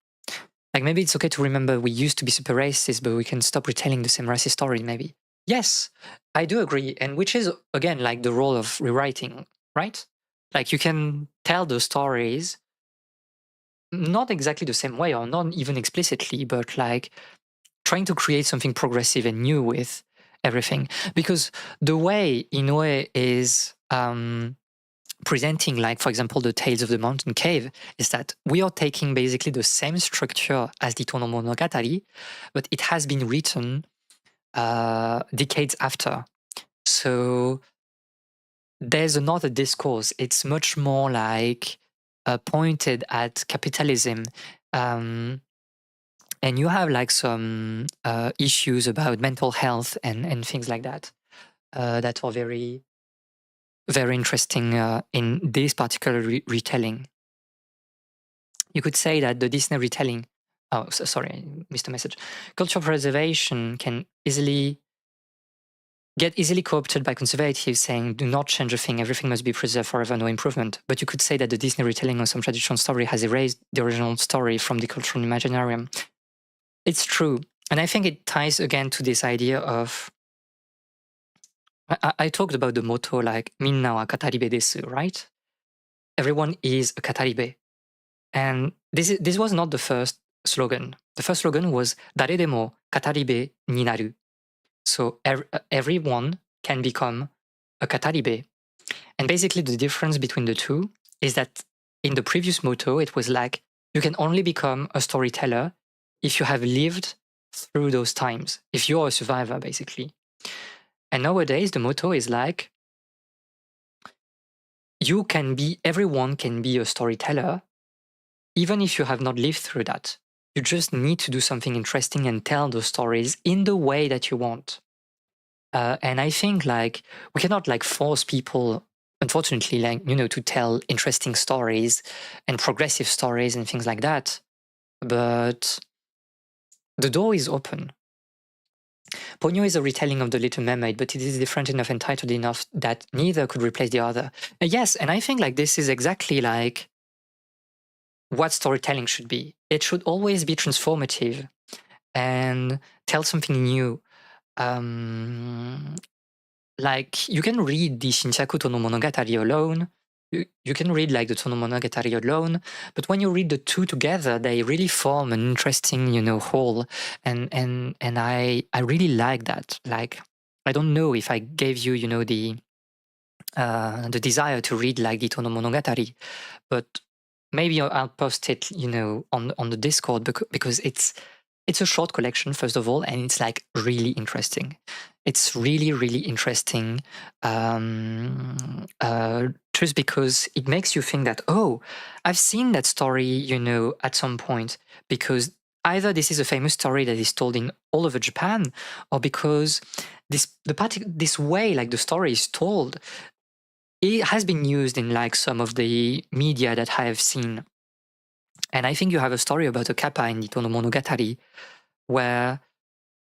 Like maybe it's okay to remember we used to be super racist, but we can stop retelling the same racist story, maybe. Yes, I do agree. And which is, again, like the role of rewriting, right? Like you can tell those stories not exactly the same way or not even explicitly, but like trying to create something progressive and new with everything. Because the way Inoue is presenting, like, for example, the Tales of the Mountain Cave, is that we are taking basically the same structure as the Tono Monogatari, but it has been written decades after. So there's another discourse. It's much more like pointed at capitalism. And you have like some issues about mental health and things like that that are very, very interesting in this particular retelling. You could say that the Disney retelling, oh, sorry, I missed a message. Cultural preservation can get easily co-opted by conservatives saying, do not change a thing, everything must be preserved forever, no improvement. But you could say that the Disney retelling of some traditional story has erased the original story from the cultural imaginarium. It's true. And I think it ties again to this idea of, I talked about the motto like, minna wa kataribe desu, right? Everyone is a kataribe. And this was not the first slogan. The first slogan was, dare demo kataribe ni naru. So everyone can become a kataribe. And basically the difference between the two is that in the previous motto, it was like, you can only become a storyteller if you have lived through those times, if you're a survivor, basically. And nowadays, the motto is like, everyone can be a storyteller, even if you have not lived through that. You just need to do something interesting and tell those stories in the way that you want. And I think like we cannot like force people, unfortunately, like, to tell interesting stories and progressive stories and things like that. But the door is open. Ponyo is a retelling of The Little Mermaid, but it is different enough and titled enough that neither could replace the other. Yes, and I think like this is exactly like what storytelling should be. It should always be transformative and tell something new. Like you can read the Shinshaku Tono Monogatari alone. You can read like the Tono Monogatari alone, but when you read the two together, they really form an interesting, whole. And I really like that. Like I don't know if I gave you, the desire to read like the Tono Monogatari, but maybe I'll post it, on the Discord because it's a short collection, first of all, and it's like really interesting. It's really, really interesting. Just because it makes you think that, oh, I've seen that story, at some point, because either this is a famous story that is told in all over Japan, or because this way, like the story is told, it has been used in like some of the media that I have seen. And I think you have a story about a kappa in the Tono Monogatari, where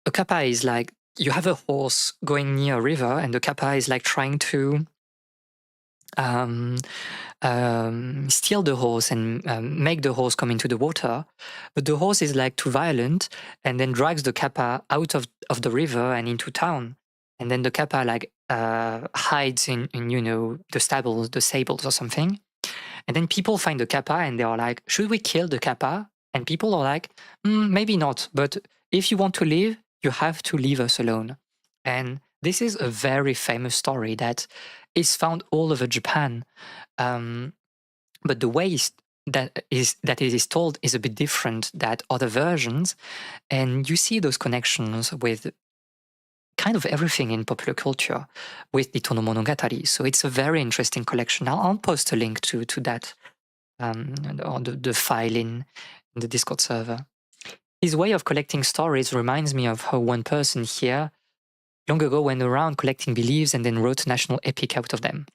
a kappa is like, you have a horse going near a river, and the kappa is like trying to steal the horse and make the horse come into the water. But the horse is like too violent and then drags the kappa out of the river and into town. And then the kappa like hides in the stables or something. And then people find the kappa and they are like, should we kill the kappa? And people are like, maybe not. But if you want to live, you have to leave us alone. And this is a very famous story that is found all over Japan. But the way that it is told is a bit different than other versions. And you see those connections with kind of everything in popular culture with the Tono Monogatari. So it's a very interesting collection. I'll post a link to that on the file in the Discord server. His way of collecting stories reminds me of how one person here long ago went around collecting beliefs and then wrote a national epic out of them.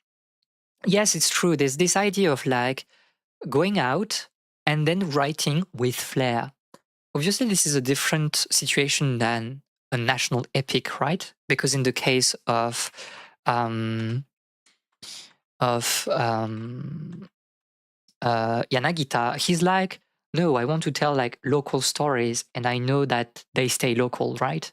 Yes, it's true. There's this idea of like going out and then writing with flair. Obviously, this is a different situation than a national epic, right? Because in the case of Yanagita, he's like, no, I want to tell like local stories, and I know that they stay local, right?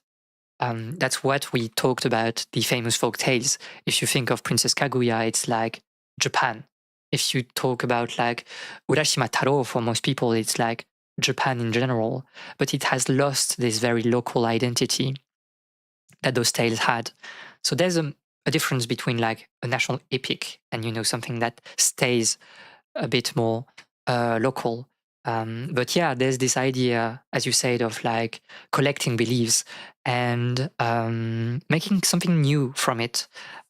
That's what we talked about, the famous folk tales. If you think of Princess Kaguya, it's like Japan. If you talk about like Urashima Taro, for most people, it's like Japan in general. But it has lost this very local identity that those tales had. So there's a difference between like a national epic and, you know, something that stays a bit more local. But yeah, there's this idea, as you said, of like collecting beliefs and making something new from it.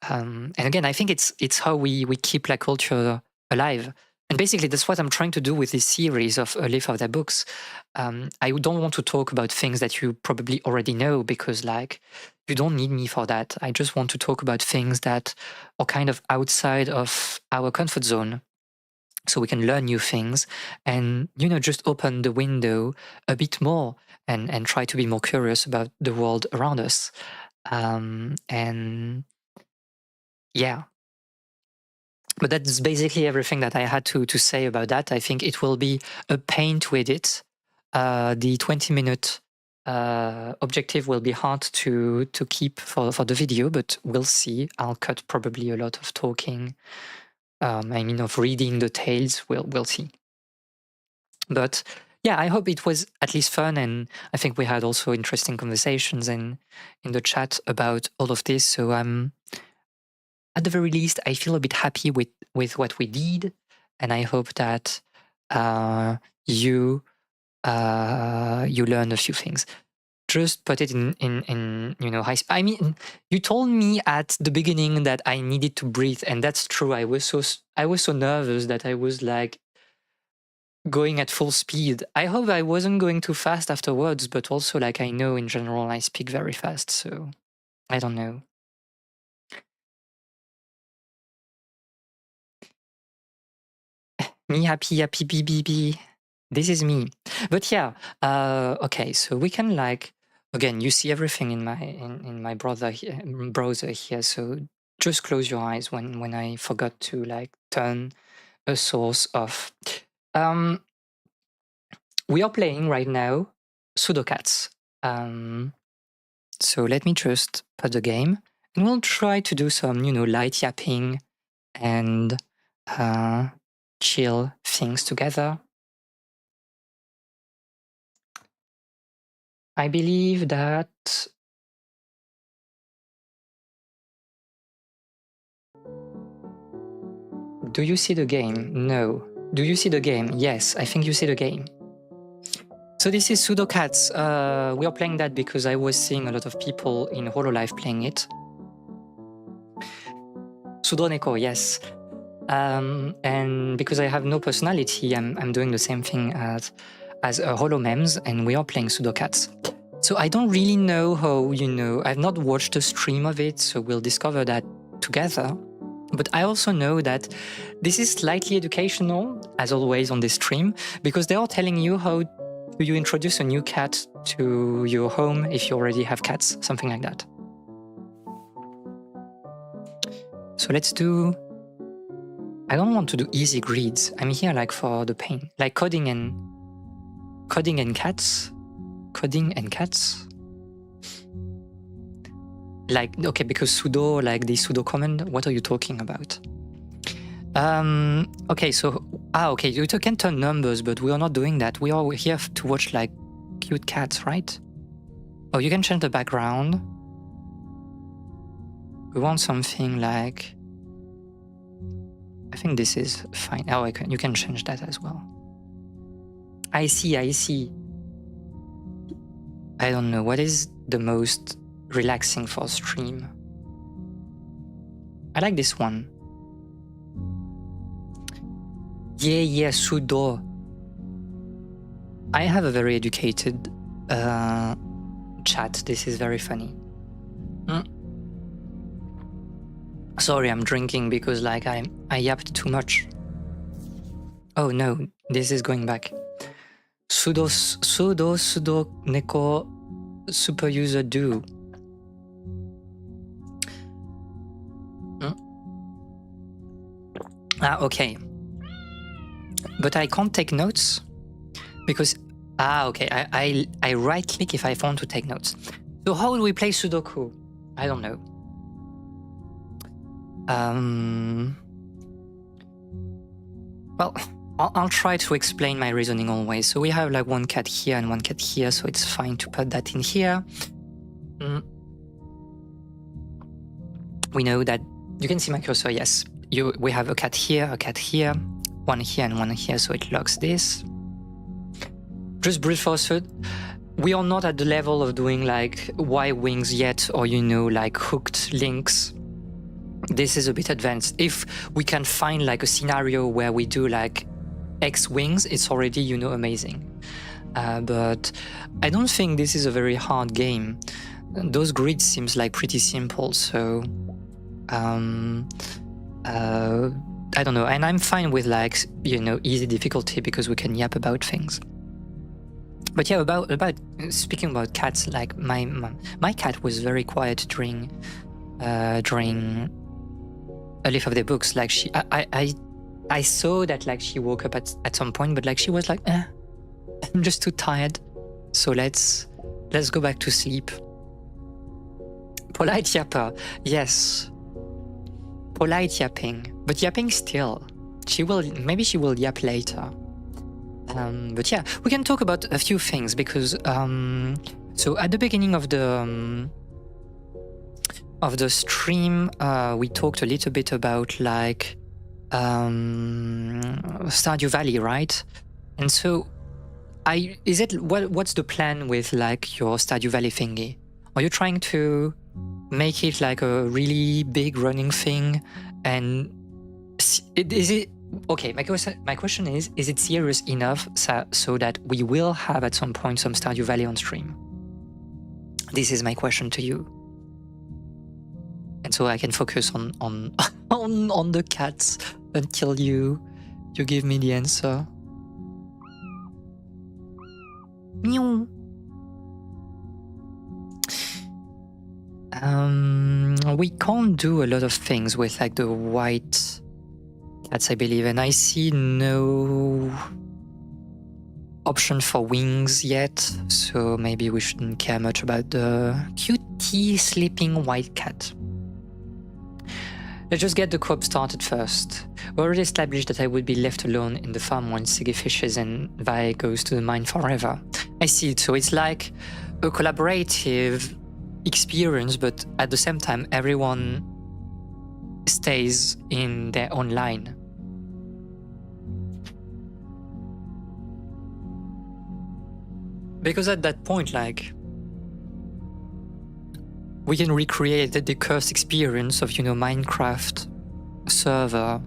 And again, I think it's how we keep like culture alive. And basically, that's what I'm trying to do with this series of A Leaf of Their Books. I don't want to talk about things that you probably already know, because like you don't need me for that. I just want to talk about things that are kind of outside of our comfort zone, so we can learn new things and, you know, just open the window a bit more and try to be more curious about the world around us. And yeah. But that's basically everything that I had to say about that. I think it will be a pain to edit. The 20-minute objective will be hard to keep for the video, but we'll see. I'll cut probably a lot of talking. I mean, of reading the tales. We'll see. But yeah, I hope it was at least fun, and I think we had also interesting conversations in the chat about all of this. So at the very least, I feel a bit happy with what we did, and I hope that you learn a few things. Just put it in you know, high. I mean, you told me at the beginning that I needed to breathe, and that's true. I was so nervous that I was like going at full speed. I hope I wasn't going too fast afterwards, but also like I know in general I speak very fast, so I don't know. Me happy BBB. This is me. But yeah, okay, so we can like, again, you see everything in my browser here, so just close your eyes when I forgot to like turn a source off. We are playing right now Sudocats. So let me just put the game, and we'll try to do some, you know, light yapping and chill things together. I believe that do you see the game? No. Do you see the game? Yes, I think you see the game. So this is Sudocats. We are playing that because I was seeing a lot of people in Hololive playing it. Sudoneko, yes. And because I have no personality, I'm doing the same thing as Holomems, and we are playing Sudocats. So I don't really know how, you know, I've not watched a stream of it, so we'll discover that together. But I also know that this is slightly educational, as always on this stream, because they are telling you how you introduce a new cat to your home if you already have cats, something like that. So let's do... I don't want to do easy grids. I'm here like for the pain, like coding and cats. Coding and cats. Like, okay, because sudo, like the sudo command, what are you talking about? Okay, so, okay, you can turn numbers, but we are not doing that. We are here to watch like cute cats, right? Oh, you can change the background. We want something like, I think this is fine. Oh, you can change that as well. I see. I don't know, what is the most relaxing for stream. I like this one. Yeah, sudo. I have a very educated chat. This is very funny. Sorry, I'm drinking because like I yapped too much. Oh no, this is going back. Sudo neko super user do. Okay. But I can't take notes because okay. I right click if I want to take notes. So how do we play Sudoku? I don't know. Well, I'll try to explain my reasoning always. So we have like one cat here and one cat here, so it's fine to put that in here. We know that you can see my cursor. Yes, we have a cat here, one here and one here, so it locks this. Just brief forward. We are not at the level of doing like Y wings yet, or like hooked links. This is a bit advanced. If we can find like a scenario where we do like X wings, it's already amazing. But I don't think this is a very hard game. Those grids seems like pretty simple, so I don't know. And I'm fine with like easy difficulty because we can yap about things. But yeah, about speaking about cats, like my cat was very quiet during a leaf of the books. Like I saw that like she woke up at some point, but like she was like, I'm just too tired, so let's go back to sleep. Polite yapper, yes. Polite yapping, but yapping still. Maybe she will yap later. But yeah, we can talk about a few things because so at the beginning of the stream, we talked a little bit about like Stardew Valley, right? And so, what's the plan with like your Stardew Valley thingy? Are you trying to make it like a really big running thing? And is it okay? My question is it serious enough so that we will have at some point some Stardew Valley on stream? This is my question to you. And so I can focus on the cats until you give me the answer. Meow. We can't do a lot of things with like the white cats, I believe, and I see no option for wings yet, so maybe we shouldn't care much about the cutie sleeping white cat. Let's just get the co-op started first. We already established that I would be left alone in the farm once Siggy fishes and Vi goes to the mine forever. I see it, so it's like a collaborative experience, but at the same time everyone stays in their own line. Because at that point, like, we can recreate the cursed experience of, Minecraft server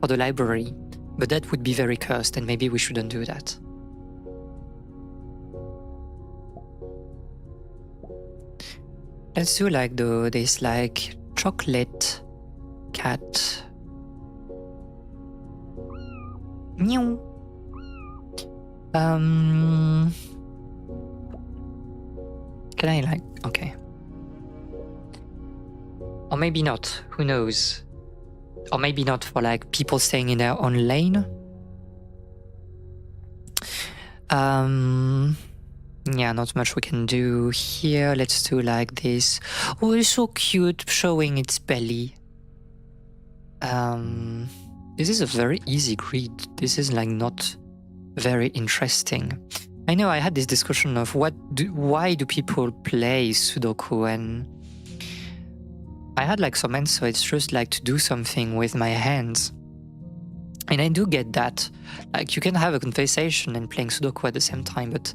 for the library, but that would be very cursed, and maybe we shouldn't do that. Let's do like this like chocolate cat. Meow. Can I like, okay. Or maybe not, who knows? Or maybe not for like people staying in their own lane. Yeah, not much we can do here. Let's do like this. Oh, it's so cute, showing its belly. This is a very easy grid. This is like not very interesting. I know I had this discussion of why do people play Sudoku, and I had like some answer. It's just like to do something with my hands. And I do get that. Like, you can have a conversation and playing Sudoku at the same time, but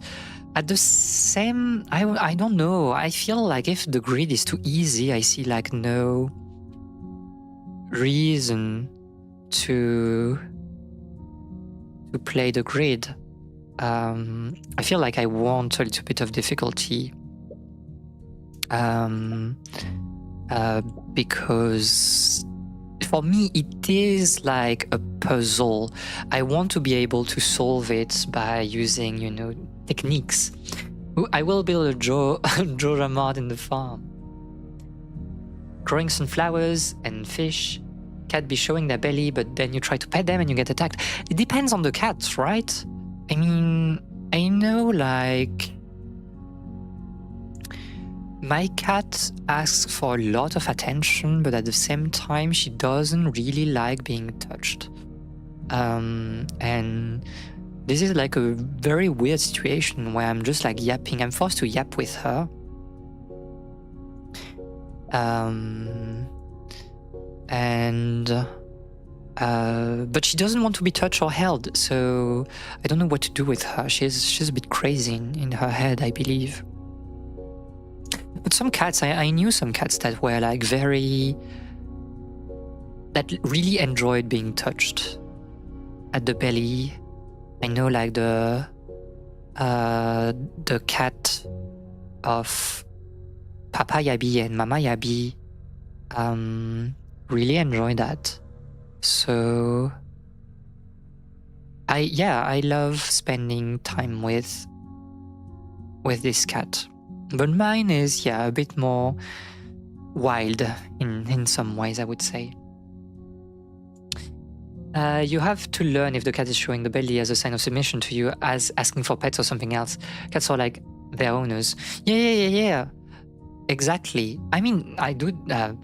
at the same, I don't know. I feel like if the grid is too easy, I see like no reason to play the grid. I feel like I want a little bit of difficulty because for me it is like a puzzle. I want to be able to solve it by using, you know, techniques. I will build a Joja mod in the farm. Growing sunflowers and fish. Cat be showing their belly, but then you try to pet them and you get attacked. It depends on the cat, right? I mean, I know like my cat asks for a lot of attention, but at the same time, she doesn't really like being touched. And this is like a very weird situation where I'm just like yapping. I'm forced to yap with her. But she doesn't want to be touched or held, so I don't know what to do with her. She's a bit crazy in her head, I believe. But some cats, I knew some cats that were like that really enjoyed being touched at the belly. I know like the cat of Papa Yabi and Mama Yabi really enjoy that. So I love spending time with this cat. But mine is a bit more wild in some ways, I would say. You have to learn if the cat is showing the belly as a sign of submission to you, as asking for pets or something else. Cats are like their owners. Yeah. Exactly. I mean, I do.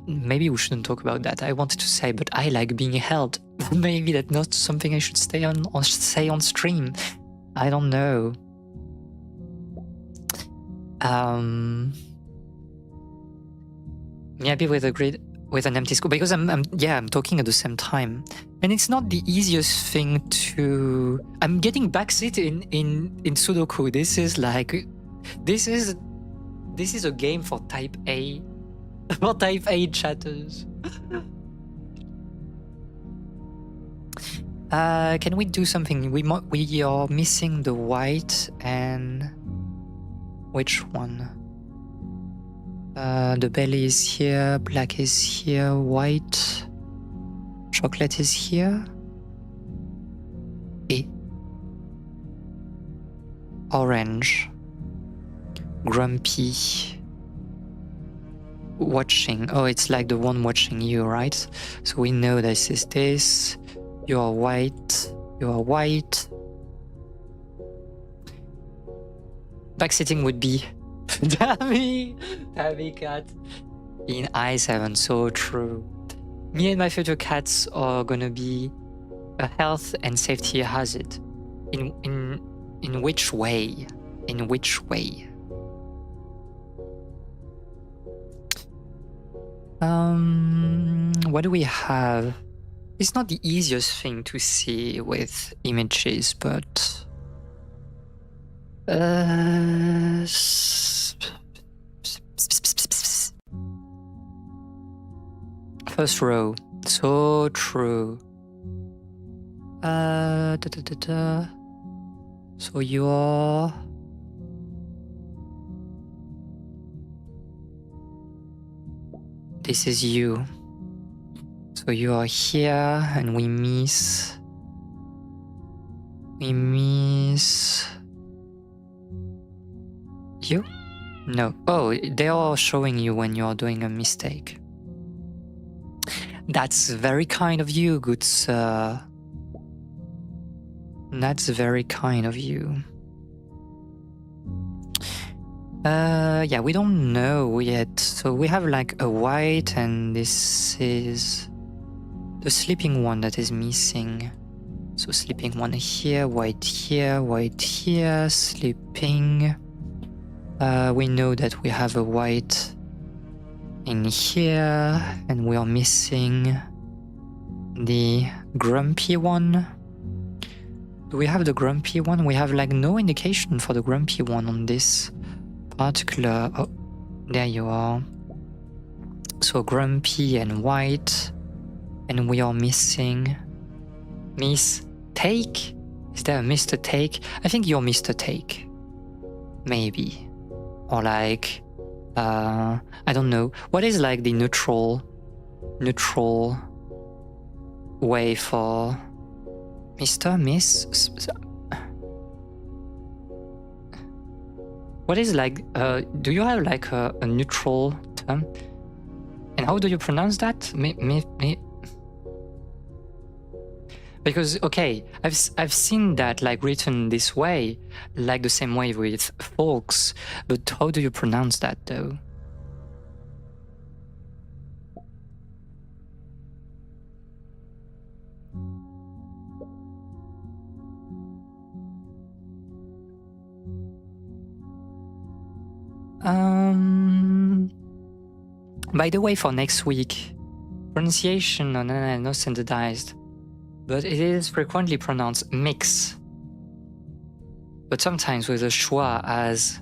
Maybe we shouldn't talk about that. I wanted to say, but I like being held. Maybe that's not something I should say on stream. I don't know. Maybe with a grid, with an empty scope, because I'm talking at the same time, and it's not the easiest thing to. I'm getting backseat in Sudoku. This is a game for type A, for type A chatters. Can we do something? We are missing the white and which one? The belly is here, black is here, white, chocolate is here. Orange. Grumpy. Watching. Oh, it's like the one watching you, right? So we know this is this. You are white. You are white. Backseating would be Tabby cat in i7. So true. Me and my future cats are gonna be a health and safety hazard. In which way? In which way? What do we have? It's not the easiest thing to see with images, but first row, so true. So you're this is you. So you are here and we miss you? No. Oh, they are showing you when you are doing a mistake. That's very kind of you, good sir. That's very kind of you. We don't know yet. So we have like a white, and this is the sleeping one that is missing. So sleeping one here, white here, sleeping. We know that we have a white in here, and we are missing the grumpy one. Do we have the grumpy one? We have like no indication for the grumpy one on this particular... Oh, there you are. So grumpy and white. And we are missing... Miss Take? Is there a Mr. Take? I think you're Mr. Take. Maybe. Or like... I don't know. What is like the neutral way for Mr. Miss? What is like, do you have like a neutral term? And how do you pronounce that? Because, okay, I've seen that like written this way, like the same way with folks, but how do you pronounce that though? By the way, for next week, pronunciation on no standardized, but it is frequently pronounced mix, but sometimes with a schwa as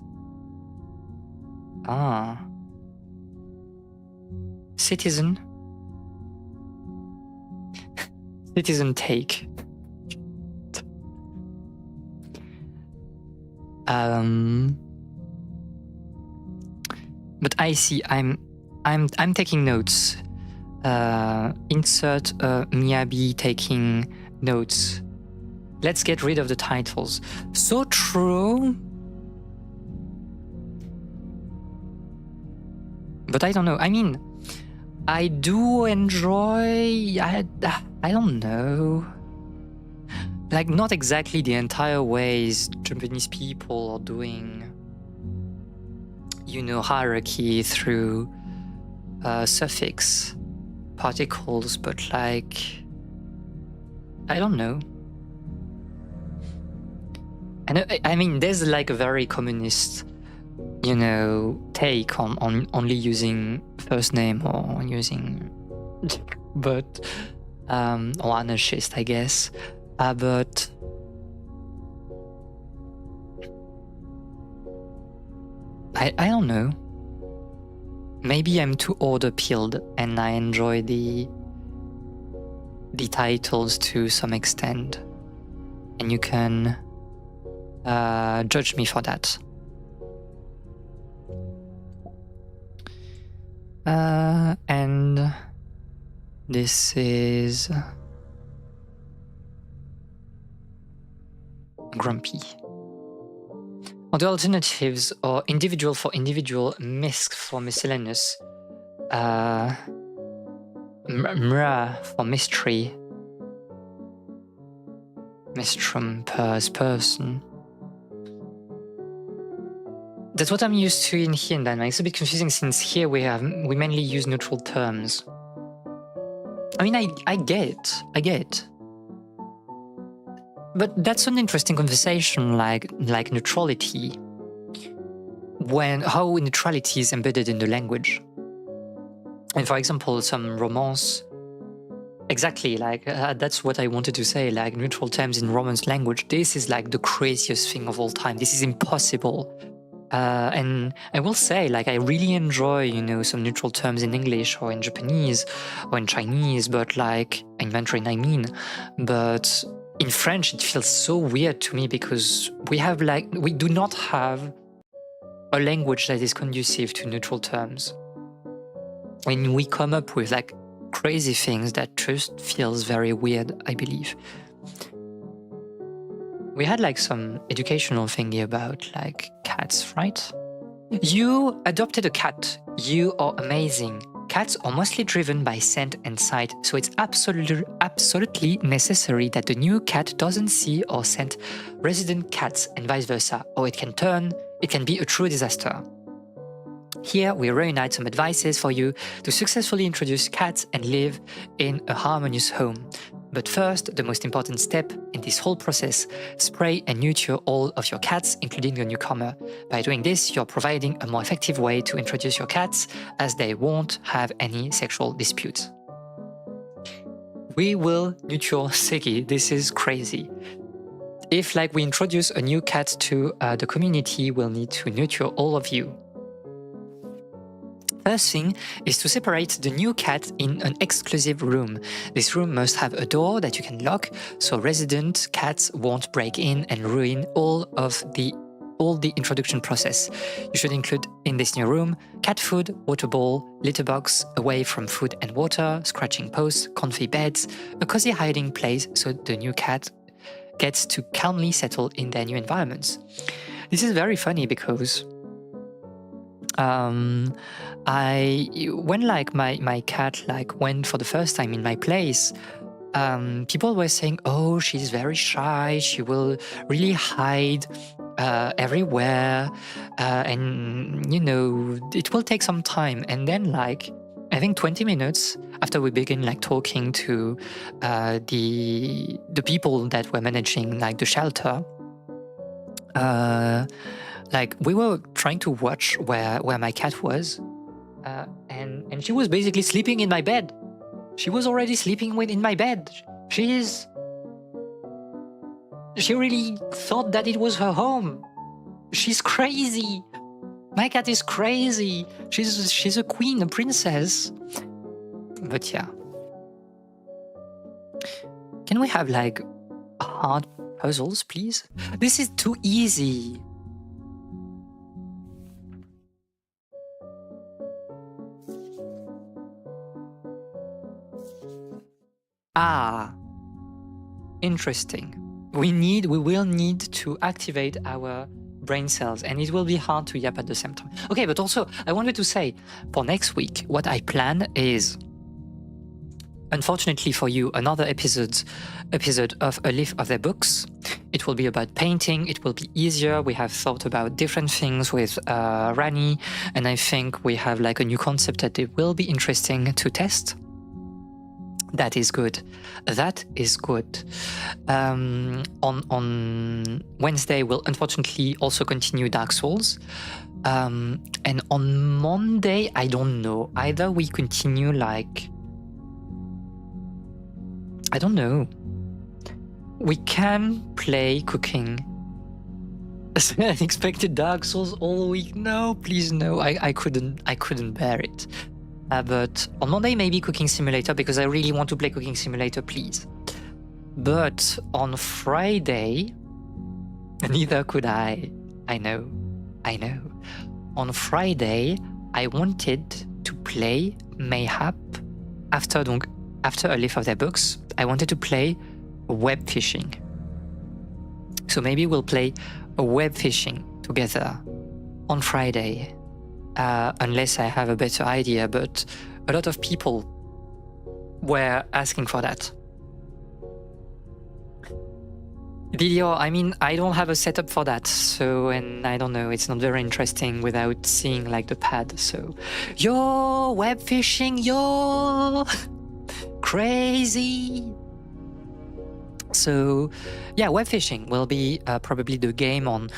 citizen take. But I see. I'm taking notes. Insert Miyabi taking notes. Let's get rid of the titles. So true. But I don't know. I mean, I do enjoy. I don't know. Like, not exactly the entire ways Japanese people are doing, you know, hierarchy through suffix particles, but like, I don't know. And I mean, there's like a very communist, you know, take on only using first name or using, but or anarchist, I guess. But I don't know. Maybe I'm too order-pilled and I enjoy the titles to some extent. And you can judge me for that. And this is grumpy. Other alternatives are individual for individual, misc for miscellaneous, mra for mystery, mistrum as person. That's what I'm used to in here in Denmark. It's a bit confusing since here we mainly use neutral terms. I mean, I get it. But that's an interesting conversation, like neutrality. How neutrality is embedded in the language. And for example, some romance, exactly, like that's what I wanted to say, like neutral terms in Romance language. This is like the craziest thing of all time. This is impossible. And I will say, like, I really enjoy, you know, some neutral terms in English or in Japanese or in Chinese, but like in Mandarin, I mean, but in French, it feels so weird to me because we do not have a language that is conducive to neutral terms. And we come up with like crazy things that just feels very weird, I believe. We had like some educational thingy about like cats, right? You adopted a cat. You are amazing. Cats are mostly driven by scent and sight, so it's absolutely necessary that the new cat doesn't see or scent resident cats and vice versa, or it can be a true disaster. Here we reunite some advices for you to successfully introduce cats and live in a harmonious home. But first, the most important step in this whole process, spray and neuter all of your cats, including the newcomer. By doing this, you're providing a more effective way to introduce your cats, as they won't have any sexual disputes. We will nurture Segi. This is crazy. If like we introduce a new cat to the community, we'll need to nurture all of you. First thing is to separate the new cat in an exclusive room. This room must have a door that you can lock, so resident cats won't break in and ruin all the introduction process. You should include in this new room cat food, water bowl, litter box, away from food and water, scratching posts, comfy beds, a cozy hiding place so the new cat gets to calmly settle in their new environments. This is very funny because when like my cat like went for the first time in my place, people were saying, oh, she's very shy, she will really hide everywhere, and you know, it will take some time. And then like I think 20 minutes after we begin like talking to the people that were managing like the shelter, like we were trying to watch where my cat was, and she was basically sleeping in my bed. She was already sleeping in my bed. She really thought that it was her home. She's crazy. My cat is crazy. She's a queen, a princess. But yeah. Can we have like hard puzzles, please? This is too easy. Ah, interesting. We will need to activate our brain cells, and it will be hard to yap at the same time. Okay, but also I wanted to say for next week, what I plan is, unfortunately for you, another episode of A Leaf of Their Books. It will be about painting. It will be easier. We have thought about different things with Rani, and I think we have like a new concept that it will be interesting to test. That is good. That is good. On Wednesday, we'll unfortunately also continue Dark Souls. And on Monday, I don't know. Either we continue like... I don't know. We can play cooking. Unexpected Dark Souls all week. No, please no. I couldn't bear it. But on Monday, maybe Cooking Simulator, because I really want to play Cooking Simulator, please. But on Friday, neither could I. I know. On Friday, I wanted to play Mayhap. After A Leaf of Their Books, I wanted to play web fishing. So maybe we'll play a web fishing together on Friday. Unless I have a better idea, but a lot of people were asking for that. Video, I mean, I don't have a setup for that, so, and I don't know, it's not very interesting without seeing like the pad, so. Yo, web fishing, yo! Crazy! So yeah, web fishing will be probably the game on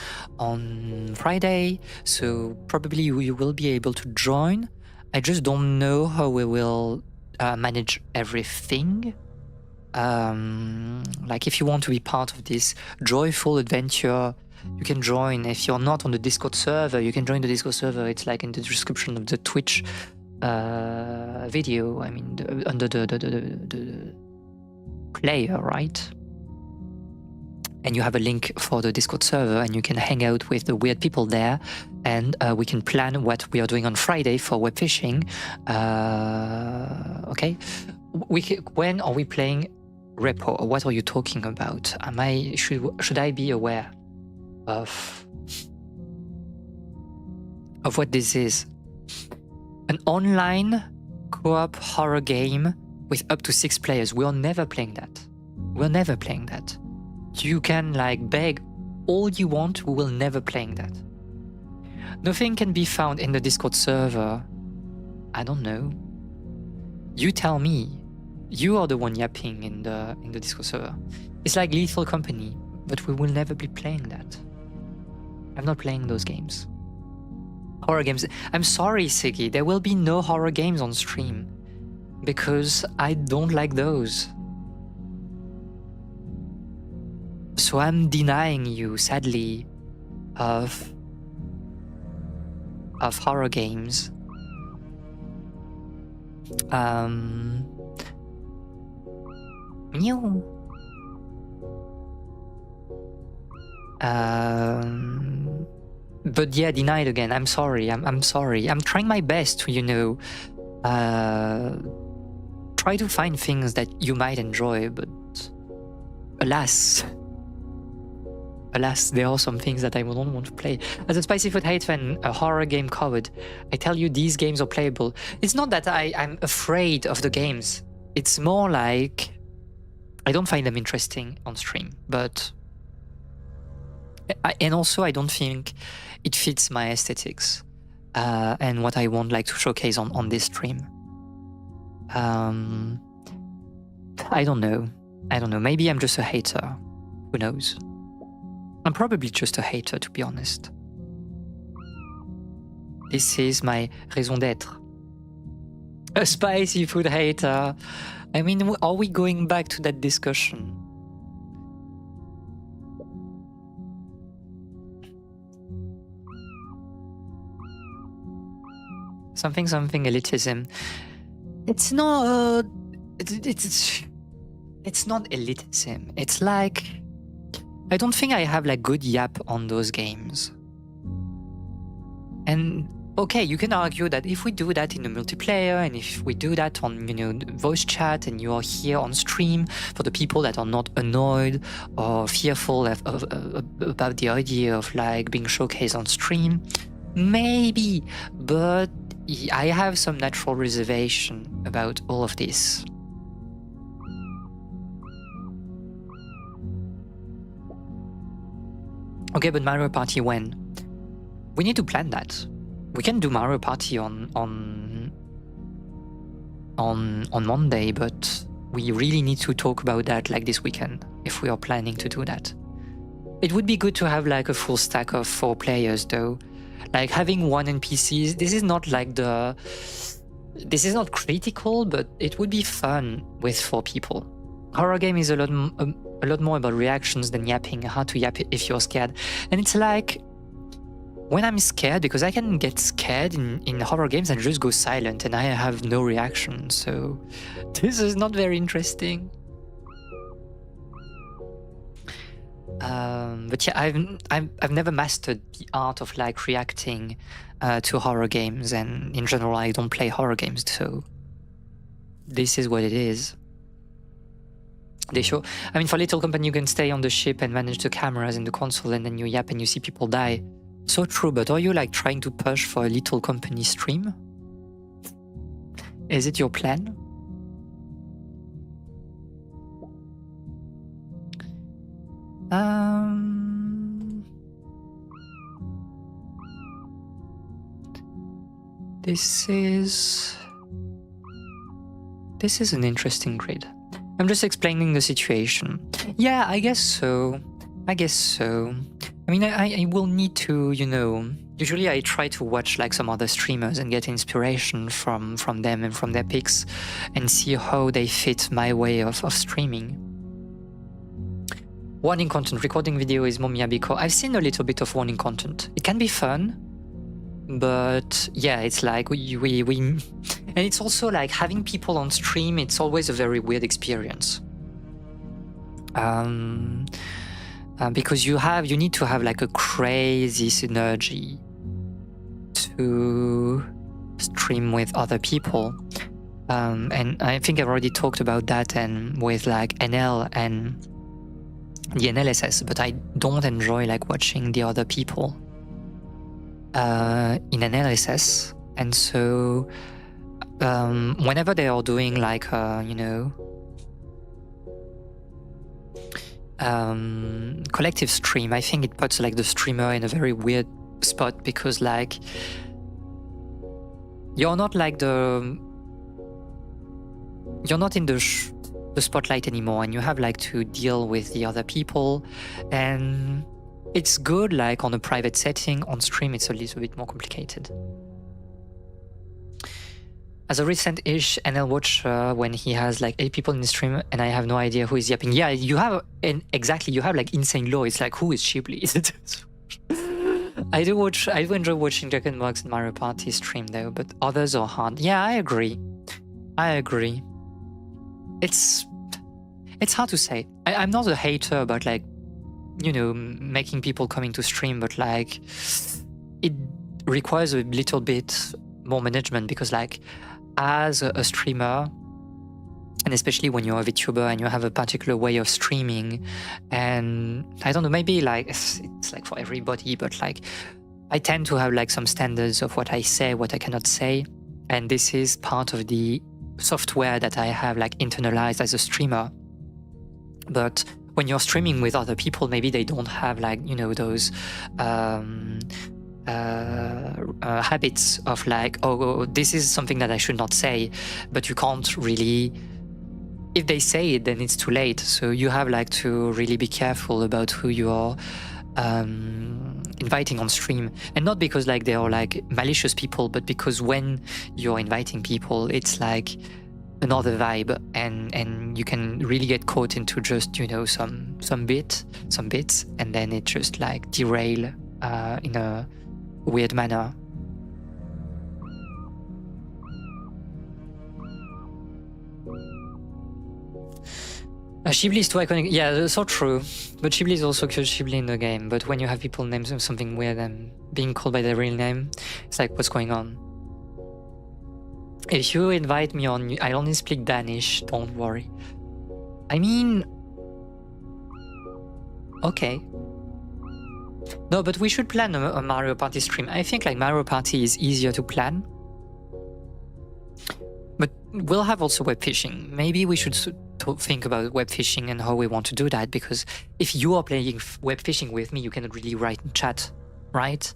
Friday, so probably you will be able to join. I just don't know how we will manage everything. Like if you want to be part of this joyful adventure, you can join. If you're not on the Discord server, you can join the Discord server. It's like in the description of the Twitch video. I mean, under the player, right? And you have a link for the Discord server, and you can hang out with the weird people there, and we can plan what we are doing on Friday for web fishing. Okay, when are we playing Repo? What are you talking about? Should I be aware of what this is? An online co-op horror game with up to 6 players. We're never playing that. We're never playing that. You can like beg all you want, we will never playing that. Nothing can be found in the Discord server. I don't know. You tell me. You are the one yapping in the Discord server. It's like Lethal Company, but we will never be playing that. I'm not playing those games. Horror games. I'm sorry, Siggy, there will be no horror games on stream because I don't like those. So I'm denying you, sadly, of horror games. Mew. But yeah, denied again. I'm sorry. I'm sorry. I'm trying my best to, you know, try to find things that you might enjoy, but alas, there are some things that I don't want to play. As a Spicy Food hate fan, a horror game covered, I tell you these games are playable. It's not that I'm afraid of the games. It's more like I don't find them interesting on stream, but and also I don't think it fits my aesthetics and what I want like to showcase on this stream. I don't know. Maybe I'm just a hater. Who knows? I'm probably just a hater, to be honest. This is my raison d'être. A Spicy Food hater. I mean, are we going back to that discussion? Something elitism. It's not. It's not elitism. It's like I don't think I have like good yap on those games. And okay, you can argue that if we do that in a multiplayer and if we do that on, you know, voice chat and you are here on stream for the people that are not annoyed or fearful about the idea of like being showcased on stream, maybe, but I have some natural reservation about all of this. Okay, but Mario Party when? We need to plan that. We can do Mario Party on Monday, but we really need to talk about that like this weekend if we are planning to do that. It would be good to have like a full stack of 4 players though. Like having one NPCs, this is not critical, but it would be fun with 4 people. Horror game is a lot more about reactions than yapping, how to yap if you're scared. And it's like, when I'm scared, because I can get scared in horror games and just go silent and I have no reaction, so this is not very interesting. But yeah, I've never mastered the art of like reacting to horror games, and in general I don't play horror games, so this is what it is. They show, I mean, for Little Company you can stay on the ship and manage the cameras in the console and then you yap and you see people die. So true, but are you like trying to push for a Little Company stream? Is it your plan? This is an interesting grid. I'm just explaining the situation. Yeah, I guess so. I mean, I will need to, you know, usually I try to watch like some other streamers and get inspiration from them and from their picks and see how they fit my way of streaming. Warning content, recording video is more Miyabiko. I've seen a little bit of warning content. It can be fun, but yeah, it's like we and it's also like having people on stream, it's always a very weird experience. Because you need to have like a crazy synergy to stream with other people. And I think I've already talked about that and with like NL and the NLSS, but I don't enjoy like watching the other people in NLSS. And so whenever they are doing like you know, collective stream, I think it puts like the streamer in a very weird spot, because like you're not in the spotlight anymore, and you have like to deal with the other people. And it's good like on a private setting. On stream it's a little bit more complicated. as a recent-ish NL watcher, when he has like 8 people in the stream and I have no idea who is yapping. Yeah, you have, and exactly, you have like insane law. It's like, who is Shibli? I do enjoy watching Dragon Box and Mario Party stream though, but others are hard. Yeah, I agree. It's hard to say. I'm not a hater about like, you know, making people come into stream, but like it requires a little bit more management, because like as a streamer, and especially when you're a VTuber and you have a particular way of streaming, and I don't know, maybe like it's like for everybody, but like I tend to have like some standards of what I say, what I cannot say, and this is part of the software that I have like internalized as a streamer. But when you're streaming with other people, maybe they don't have like, you know, those habits of like, oh, this is something that I should not say, but you can't really, if they say it, then it's too late. So you have like to really be careful about who you are inviting on stream, and not because like they are like malicious people, but because when you're inviting people, it's like another vibe, and you can really get caught into just, you know, some bits, and then it just like derail in a weird manner. Shibli is too iconic. Yeah, that's so true. But Shibli is also cute Shibli in the game. But when you have people named something weird and being called by their real name, it's like, what's going on? If you invite me on, I only speak Danish, don't worry. I mean, okay. No, but we should plan a Mario Party stream. I think like Mario Party is easier to plan. But we'll have also web fishing. Maybe we should think about web fishing and how we want to do that, because if you are playing web fishing with me, you cannot really write in chat, right?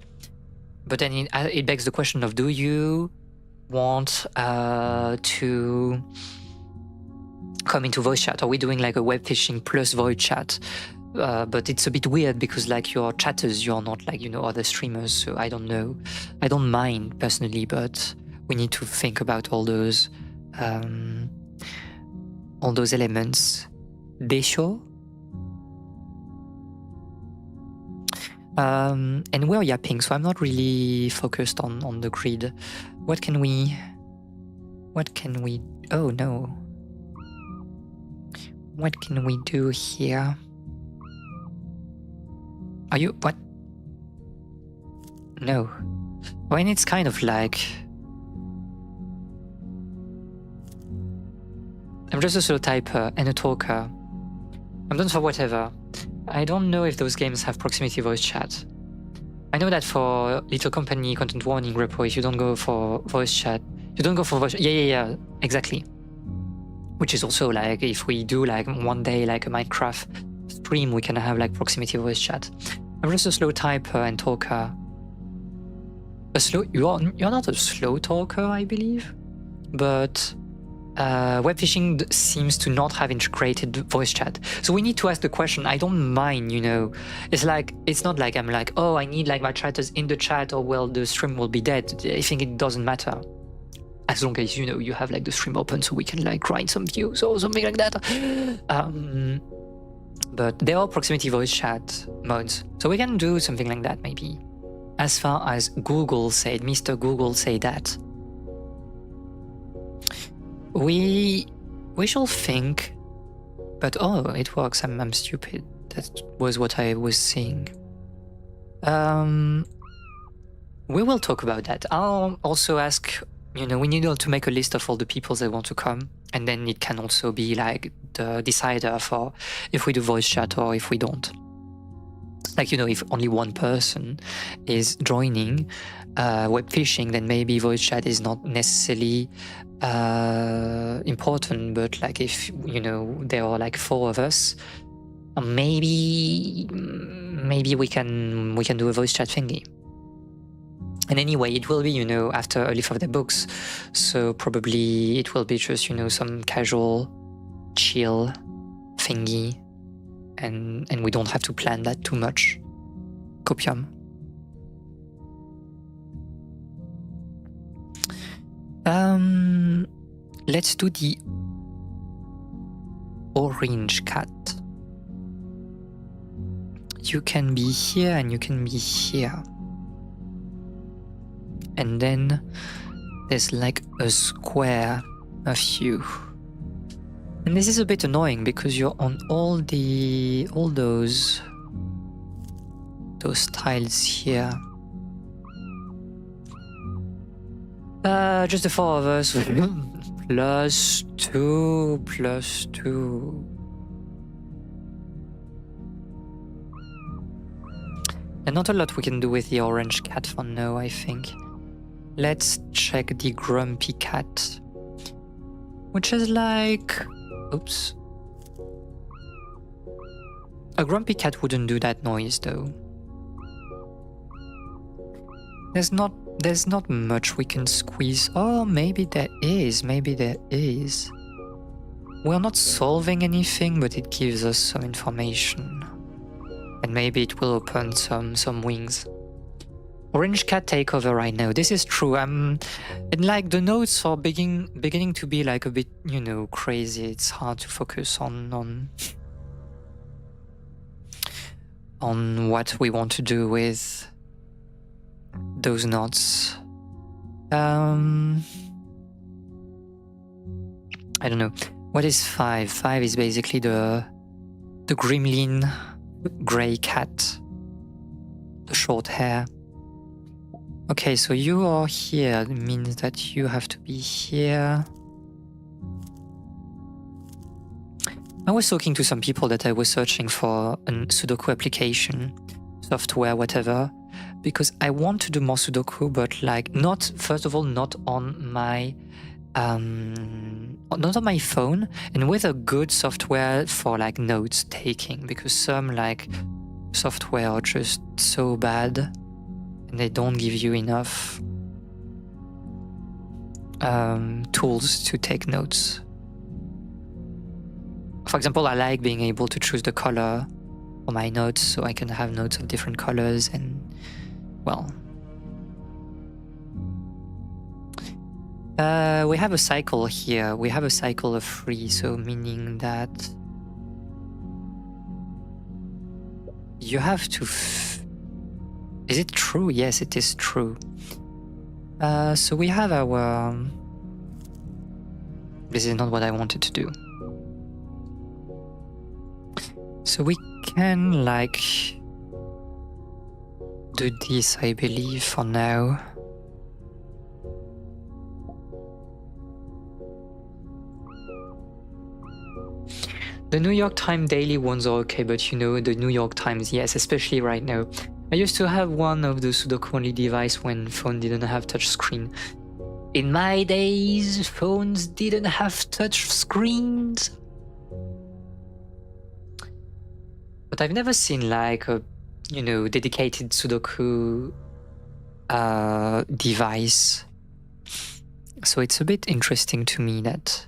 But then it begs the question of, do you want to come into voice chat? Are we doing like a web fishing plus voice chat? But it's a bit weird because like you're chatters, you're not like, you know, other streamers. So I don't know. I don't mind personally, but we need to think about all those elements. Desho. And we're yapping, so I'm not really focused on the grid. What can we, oh no. What can we do here? Are you, what? No. I mean, it's kind of like, I'm just a slow typer and a talker. I'm done for whatever. I don't know if those games have proximity voice chat. I know that for Little Company, Content Warning, Repo, if you don't go for voice chat, you don't go for voice. Yeah, exactly. Which is also like, if we do like one day like a Minecraft stream, we can have like proximity voice chat. I'm just a slow typer and talker. You're not a slow talker, I believe, but web fishing seems to not have integrated voice chat. So we need to ask the question. I don't mind, you know, it's not like I'm like, oh, I need like my chatters in the chat, or well, the stream will be dead. I think it doesn't matter, as long as, you know, you have like the stream open so we can like grind some views or something like that. But there are proximity voice chat modes, so we can do something like that maybe. As far as Google said, Mr. Google said that. We shall think, but oh, it works. I'm stupid. That was what I was saying. We will talk about that. I'll also ask, you know, we need to make a list of all the people that want to come, and then it can also be like the decider for if we do voice chat or if we don't. Like, you know, if only one person is joining web fishing, then maybe voice chat is not necessarily important. But like, if, you know, there are like 4 of us, maybe we can do a voice chat thingy. And anyway, it will be, you know, after a leaf of the books, so probably it will be just, you know, some casual, chill thingy, and we don't have to plan that too much. Copium. let's do the orange cat. You can be here and you can be here. And then there's like a square of you. And this is a bit annoying because you're on all those tiles here. Just the four of us. +2. And not a lot we can do with the orange cat for now, I think. Let's check the grumpy cat. Which is like... Oops. A grumpy cat wouldn't do that noise though. There's not much we can squeeze. Oh, maybe there is. We're not solving anything, but it gives us some information. And maybe it will open some wings. Orange cat take over right now. This is true. And like the notes are beginning to be like a bit, you know, crazy. It's hard to focus on what we want to do with those notes. I don't know. What is 5? 5 is basically the gremlin grey cat. The short hair. Okay, so you are here. It means that you have to be here. I was talking to some people that I was searching for a Sudoku application, software, whatever, because I want to do more Sudoku, but like not, first of all, not on my phone, and with a good software for like notes taking, because some like software are just so bad and they don't give you enough tools to take notes. For example, I like being able to choose the color for my notes, so I can have notes of different colors and, well... we have a cycle here. We have a cycle of 3, so meaning that you have to... Is it true? Yes, it is true. So we have our... This is not what I wanted to do. So we can, like, do this, I believe, for now. The New York Times daily ones are okay, but you know, the New York Times, yes, especially right now. I used to have one of the Sudoku-only device when phone didn't have touch screen. In my days, phones didn't have touch screens. But I've never seen like a, you know, dedicated Sudoku device. So it's a bit interesting to me that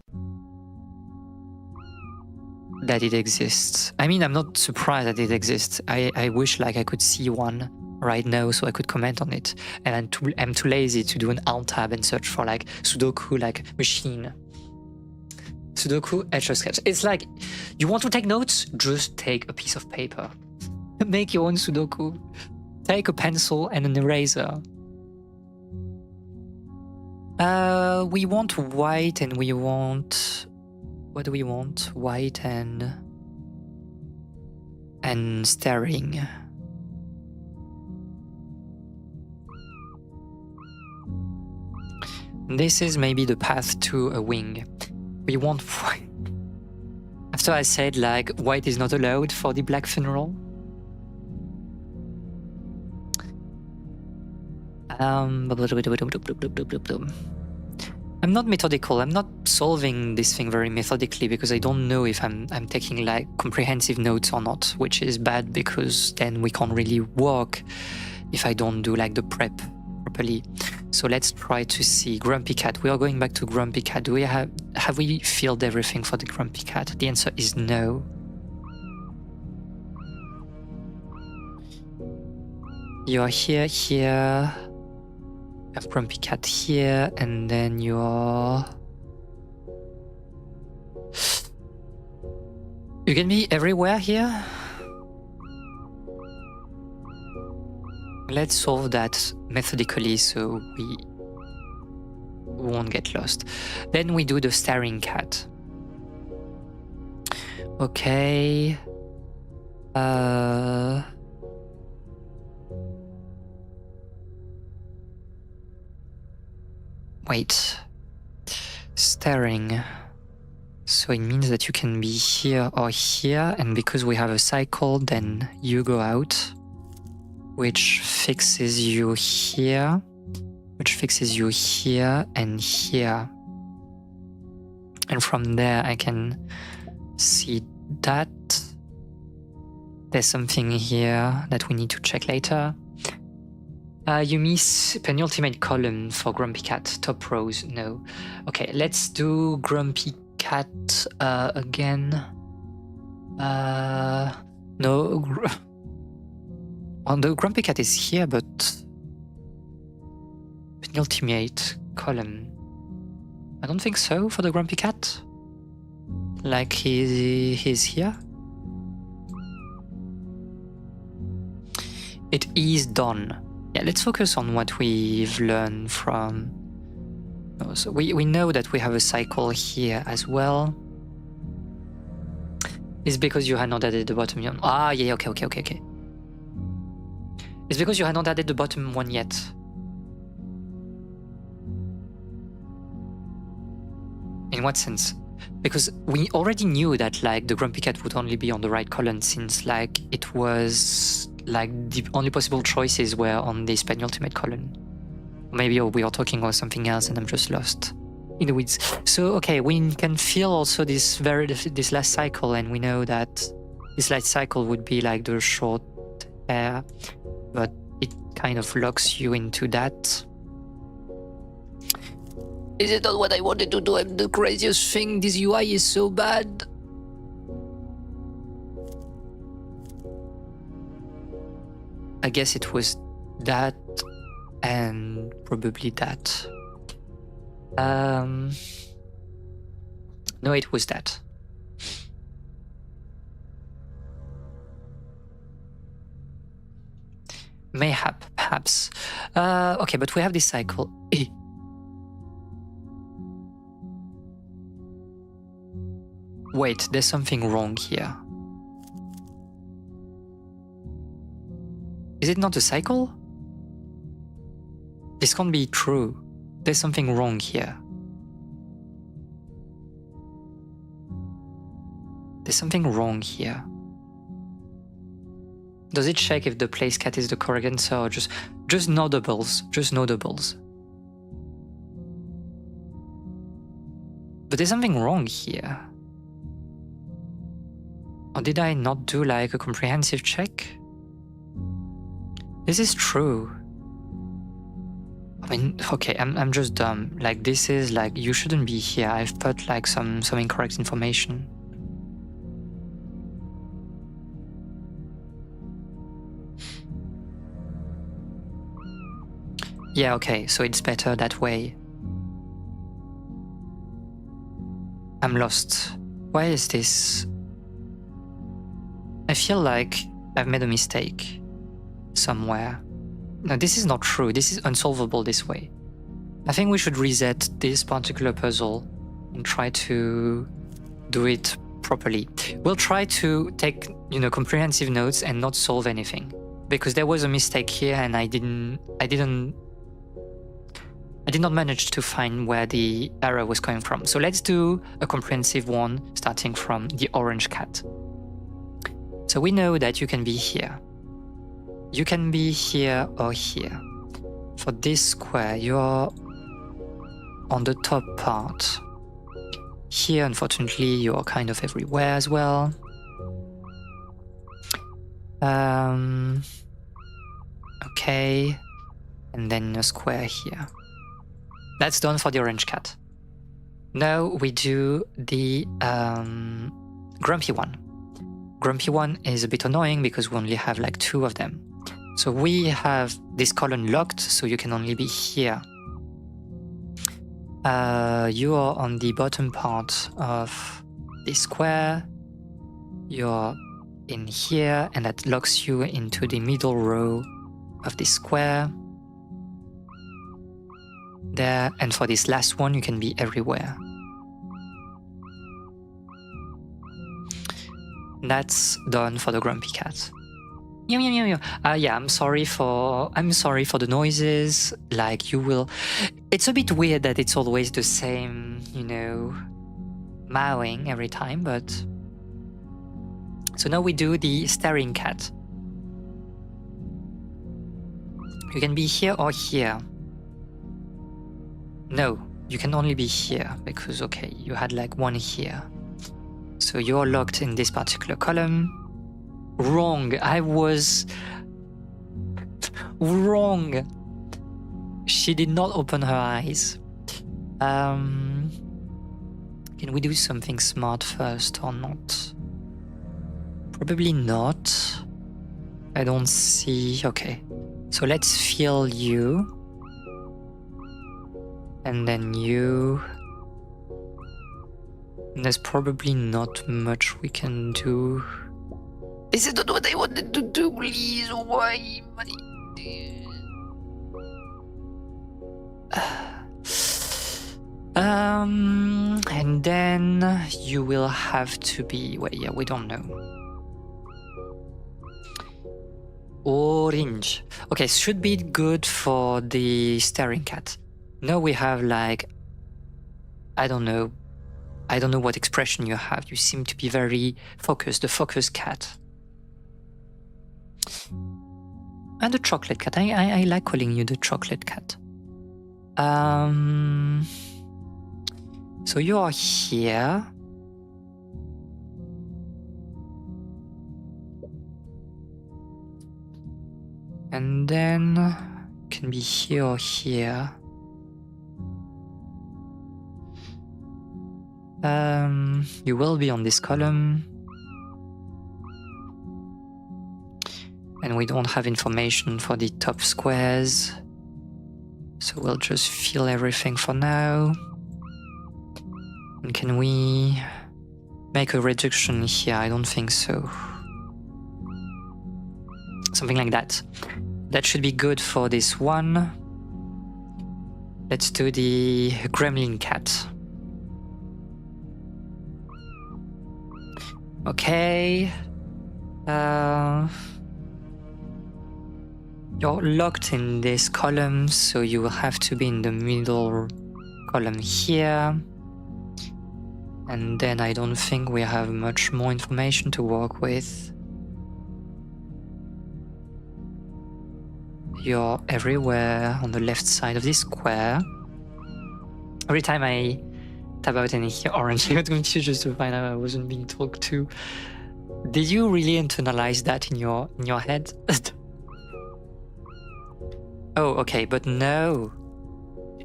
it exists. I mean, I'm not surprised that it exists. I wish like I could see one right now so I could comment on it. And I'm too lazy to do an alt tab and search for like Sudoku like machine. Sudoku Etch-a-Sketch. It's like, you want to take notes? Just take a piece of paper. Make your own Sudoku. Take a pencil and an eraser. We want white and we want... What do we want? White and staring. This is maybe the path to a wing. We want white. After I said like white is not allowed for the black funeral. I'm not methodical. I'm not solving this thing very methodically because I don't know if I'm taking like comprehensive notes or not, which is bad because then we can't really work if I don't do like the prep properly. So let's try to see Grumpy Cat. We are going back to Grumpy Cat. Do we have we filled everything for the Grumpy Cat? The answer is no. You are here, here. You have Grumpy Cat here, and then you are You can be everywhere here. Let's solve that methodically so we won't get lost. Then we do the staring cat. Okay. Wait. Staring. So it means that you can be here or here, and because we have a cycle, then you go out, which fixes you here, which fixes you here and here. And from there I can see that. There's something here that we need to check later. You miss penultimate column for Grumpy Cat, top rows, no. Okay, let's do Grumpy Cat again. No. The Grumpy Cat is here, but penultimate column. I don't think so for the Grumpy Cat. Like he's here. It is done. Yeah, let's focus on what we've learned from. So we know that we have a cycle here as well. It's because you had not added the bottom one. Ah, yeah, okay. It's because you had not added the bottom one yet. In what sense? Because we already knew that like the Grumpy Cat would only be on the right column, since like it was like the only possible choices were on this penultimate column. Maybe we are talking about something else and I'm just lost in the weeds. So okay, we can feel also this last cycle, and we know that this last cycle would be like the short hair, but it kind of locks you into that. Is it not what I wanted to do? I'm the craziest thing. This UI is so bad. I guess it was that and probably that. No, it was that. Mayhap, perhaps. Okay, but we have this cycle. Wait, there's something wrong here. Is it not a cycle? This can't be true. There's something wrong here. There's something wrong here. Does it check if the place cat is the correct answer, or just no doubles? Just no doubles. But there's something wrong here. Or did I not do like a comprehensive check? This is true. I mean, okay, I'm just dumb. Like this is like, you shouldn't be here. I've put like some incorrect information. Yeah, okay, so it's better that way. I'm lost. Why is this? I feel like I've made a mistake somewhere. No, this is not true. This is unsolvable this way. I think we should reset this particular puzzle and try to do it properly. We'll try to take, comprehensive notes and not solve anything, because there was a mistake here and I did not manage to find where the error was coming from. So let's do a comprehensive one starting from the orange cat. So we know that you can be here. You can be here or here. For this square, you're on the top part. Here, unfortunately, you're kind of everywhere as well. Okay. And then a square here. That's done for the orange cat. Now we do the grumpy one. Grumpy one is a bit annoying because we only have like 2 of them. So we have this column locked, so you can only be here. You are on the bottom part of this square. you're in here, and that locks you into the middle row of this square. There, and for this last one, you can be everywhere. That's done for the grumpy cat. Meow, meow, meow, meow. Yeah, I'm sorry for the noises. Like, you will. It's a bit weird that it's always the same, you know, mowing every time, but. So now we do the staring cat. You can be here or here. No, you can only be here because, okay, you had like one here. So you're locked in this particular column. Wrong. I was wrong. She did not open her eyes. Can we do something smart first or not? Probably not. I don't see. Okay. So let's feel you. And then you. And there's probably not much we can do. This is not what I wanted to do, please. Why? And then you will have to be. Well, yeah, we don't know. Orange. Okay, should be good for the staring cat. Now we have like, I don't know what expression you have. You seem to be very focused, the focused cat. And the chocolate cat. I like calling you the chocolate cat. So you are here. And then you can be here or here. You will be on this column. And we don't have information for the top squares. So we'll just fill everything for now. And can we make a reduction here? I don't think so. Something like that. That should be good for this one. Let's do the gremlin cat. Okay. You're locked in this column, so you will have to be in the middle column here. And then I don't think we have much more information to work with. You're everywhere on the left side of this square. Every time I tap out any orange, I'm going to just to find out I wasn't being talked to. Did you really internalize that in your head? Oh, okay, but no.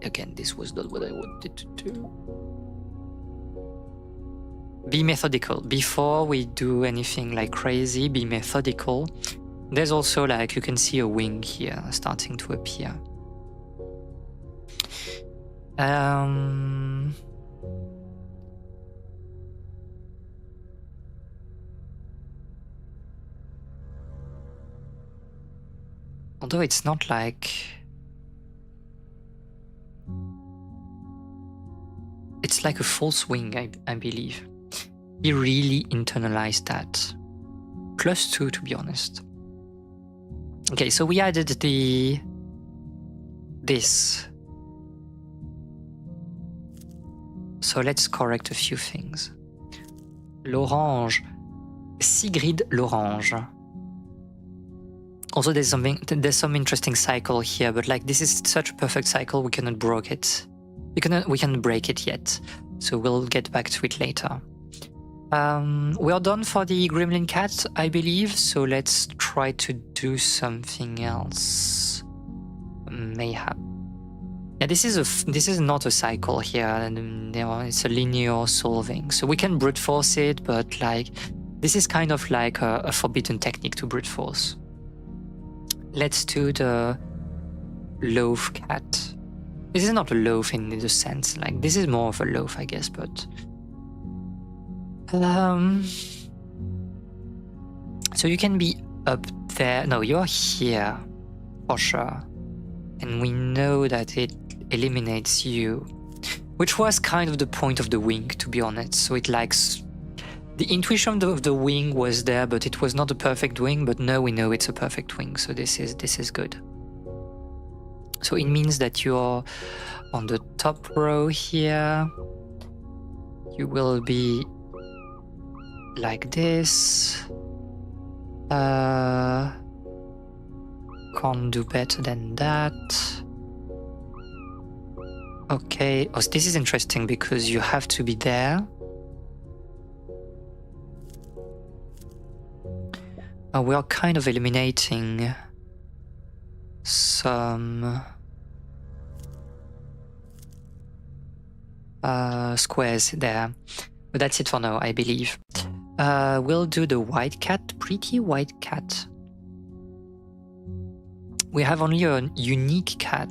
Again, this was not what I wanted to do. Be methodical. Before we do anything like crazy, be methodical. There's also like, you can see a wing here starting to appear. Although it's not like... It's like a false wing, I believe. He really internalized that. +2, to be honest. Okay, so we added this. So let's correct a few things. L'orange. Sigrid l'orange. Also, there's some interesting cycle here, but like this is such a perfect cycle, we cannot break it. We cannot break it yet, so we'll get back to it later. We are done for the gremlin cat, I believe. So let's try to do something else. Mayhap. Yeah, this is not a cycle here, and it's a linear solving. So we can brute force it, but like this is kind of like a forbidden technique to brute force. Let's do the loaf cat. This is not a loaf in the sense, like this is more of a loaf, I guess, but So you can be up there. No, you're here for sure. And we know that it eliminates you, which was kind of the point of the wing, to be honest. So it likes the intuition of the wing was there, but it was not a perfect wing. But now we know it's a perfect wing, so this is good. So it means that you're on the top row here. You will be like this. Can't do better than that. Okay. Oh, this is interesting because you have to be there. We are kind of eliminating some squares there. But that's it for now, I believe. We'll do the white cat, pretty white cat. We have only a unique cat.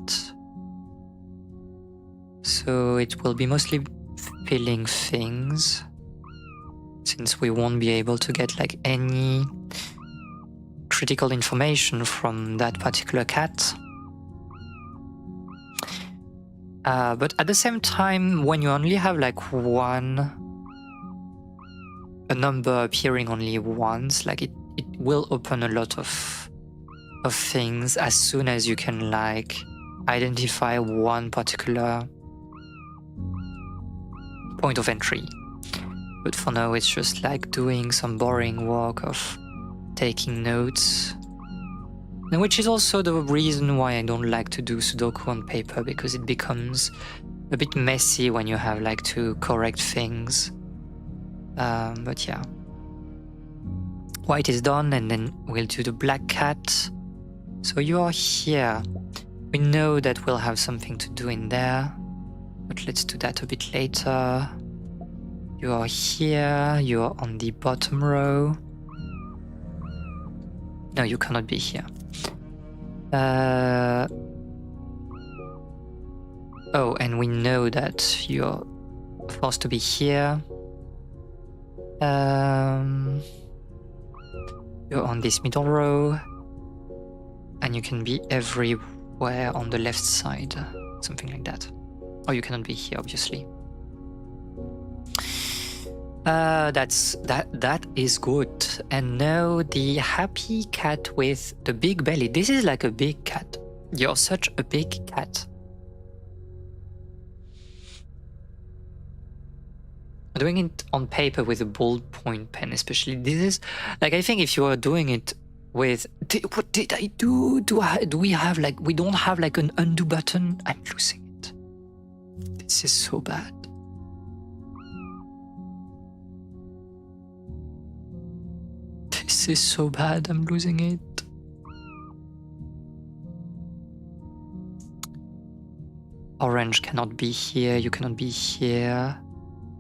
So it will be mostly filling things, since we won't be able to get like any critical information from that particular cat. But at the same time, when you only have like a number appearing only once, like it will open a lot of things as soon as you can like identify one particular point of entry. But for now, it's just like doing some boring work of taking notes, and which is also the reason why I don't like to do Sudoku on paper, because it becomes a bit messy when you have like to correct things. But yeah, white is done, and then we'll do the black cat. So you are here. We know that we'll have something to do in there, but let's do that a bit later. You are here, you are on the bottom row. No, you cannot be here. Oh, and we know that you're forced to be here. You're on this middle row, and you can be everywhere on the left side, something like that. Or you cannot be here, obviously. That is good. And now the happy cat with the big belly. This is like a big cat. You're such a big cat. Doing it on paper with a ballpoint pen, especially, this is like, I think if you are doing it with, what did I do? Do we have like, we don't have like an undo button? I'm losing it. This is so bad. This is so bad, I'm losing it. Orange cannot be here, you cannot be here.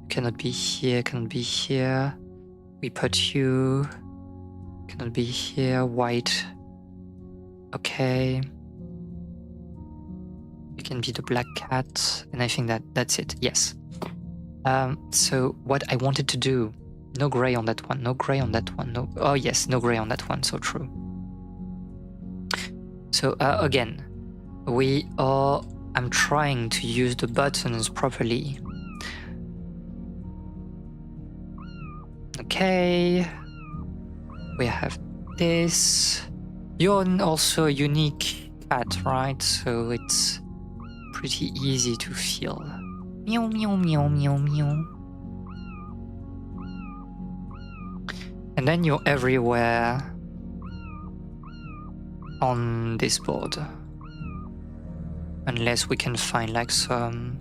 You cannot be here, cannot be here. We put you. Cannot be here, white. Okay. You can be the black cat, and I think that's it, yes. So what I wanted to do, no gray on that one, no gray on that one, no, oh yes, no gray on that one, so true. So again, I'm trying to use the buttons properly. Okay, we have this. You're also a unique cat, right? So it's pretty easy to feel. Meow, meow, meow, meow, meow. And then you're everywhere on this board. Unless we can find like some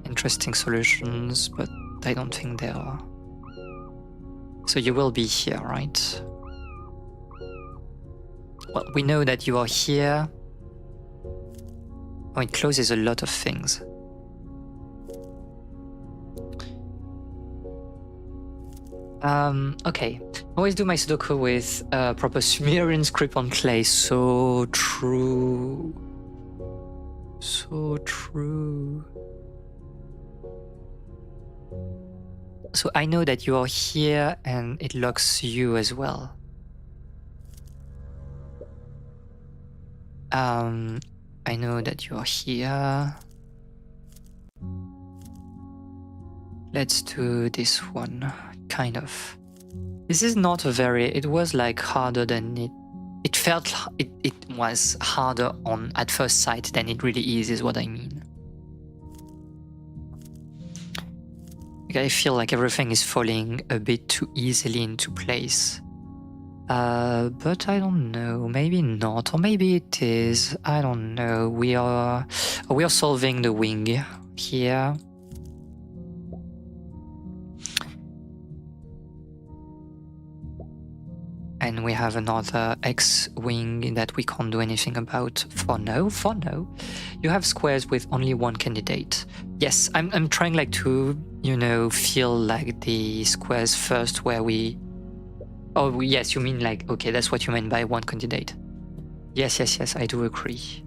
interesting solutions, but I don't think there are. So you will be here, right? Well, we know that you are here. Oh, it closes a lot of things. Okay. Always do my Sudoku with proper Sumerian script on clay. So true. So true. So I know that you are here and it locks you as well. I know that you're here. Let's do this one, kind of. This is not a very, it was like harder than it felt, it was harder on at first sight than it really is what I mean. Like I feel like everything is falling a bit too easily into place. But I don't know, maybe not, or maybe it is, I don't know. We are solving the wing here. And we have another X-wing that we can't do anything about for now. You have squares with only one candidate. Yes, I'm trying like to, you know, feel like the squares first where we... Oh, yes, you mean like, okay, that's what you meant by one candidate. Yes, I do agree.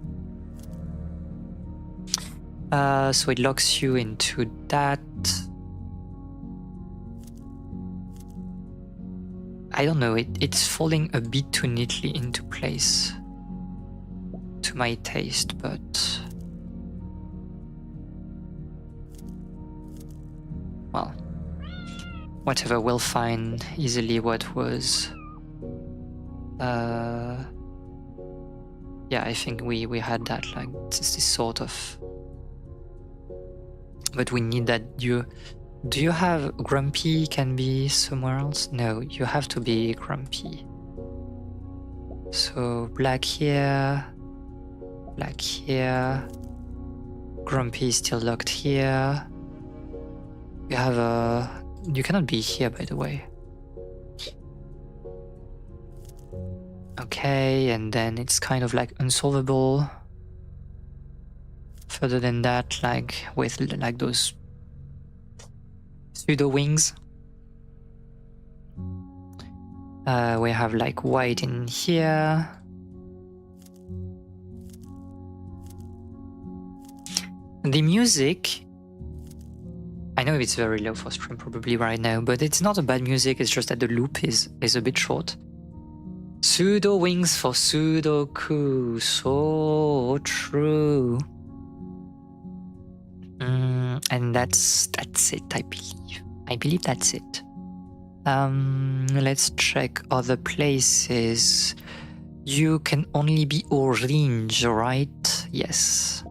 So it locks you into that. I don't know, it's falling a bit too neatly into place to my taste, but well, whatever, we'll find easily what was yeah, I think we had that, like this sort of, but we need that. Do you have grumpy can be somewhere else? No, you have to be grumpy. So black here, grumpy is still locked here. You have a, you cannot be here, by the way. Okay, and then it's kind of like unsolvable. Further than that, like with like those pseudo wings. We have like white in here. The music, I know it's very low for stream probably right now, but it's not a bad music, it's just that the loop is a bit short. Pseudo wings for Sudoku, so true. And that's it, I believe. I believe that's it. Let's check other places. You can only be orange, right? Yes.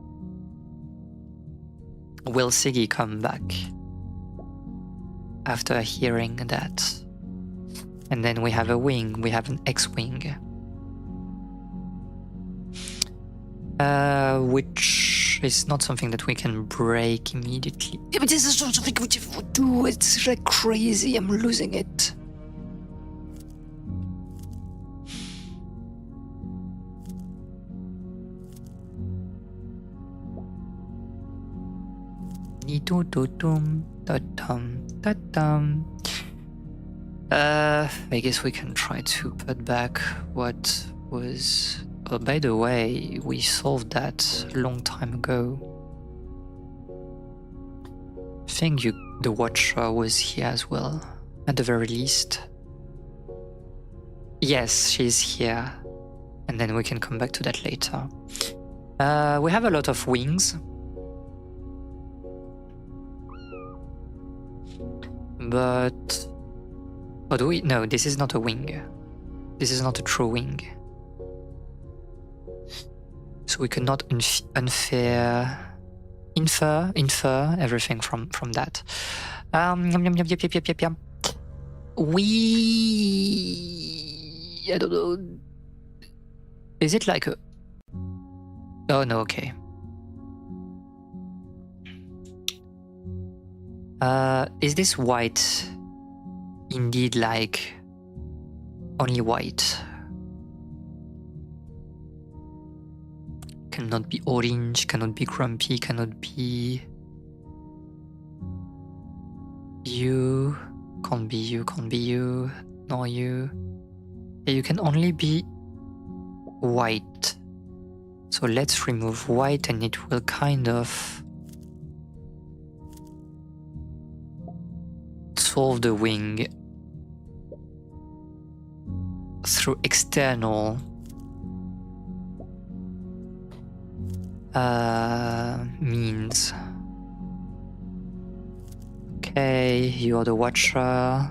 Will Siggy come back after hearing that? And then we have a wing, we have an X-wing. Which is not something that we can break immediately. Yeah, but this is not something we do. It's like crazy. I'm losing it. I guess we can try to put back what was... Oh, by the way, we solved that a long time ago. I think the Watcher was here as well, at the very least. Yes, she's here. And then we can come back to that later. We have a lot of wings. But... Oh, do we? No, this is not a wing. This is not a true wing. So we cannot infer everything from that. We... I don't know. Is it like a... Oh, no, okay. Is this white indeed like only white? Cannot be orange, cannot be grumpy, cannot be you, can't be you, can't be you, nor you. Yeah, you can only be white. So let's remove white and it will kind of solve the wing through external means. Okay, you're the watcher.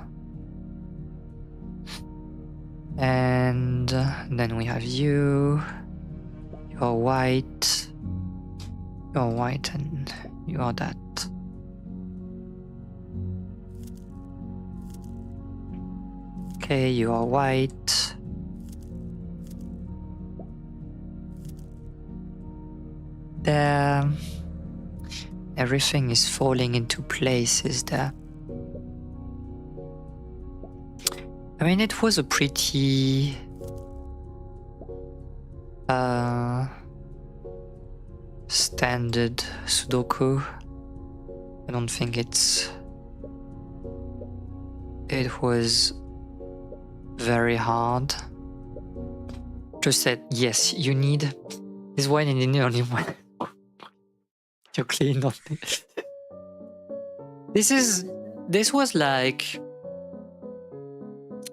And then we have you. You're white. You're white and you are that. Okay, you are white. There. Everything is falling into places there. I mean, it was a pretty standard Sudoku. I don't think it was very hard. Just said, yes, you need this one and the only one. You're clean on it. This was like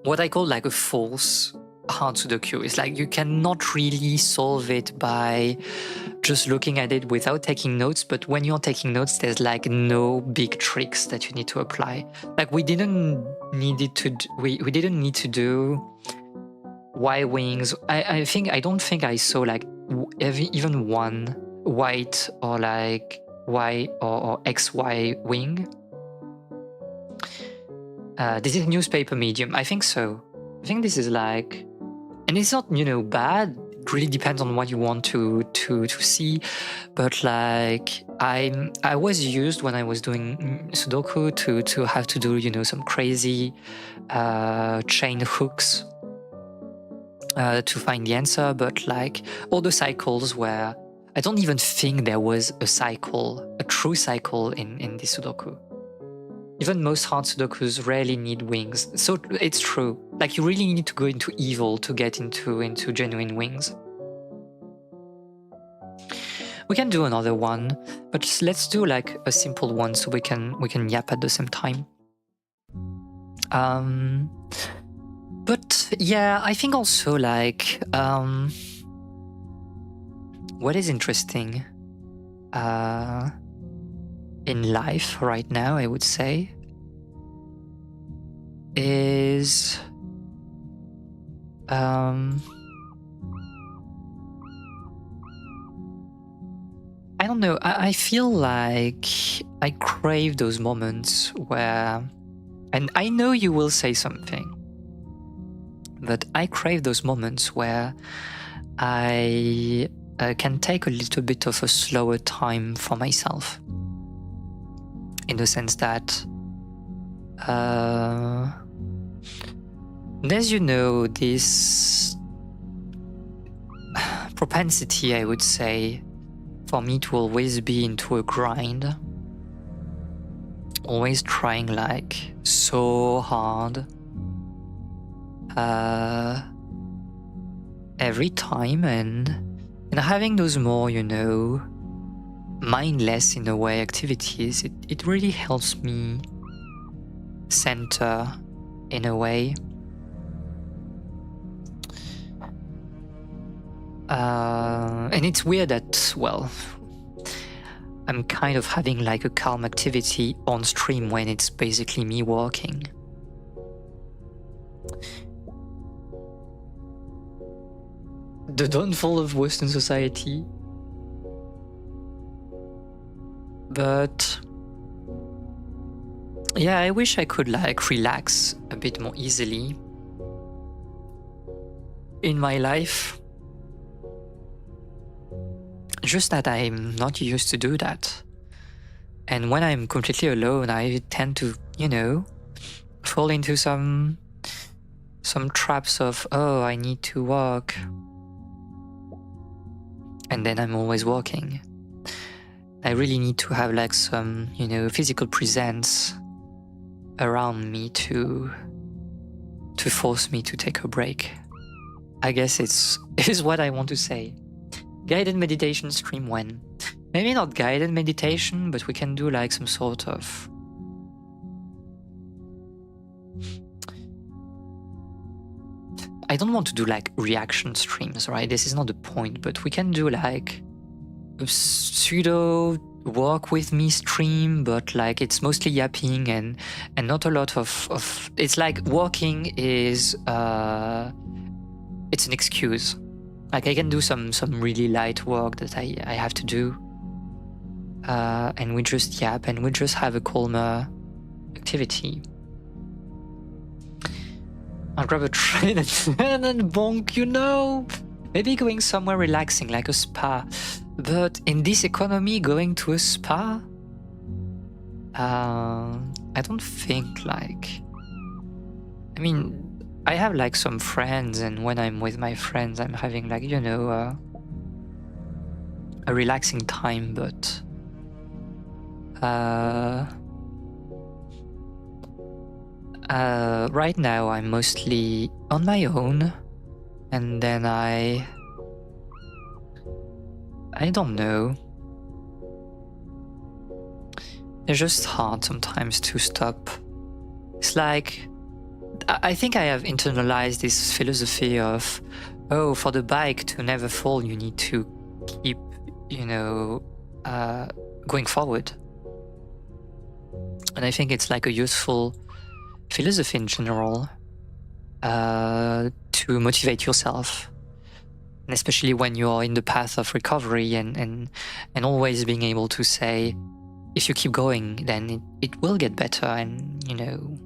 what I call like a false hard Sudoku. It's like you cannot really solve it by just looking at it without taking notes. But when you're taking notes, there's like no big tricks that you need to apply. Like we didn't need to do Y wings. I don't think I saw like even one white or like Y or XY wing. This is newspaper medium. I think so. I think this is like, and it's not, bad. It really depends on what you want to see. But like I was used when I was doing Sudoku to have to do, some crazy chain hooks to find the answer. But like all the cycles where I don't even think there was a true cycle in this Sudoku. Even most hard Sudokus rarely need wings. So it's true. Like you really need to go into evil to get into genuine wings. We can do another one, but just let's do like a simple one so we can yap at the same time. But yeah, I think also like what is interesting in life right now, I would say, is I don't know, I feel like I crave those moments where, and I know you will say something, but I crave those moments where I can take a little bit of a slower time for myself. In the sense that there's, this propensity, I would say, for me to always be into a grind. Always trying like so hard. Every time and having those more, mindless in a way activities, it really helps me center in a way. And it's weird that, well, I'm kind of having like a calm activity on stream when it's basically me working. The downfall of Western society. But yeah, I wish I could like relax a bit more easily in my life. Just that I'm not used to do that. And when I'm completely alone, I tend to, fall into some traps of, oh, I need to walk. And then I'm always walking. I really need to have like some, physical presence around me to force me to take a break. I guess is what I want to say. Guided meditation stream when? Maybe not guided meditation, but we can do like some sort of I don't want to do like reaction streams, right? This is not the point, but we can do like pseudo walk with me stream, but like it's mostly yapping and not a lot of it's like walking is it's an excuse. Like I can do some really light work that I have to do, and we just yap and we just have a calmer activity. I'll grab a train and then bonk, you know. Maybe going somewhere relaxing like a spa. But in this economy, going to a spa, I don't think like... I mean, I have like some friends, and when I'm with my friends, I'm having like, you know, a relaxing time, but... right now I'm mostly on my own, and then I don't know. It's just hard sometimes to stop. It's like, I think I have internalized this philosophy of, oh, for the bike to never fall, you need to keep, you know, going forward. And I think it's like a useful philosophy in general, to motivate yourself, and especially when you're in the path of recovery, and always being able to say, if you keep going, then it will get better. And you know,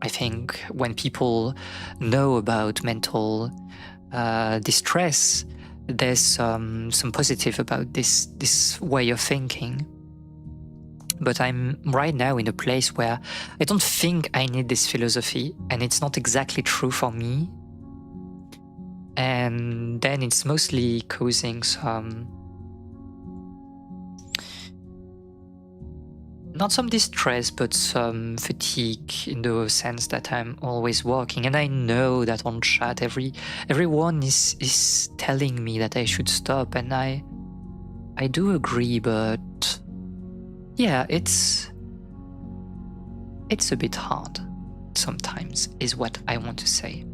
I think when people know about mental distress, there's some positive about this way of thinking. But I'm right now in a place where I don't think I need this philosophy, and it's not exactly true for me. And then it's mostly causing some... not some distress, but some fatigue, in the sense that I'm always working. And I know that on chat, everyone is telling me that I should stop, and I do agree, but... yeah, it's a bit hard sometimes, is what I want to say.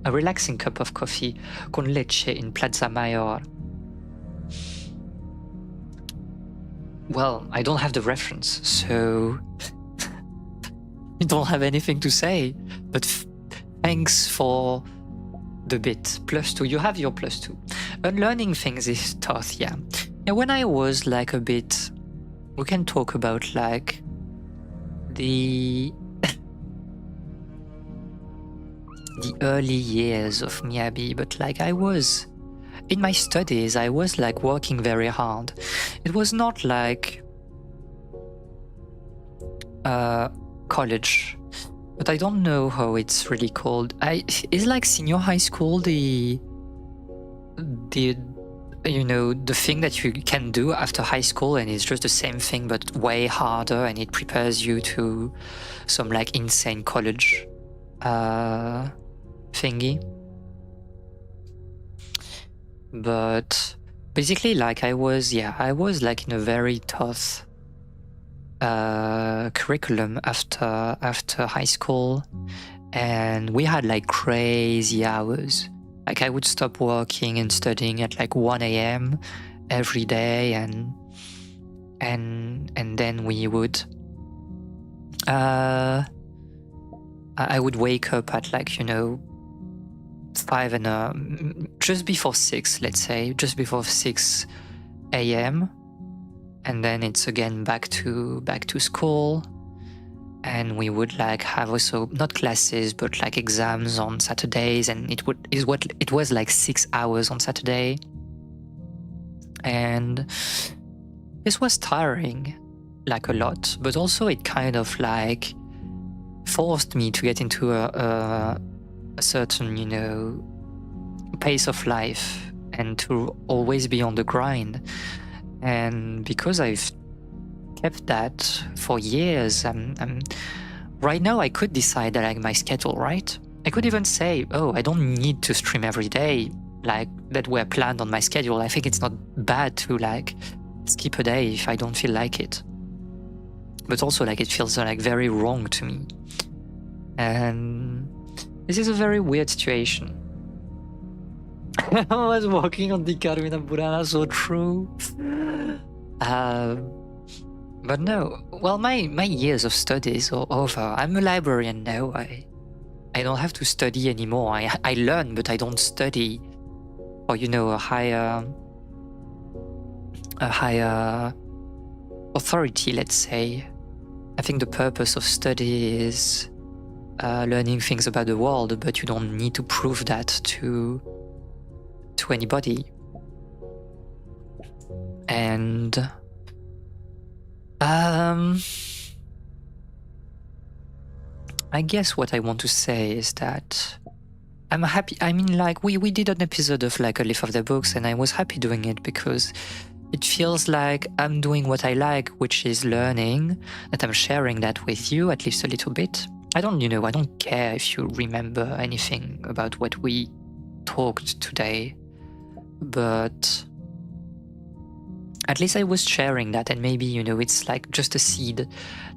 A relaxing cup of coffee con leche in Plaza Mayor. Well, I don't have the reference, so I don't have anything to say, but thanks for the bit. +2, you have your +2. Unlearning things is tough, yeah. Yeah, when I was like a bit... we can talk about like the early years of Miyabi, but like I was in my studies, I was like working very hard. It was not like college, but I don't know how it's really called. Is like senior high school the you know, the thing that you can do after high school, and it's just the same thing but way harder, and it prepares you to some like insane college thingy. But basically, like I was like in a very tough curriculum after high school, and we had like crazy hours. Like I would stop working and studying at like 1 a.m. every day, and then we would I would wake up at like, you know, 5 and just before 6, let's say, just before 6 a.m. and then it's again back to school. And we would like have also not classes but like exams on Saturdays, and it was like 6 hours on Saturday, and this was tiring, like a lot, but also it kind of like forced me to get into a certain, you know, pace of life, and to always be on the grind. And because I've kept that for years, right now I could decide that like my schedule, right? I could even say, oh, I don't need to stream every day, like that were planned on my schedule. I think it's not bad to like skip a day if I don't feel like it. But also like it feels like very wrong to me. And this is a very weird situation. I was walking on the Carmina Burana, so true. But no, well, my years of studies are over. I'm a librarian now. I don't have to study anymore. I learn, but I don't study. Or, you know, a higher authority, let's say. I think the purpose of study is learning things about the world, but you don't need to prove that to anybody. And I guess what I want to say is that I'm happy. I mean, like, we did an episode of like a Leaf of the Books, and I was happy doing it because it feels like I'm doing what I like, which is learning, that I'm sharing that with you, at least a little bit. I don't care if you remember anything about what we talked today, but at least I was sharing that, and maybe, you know, it's like just a seed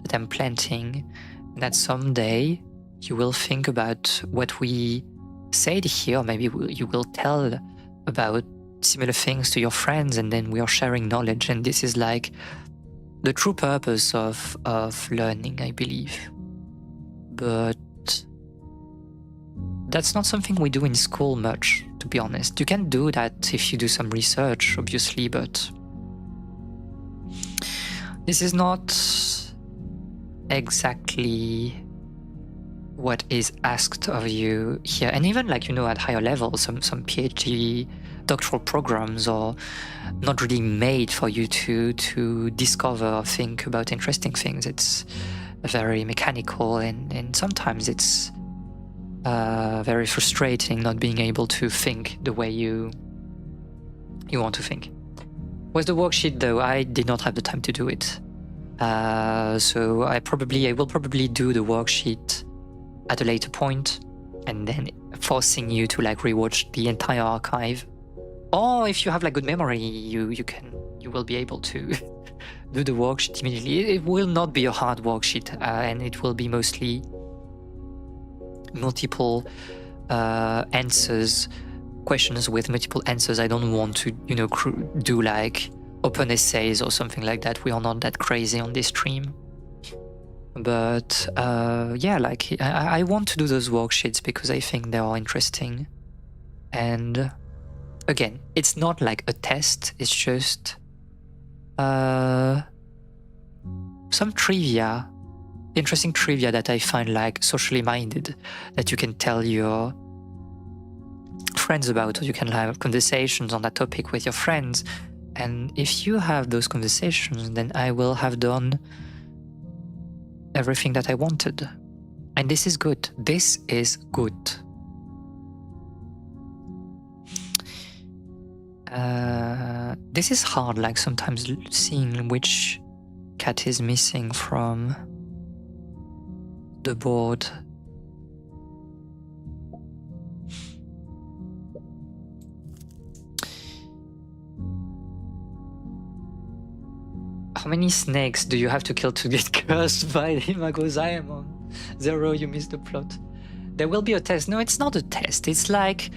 that I'm planting, and that someday you will think about what we said here. Maybe you will tell about similar things to your friends, and then we are sharing knowledge, and this is like the true purpose of learning, I believe. But that's not something we do in school much, to be honest. You can do that if you do some research, obviously, but this is not exactly what is asked of you here. And even, like, you know, at higher levels, some PhD doctoral programs are not really made for you to discover or think about interesting things. It's very mechanical, and sometimes it's very frustrating not being able to think the way you want to think. With the worksheet, though, I did not have the time to do it. So I will probably do the worksheet at a later point, and then forcing you to like rewatch the entire archive. Or if you have like good memory, you will be able to do the worksheet immediately. It will not be a hard worksheet, and it will be mostly multiple answers, questions with multiple answers. I don't want to, you know, do like open essays or something like that. We are not that crazy on this stream. But yeah, like I want to do those worksheets because I think they are interesting. And again, it's not like a test, it's just some trivia, interesting trivia that I find like socially minded, that you can tell your friends about, or you can have conversations on that topic with your friends. And if you have those conversations, then I will have done everything that I wanted. And this is good. This is good. This is hard, like sometimes seeing which cat is missing from the board. How many snakes do you have to kill to get cursed by the Imagozaemon? 0, you missed the plot. There will be a test. No, it's not a test. It's like,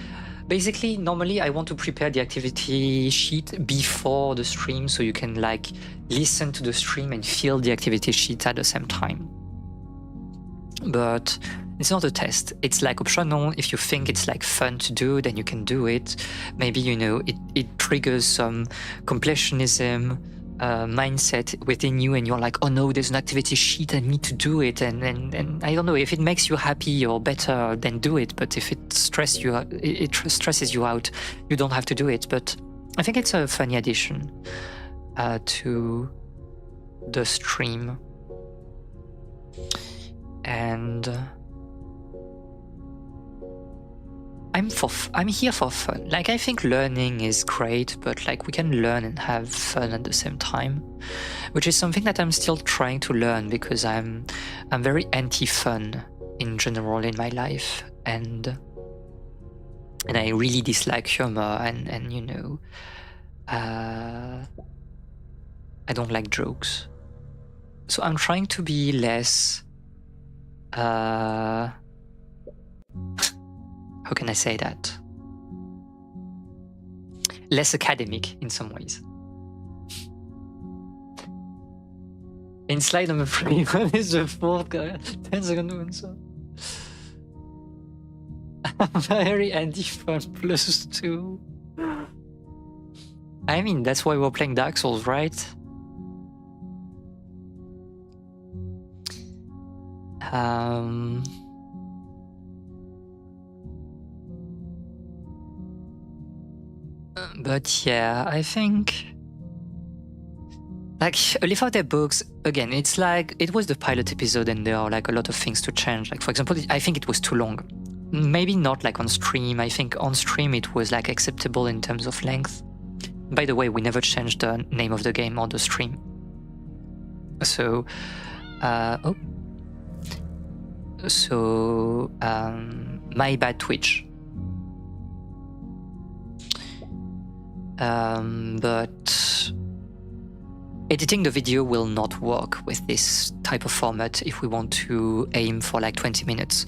basically, normally I want to prepare the activity sheet before the stream, so you can like listen to the stream and feel the activity sheet at the same time. But it's not a test. It's like optional. If you think it's like fun to do, then you can do it. Maybe, you know, it triggers some completionism mindset within you, and you're like, oh no, there's an activity sheet, I need to do it, and I don't know, if it makes you happy or better, then do it. But if it stresses you out, you don't have to do it. But I think it's a funny addition to the stream, and I'm here for fun. Like, I think learning is great, but like we can learn and have fun at the same time, which is something that I'm still trying to learn, because I'm very anti-fun in general in my life, and I really dislike humor, and you know, I don't like jokes. So I'm trying to be less how can I say that? less academic in some ways. In slide number 3, what is the fourth guy? 10-second answer. Very anti-fun +2. I mean, that's why we're playing Dark Souls, right? But yeah, I think like Live Out Their Books, again, it's like it was the pilot episode and there are like a lot of things to change. Like for example, I think it was too long. Maybe not like on stream. I think on stream it was like acceptable in terms of length. By the way, we never changed the name of the game on the stream. So, my bad, Twitch. But editing the video will not work with this type of format if we want to aim for like 20 minutes.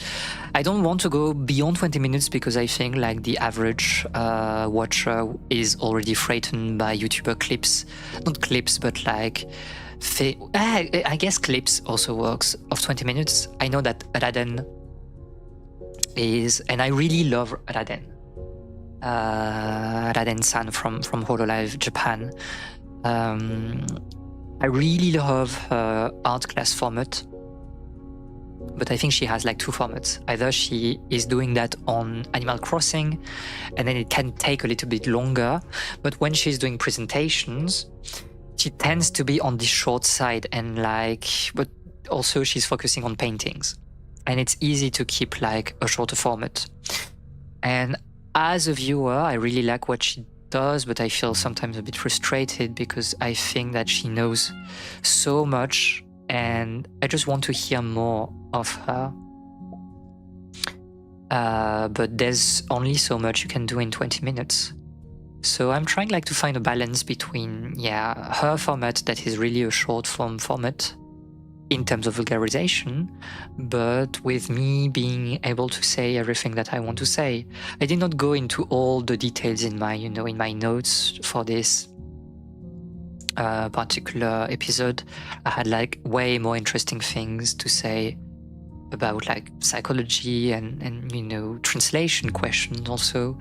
I don't want to go beyond 20 minutes because I think like the average watcher is already frightened by YouTuber clips. Not clips, but like I guess clips also works of 20 minutes. I know that Raden is, and I really love Raden. Raden-san from Hololive Japan. I really love her art class format, but I think she has like two formats. Either she is doing that on Animal Crossing, and then it can take a little bit longer, but when she's doing presentations, she tends to be on the short side and like, but also she's focusing on paintings, and it's easy to keep like a shorter format. And as a viewer, I really like what she does, but I feel sometimes a bit frustrated because I think that she knows so much and I just want to hear more of her. But there's only so much you can do in 20 minutes. So I'm trying like to find a balance between, her format that is really a short form format in terms of vulgarization, but with me being able to say everything that I want to say. I did not go into all the details in my, in my notes for this particular episode. I had like way more interesting things to say about like psychology and translation questions also.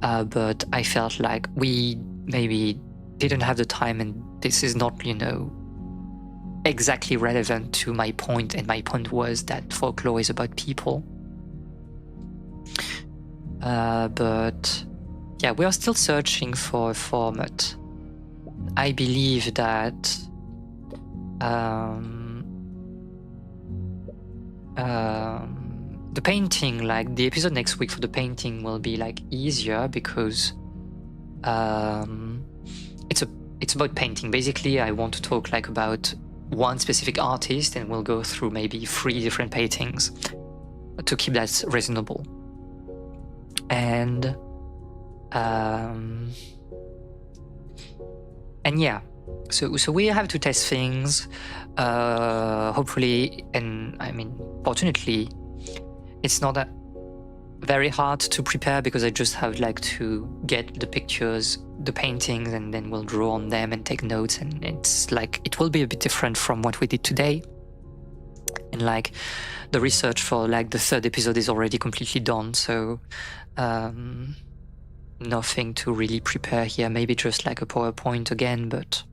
But I felt like we maybe didn't have the time, and this is not, exactly relevant to my point, and my point was that folklore is about people. But yeah, we are still searching for a format. I believe that the painting, like the episode next week for the painting will be like easier because it's about painting. Basically, I want to talk like about one specific artist, and we'll go through maybe 3 different paintings to keep that reasonable. And yeah, so we have to test things. Hopefully, and I mean, fortunately, it's not that very hard to prepare because I just have like to get the pictures, the paintings, and then we'll draw on them and take notes, and it's like it will be a bit different from what we did today. And like the research for like the 3rd episode is already completely done, so nothing to really prepare here, maybe just like a PowerPoint again, but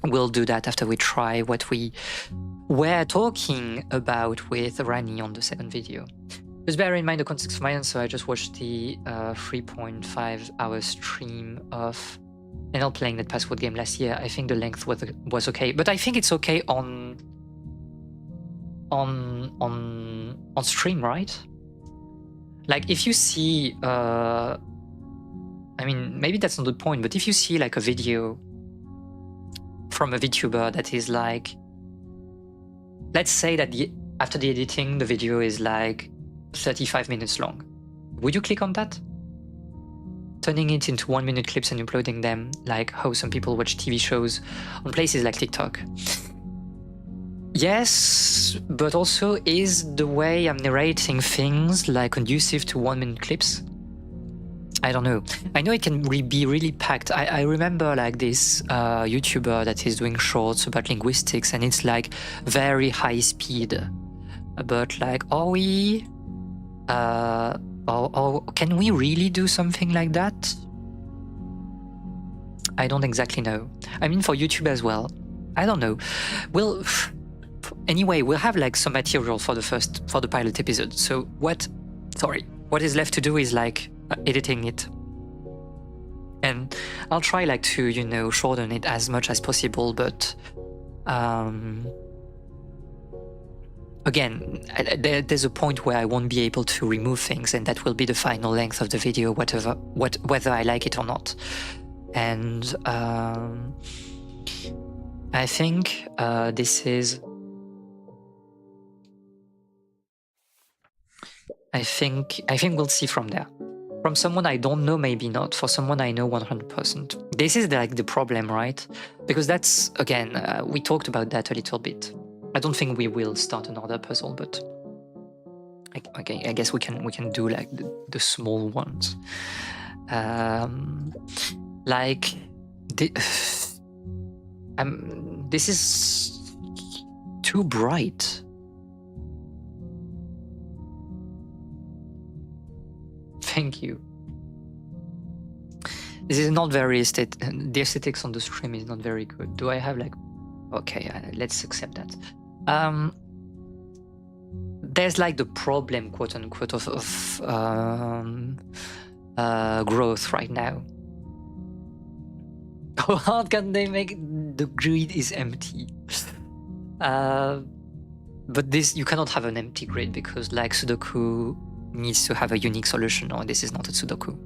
we'll do that after we try what we were talking about with Rani on the 2nd video. Just bear in mind the context of my answer. I just watched the 3.5 hour stream of NL playing that password game last year. I think the length was okay, but I think it's okay on stream, right? Like if you see, I mean, maybe that's not the point, but if you see like a video from a VTuber that is like, let's say that after the editing, the video is like 35 minutes long. Would you click on that? Turning it into 1-minute clips and uploading them, like how some people watch TV shows on places like TikTok. Yes, but also is the way I'm narrating things like conducive to 1-minute clips? I don't know. I know it can be really packed. I remember like this YouTuber that is doing shorts about linguistics, and it's like very high speed. But like, are we, or can we really do something like that? I don't exactly know. I mean, for YouTube as well. I don't know. We'll anyway, we'll have like some material for the pilot episode. So what is left to do is like editing it. And I'll try like to, you know, shorten it as much as possible, but again, there's a point where I won't be able to remove things, and that will be the final length of the video, whether I like it or not. And I think this is. I think we'll see from there. From someone I don't know, maybe not. For someone I know 100%. This is like the problem, right? Because that's, again, we talked about that a little bit. I don't think we will start another puzzle, but okay, I guess we can do like the small ones. Like this is too bright. Thank you. This is not very aesthetic. The aesthetics on the stream is not very good. Do I have like... Okay, let's accept that. There's like the problem, quote unquote, of growth right now. How hard can they make the grid is empty? But this, you cannot have an empty grid because like Sudoku needs to have a unique solution, or this is not a Sudoku.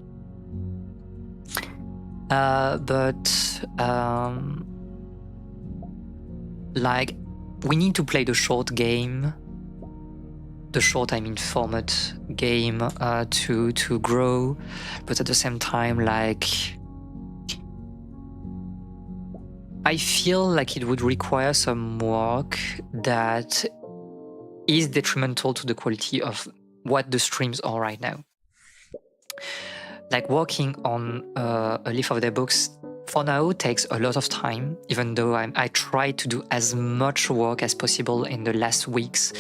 Like, we need to play the short game. The short, I mean, format game to grow, but at the same time, like, I feel like it would require some work that is detrimental to the quality of what the streams are right now. Like working on a leaf of their books for now takes a lot of time, even though I try to do as much work as possible in the last weeks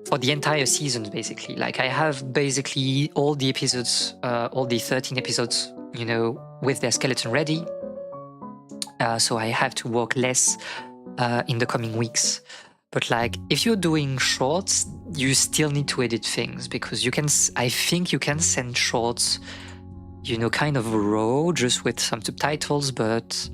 for the entire season, basically. Like I have basically all the episodes, all the 13 episodes, you know, with their skeleton ready. So I have to work less in the coming weeks. But like, if you're doing shorts, you still need to edit things because you can, I think you can send shorts, you know, kind of raw, just with some subtitles, but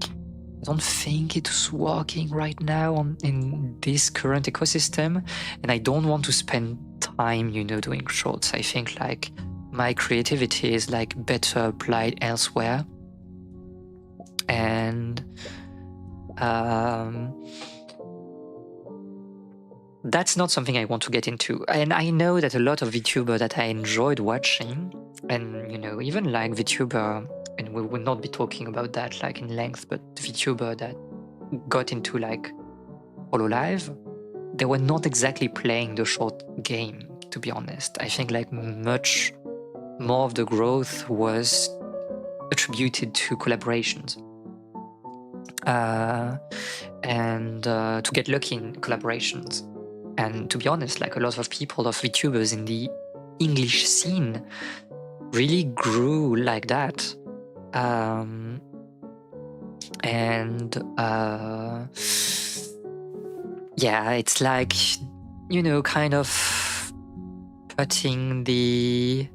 I don't think it's working right now in this current ecosystem. And I don't want to spend time, you know, doing shorts. I think like my creativity is like better applied elsewhere. And that's not something I want to get into. And I know that a lot of VTuber that I enjoyed watching, and you know, even like VTuber, and we will not be talking about that like in length, but VTuber that got into like HoloLive, they were not exactly playing the short game, to be honest. I think like much more of the growth was attributed to collaborations. And to get lucky in collaborations. And to be honest, like a lot of people, of VTubers in the English scene really grew like that. Yeah, it's like, you know, kind of putting the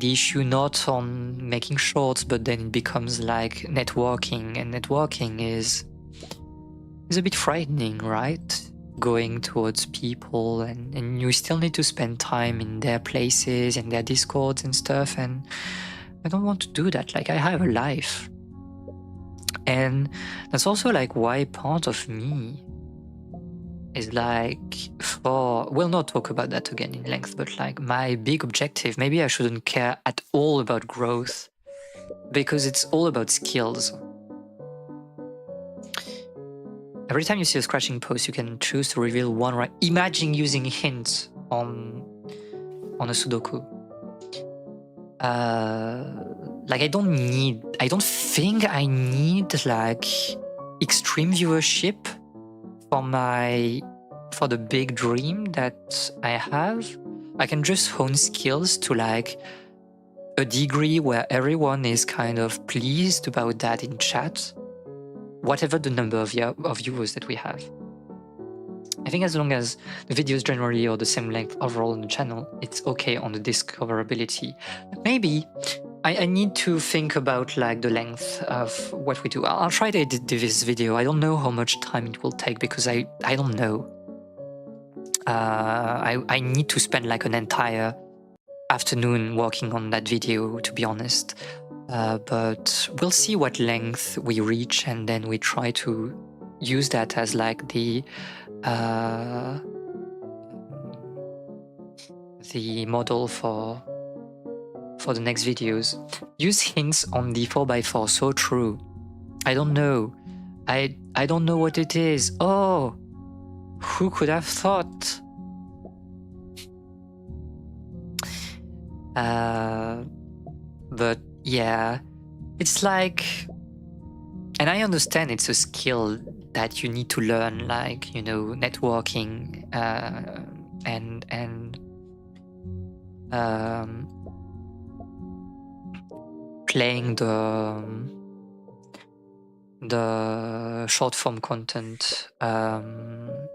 issue not on making shorts, but then it becomes like networking, and networking is a bit frightening, right? Going towards people, and you still need to spend time in their places, in their discords and stuff, and I don't want to do that. Like, I have a life. And that's also like why part of me is like, we'll not talk about that again in length, but like my big objective, maybe I shouldn't care at all about growth because it's all about skills. Every time you see a scratching post, you can choose to reveal one right. Imagine using hints on on a Sudoku. Like I don't think I need like extreme viewership for the big dream that I have. I can just hone skills to like a degree where everyone is kind of pleased about that in chat, whatever the number of viewers that we have. I think as long as the videos generally are the same length overall on the channel, it's okay on the discoverability. Maybe I need to think about like the length of what we do. I'll try to edit this video. I don't know how much time it will take because I don't know. I need to spend like an entire afternoon working on that video, to be honest. But we'll see what length we reach, and then we try to use that as like the model for the next videos. Use hints on the 4x4, so true. I don't know. I don't know what it is. Oh, who could have thought? But yeah, it's like, and I understand it's a skill that you need to learn, like, you know, networking and playing the short form content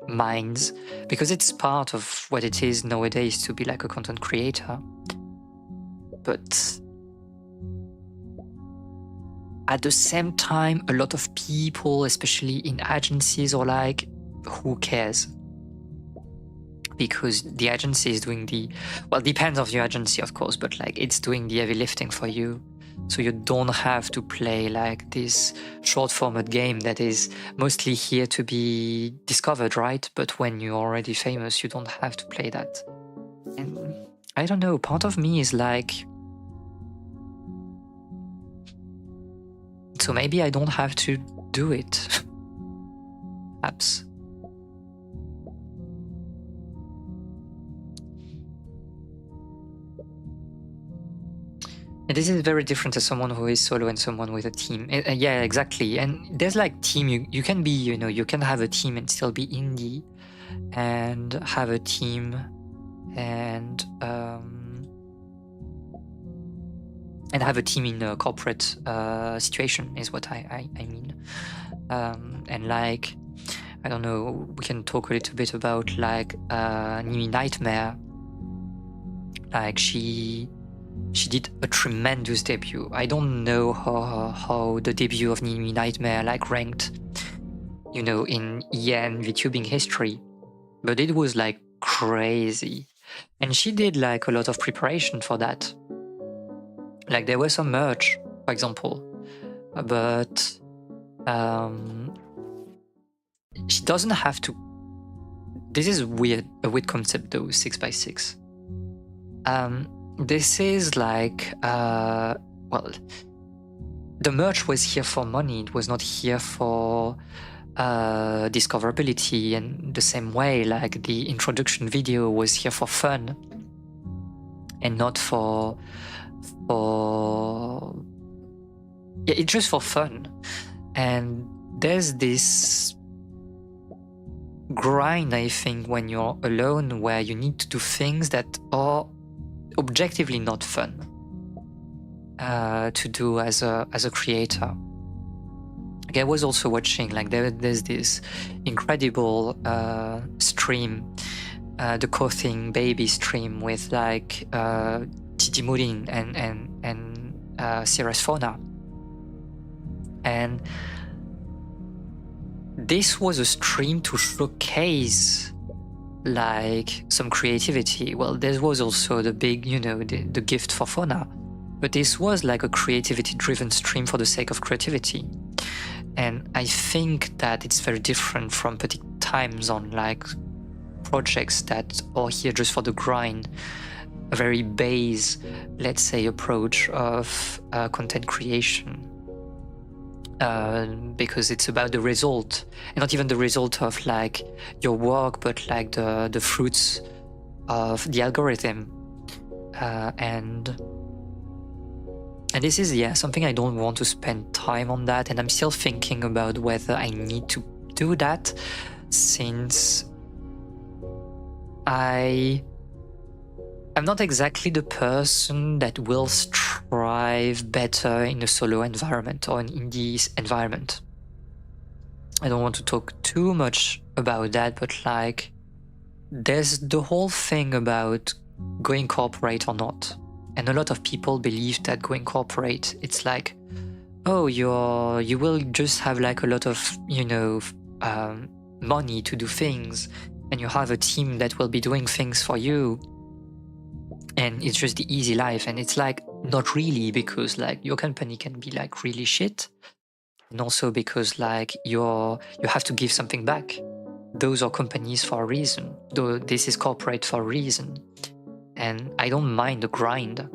minds, because it's part of what it is nowadays to be like a content creator. But at the same time, a lot of people, especially in agencies, are like, who cares? Because the agency is doing well, depends on your agency, of course, but like it's doing the heavy lifting for you. So you don't have to play like this short format game that is mostly here to be discovered, right? But when you're already famous, you don't have to play that. And I don't know, part of me is like, so maybe I don't have to do it. Perhaps. And this is very different as someone who is solo and someone with a team. Yeah, exactly. And there's like team, you can be, you know, you can have a team and still be indie, and have a team and have a team in a corporate situation is what I mean. And like, I don't know, we can talk a little bit about like Nimi Nightmare. Like she did a tremendous debut. I don't know how the debut of Nimi Nightmare like ranked, you know, in EN VTubing history, but it was like crazy. And she did like a lot of preparation for that. Like there was some merch, for example, but she doesn't have to. This is a weird concept though, 6x6. This is like, well, the merch was here for money. It was not here for discoverability. And the same way, like the introduction video was here for fun and not for yeah, it's just for fun. And there's this grind, I think, when you're alone, where you need to do things that are objectively not fun to do as a creator. Like I was also watching, like there's this incredible stream, the Coughing Baby stream with like Titi Murin and Cirrus Fauna, and this was a stream to showcase like some creativity. Well, there was also the big, you know, the gift for Fauna, but this was like a creativity driven stream for the sake of creativity. And I think that it's very different from putting times on like projects that are here just for the grind, a very base, let's say, approach of content creation. Because it's about the result, and not even the result of like your work, but like the fruits of the algorithm. And this is, yeah, something I don't want to spend time on that, and I'm still thinking about whether I need to do that, since I'm not exactly the person that will strive better in a solo environment or an indie environment. I don't want to talk too much about that, but like, there's the whole thing about going corporate or not. And a lot of people believe that going corporate, it's like, oh, you will just have like a lot of, money to do things, and you have a team that will be doing things for you, and it's just the easy life. And it's like, not really, because like your company can be like really shit, and also because like you have to give something back. Those are companies for a reason, though this is corporate for a reason. And I don't mind the grind,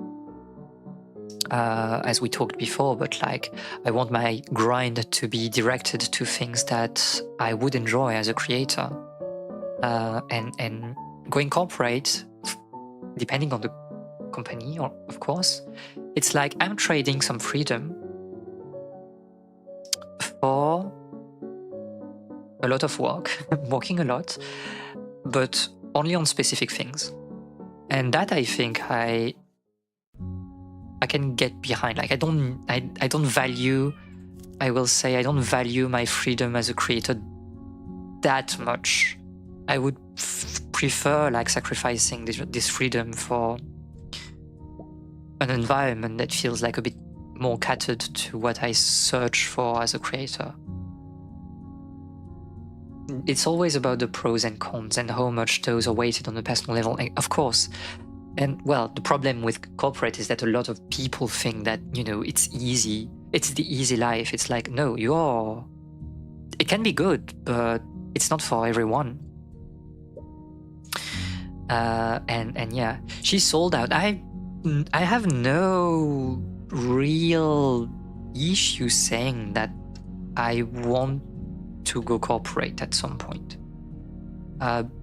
as we talked before, but like, I want my grind to be directed to things that I would enjoy as a creator. And going corporate, depending on the company, of course, it's like I'm trading some freedom for a lot of work, working a lot, but only on specific things. And that, I think, I can get behind. Like, I don't value my freedom as a creator that much. I would prefer like sacrificing this freedom for an environment that feels like a bit more catered to what I search for as a creator. It's always about the pros and cons and how much those are weighted on a personal level, of course. And well, the problem with corporate is that a lot of people think that, it's easy. It's the easy life. It's like, no, it can be good, but it's not for everyone. And yeah, she sold out. I have no real issue saying that I want to go corporate at some point,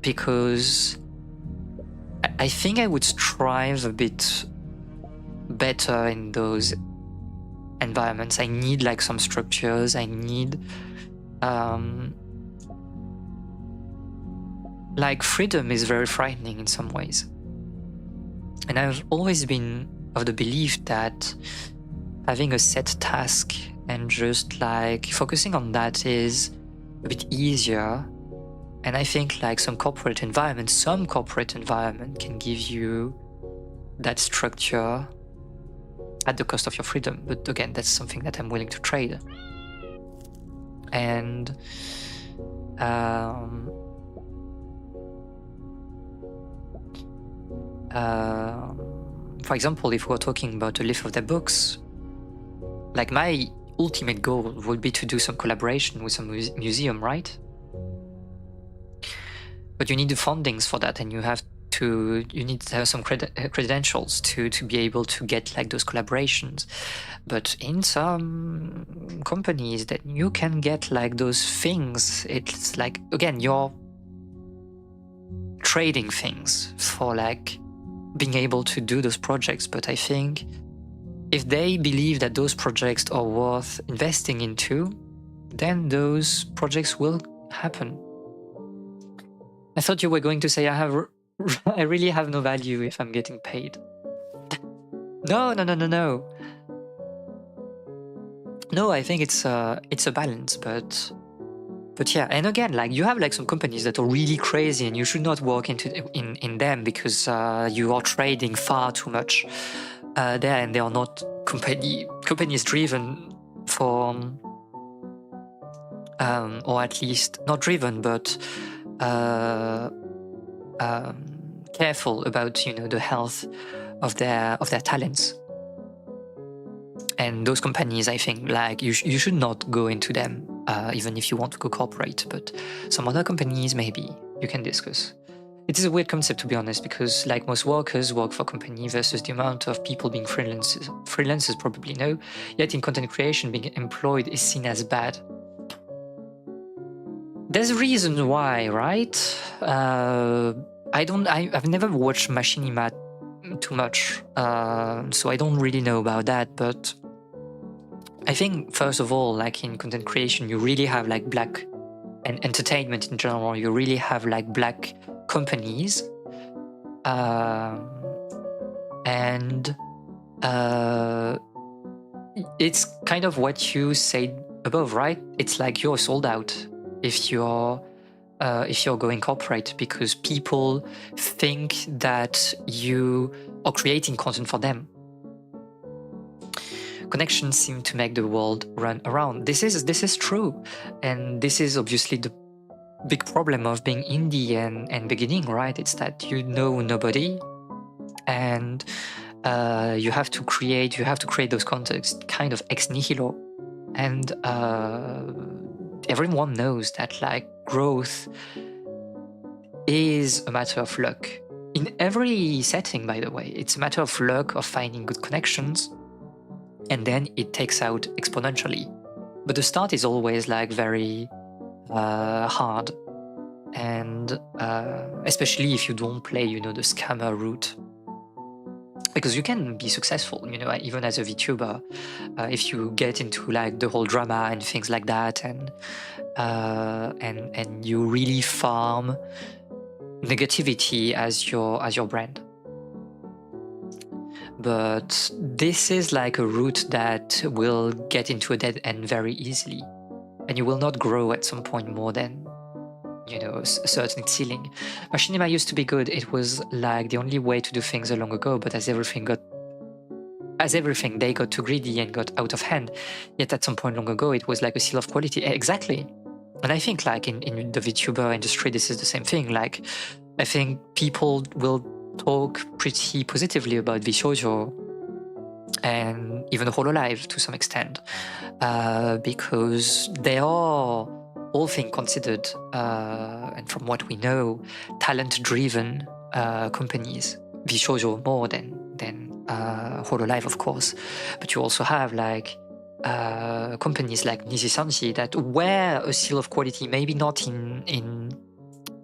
because I think I would strive a bit better in those environments. I need like some structures. I need like freedom is very frightening in some ways. And I've always been of the belief that having a set task and just like focusing on that is a bit easier. And I think like some corporate environment can give you that structure at the cost of your freedom. But again, that's something that I'm willing to trade. And for example, if we're talking about the lift of the books, like my ultimate goal would be to do some collaboration with some museum, right? But you need the fundings for that, and you need to have some credentials to be able to get like those collaborations. But in some companies that you can get like those things, it's like, again, you're trading things for like being able to do those projects. But I think if they believe that those projects are worth investing into, then those projects will happen. I thought you were going to say I really have no value if I'm getting paid. No. No, I think it's a balance, but yeah. And again, like you have like some companies that are really crazy, and you should not work in them because you are trading far too much there, and they are not companies driven for, or at least not driven, but careful about the health of their talents. And those companies, I think, like you should not go into them, even if you want to go corporate. But some other companies, maybe you can discuss. It is a weird concept, to be honest, because like most workers work for company versus the amount of people being freelancers. Freelancers probably know. Yet in content creation, being employed is seen as bad. There's a reason why, right? I've never watched machinima too much, so I don't really know about that. But I think first of all, like in content creation, you really have like black, and entertainment in general, you really have like black companies, and it's kind of what you said above, right? It's like you're sold out if you're going corporate, because people think that you are creating content for them. Connections seem to make the world run around. This is true, and this is obviously the big problem of being indie and beginning, right? It's that you know nobody, and you have to create those contexts kind of ex nihilo, and everyone knows that like growth is a matter of luck in every setting. By the way, it's a matter of luck, of finding good connections, and then it takes out exponentially. But the start is always like very hard, and especially if you don't play, you know, the scammer route, because you can be successful, you know, even as a VTuber, if you get into like the whole drama and things like that, and you really farm negativity as your brand. But this is like a route that will get into a dead end very easily, and you will not grow at some point more than, you know, a certain ceiling. Machinima used to be good. It was like the only way to do things long ago, but as everything, they got too greedy and got out of hand. Yet at some point long ago, it was like a seal of quality. Exactly. And I think like in the VTuber industry, this is the same thing. Like, I think people will talk pretty positively about VShoujo and even Hololive to some extent, because they are, all things considered, and from what we know, talent-driven companies. VShoujo more than Hololive, of course, but you also have like companies like Nijisanji that wear a seal of quality, maybe not in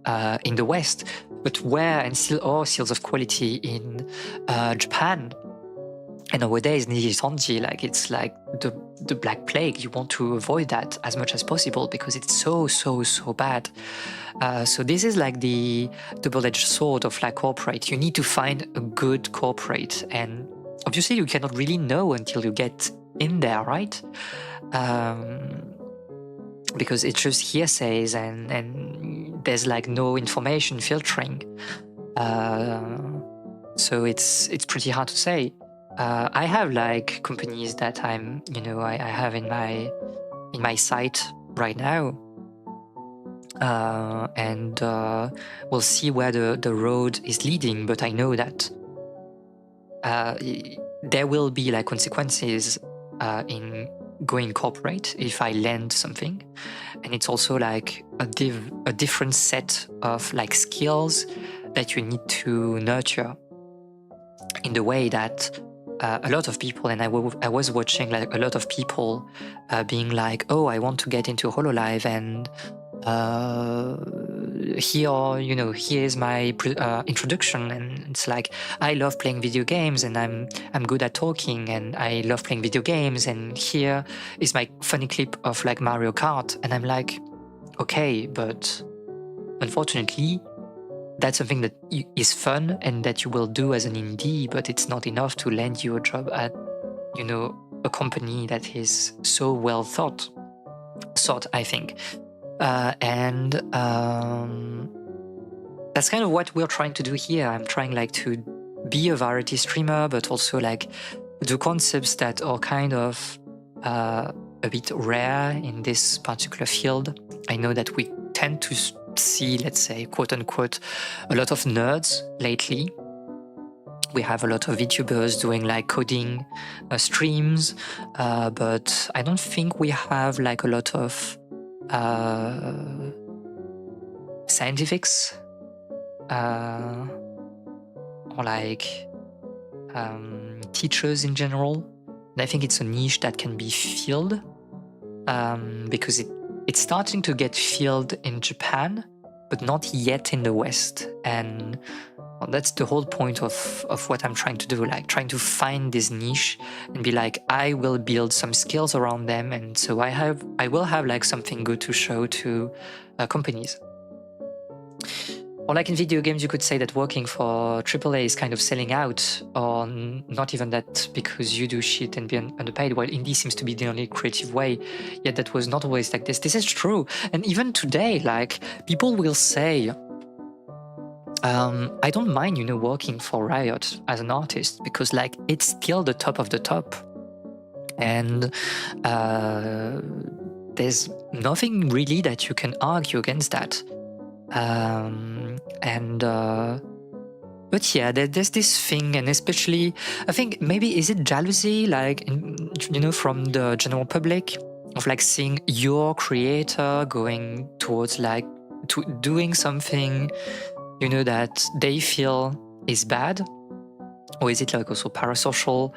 the West, but wear and still are seals of quality in Japan. And nowadays, Nijisanji, like, it's like the black plague. You want to avoid that as much as possible because it's so bad. So this is like the double-edged sword of like corporate. You need to find a good corporate, and obviously you cannot really know until you get in there, right? Because it's just hearsays and there's like no information filtering. So it's pretty hard to say. I have like companies that I have in my site right now, and we'll see where the road is leading. But I know that there will be like consequences in going corporate if I land something, and it's also like a different set of like skills that you need to nurture in the way that a lot of people, and I was watching like a lot of people being like, oh, I want to get into Hololive, and here's my introduction, and it's like, I love playing video games, and I'm good at talking, and I love playing video games, and here is my funny clip of like Mario Kart, and I'm like, okay, but unfortunately that's something that is fun and that you will do as an indie, but it's not enough to land you a job at, a company that is so well thought, I think. And that's kind of what we're trying to do here. I'm trying like to be a variety streamer, but also like do concepts that are kind of a bit rare in this particular field. I know that we tend to see, let's say, quote unquote, a lot of nerds lately. We have a lot of VTubers doing like coding streams, but I don't think we have like a lot of scientifics or like teachers in general. And I think it's a niche that can be filled because it's starting to get filled in Japan, but not yet in the West. And That's the whole point of what I'm trying to do, like trying to find this niche and be like, I will build some skills around them, and so I will have like something good to show to companies. Or like in video games, you could say that working for AAA is kind of selling out, or not even that, because you do shit and be underpaid, while indie seems to be the only creative way. Yet that was not always like this. This is true. And even today, like, people will say, I don't mind, working for Riot as an artist, because like it's still the top of the top. And there's nothing really that you can argue against that. But yeah, there's this thing, and especially, I think maybe, is it jealousy, like, from the general public, of like seeing your creator going towards like doing something, that they feel is bad? Or is it like also parasocial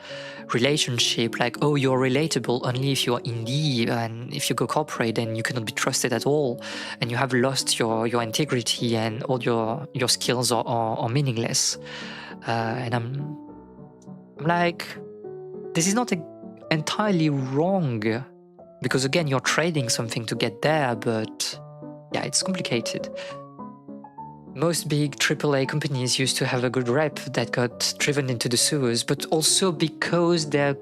relationship, like, oh, you're relatable only if you're indie, and if you go corporate, then you cannot be trusted at all, and you have lost your integrity, and all your skills are meaningless. And I'm like, this is not entirely wrong, because again, you're trading something to get there, but yeah, it's complicated. Most big AAA companies used to have a good rep that got driven into the sewers, but also because their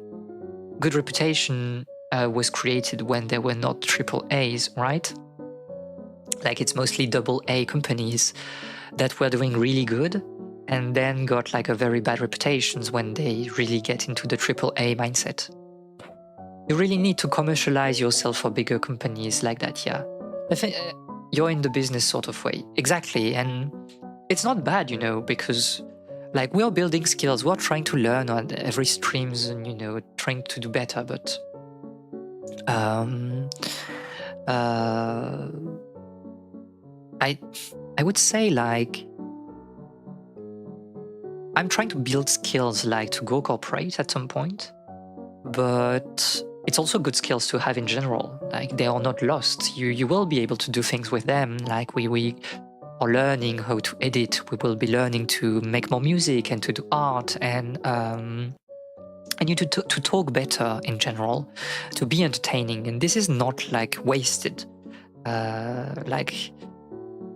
good reputation was created when they were not AAAs, right? Like, it's mostly AA companies that were doing really good and then got like a very bad reputations when they really get into the AAA mindset. You really need to commercialize yourself for bigger companies like that, yeah. I think you're in the business sort of way. Exactly. And it's not bad, because like we're building skills, we're trying to learn on every streams and, trying to do better. But I would say, like, I'm trying to build skills like to go corporate at some point, but it's also good skills to have in general. Like, they are not lost. You will be able to do things with them. Like, we are learning how to edit. We will be learning to make more music and to do art, and you to talk better in general, to be entertaining. And this is not like wasted. Like,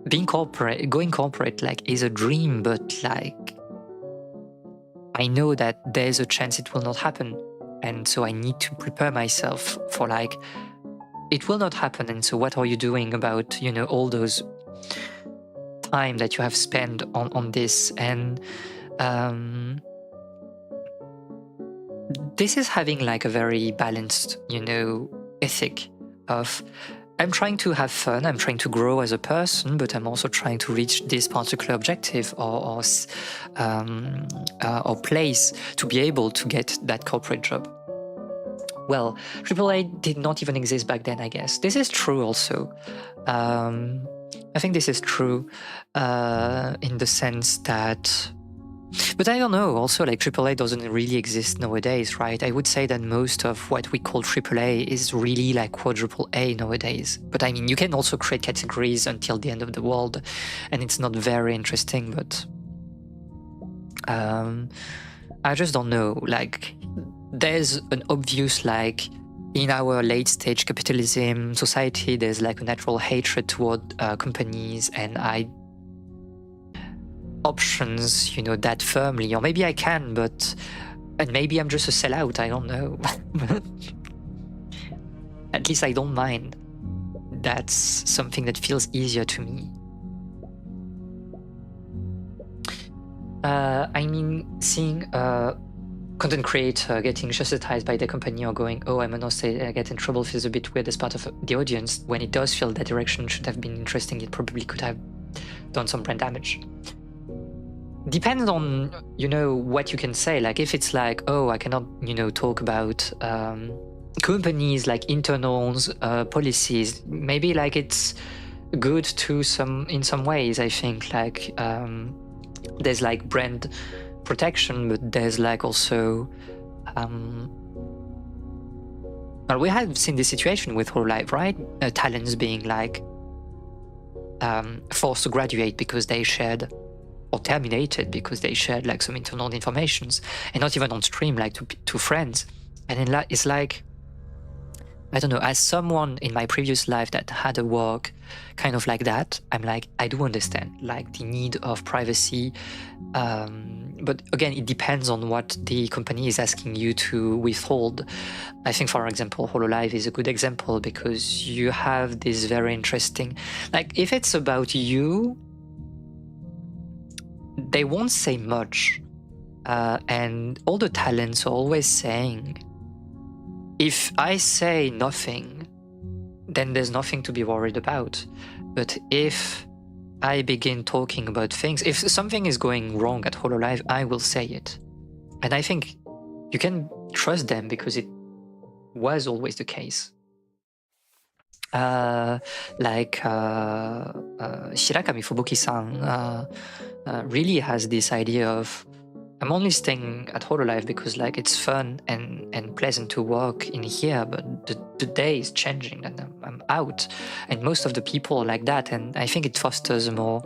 going corporate, like, is a dream, but like, I know that there's a chance it will not happen. And so I need to prepare myself for like, it will not happen. And so what are you doing about, all those time that you have spent on this? And this is having like a very balanced, ethic of, I'm trying to have fun, I'm trying to grow as a person, but I'm also trying to reach this particular objective or place to be able to get that corporate job. Well, AAA did not even exist back then, I guess. This is true also. I think this is true in the sense that... But I don't know, also like AAA doesn't really exist nowadays, right? I would say that most of what we call AAA is really like quadruple A nowadays. But I mean, you can also create categories until the end of the world, and it's not very interesting, but I just don't know. Like, there's an obvious, like, in our late stage capitalism society, there's like a natural hatred toward companies, and options, that firmly, or maybe I can, and maybe I'm just a sellout, I don't know. At least I don't mind. That's something that feels easier to me. I mean, seeing a content creator getting chastised by the company or going, oh, I'm gonna say I get in trouble, feels a bit weird as part of the audience. When it does feel that direction should have been interesting, it probably could have done some brand damage. Depends on, what you can say. Like, if it's like, oh, I cannot, talk about companies, like internals, policies, maybe like it's good to in some ways, I think. Like, there's like brand protection, but there's like also... well, we have seen this situation with Hololive, right? Talents being like forced to graduate because they shared or terminated because they shared like some internal informations, and not even on stream, like to friends. And then it's like, I don't know, as someone in my previous life that had a work kind of like that, I'm like, I do understand like the need of privacy. But again, it depends on what the company is asking you to withhold. I think, for example, HoloLive is a good example because you have this very interesting, like if it's about you, they won't say much. And all the talents are always saying, if I say nothing, then there's nothing to be worried about. But if I begin talking about things, if something is going wrong at HoloLive, I will say it. And I think you can trust them because it was always the case. Shirakami Fubuki-san really has this idea of, I'm only staying at HoloLive because like it's fun and pleasant to work in here, but the day is changing and I'm out. And most of the people are like that, and I think it fosters a more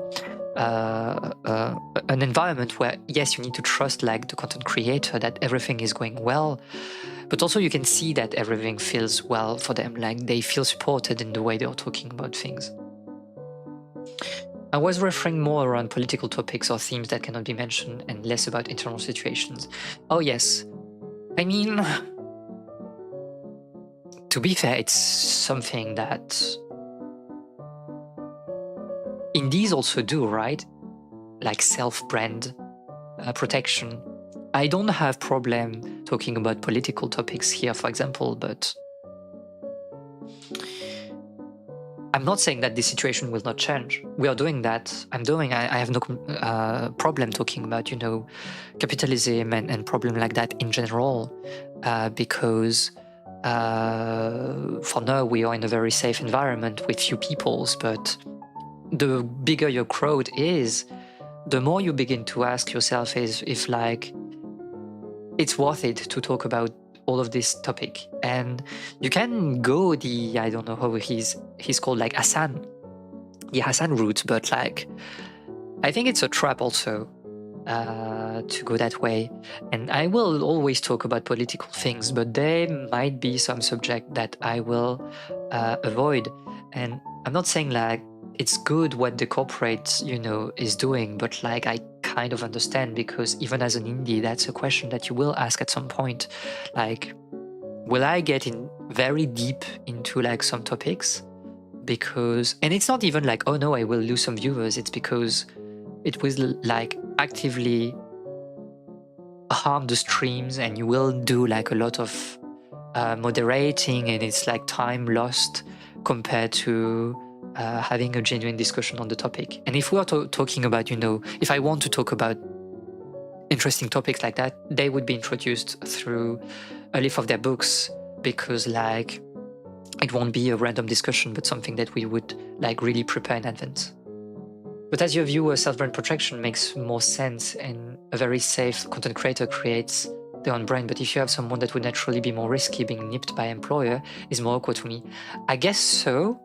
an environment where, yes, you need to trust like the content creator that everything is going well, but also you can see that everything feels well for them, like they feel supported in the way they're talking about things. I was referring more around political topics or themes that cannot be mentioned and less about internal situations. Oh yes, I mean, to be fair, it's something that indies also do, right? Like self-brand protection. I don't have problem talking about political topics here, for example, but I'm not saying that this situation will not change. We are doing that. I have no problem talking about, you know, capitalism and problem like that in general, because for now we are in a very safe environment with few peoples, but the bigger your crowd is, the more you begin to ask yourself is if like it's worth it to talk about all of this topic. And you can go the, I don't know how he's called, like the Hassan route, but like I think it's a trap also to go that way. And I will always talk about political things, but there might be some subject that I will avoid. And I'm not saying like it's good what the corporate, you know, is doing, but like I kind of understand, because even as an indie, that's a question that you will ask at some point. Like, will I get in very deep into like some topics? Because, and it's not even like, oh no, I will lose some viewers. It's because it will like actively harm the streams, and you will do like a lot of moderating, and it's like time lost compared to having a genuine discussion on the topic. And if we are talking about, you know, if I want to talk about interesting topics like that, they would be introduced through a leaf of their books, because like it won't be a random discussion, but something that we would like really prepare in advance. But as your viewer, self-brand protection makes more sense, and a very safe content creator creates their own brand. But if you have someone that would naturally be more risky, being nipped by employer is more awkward to me. I guess so,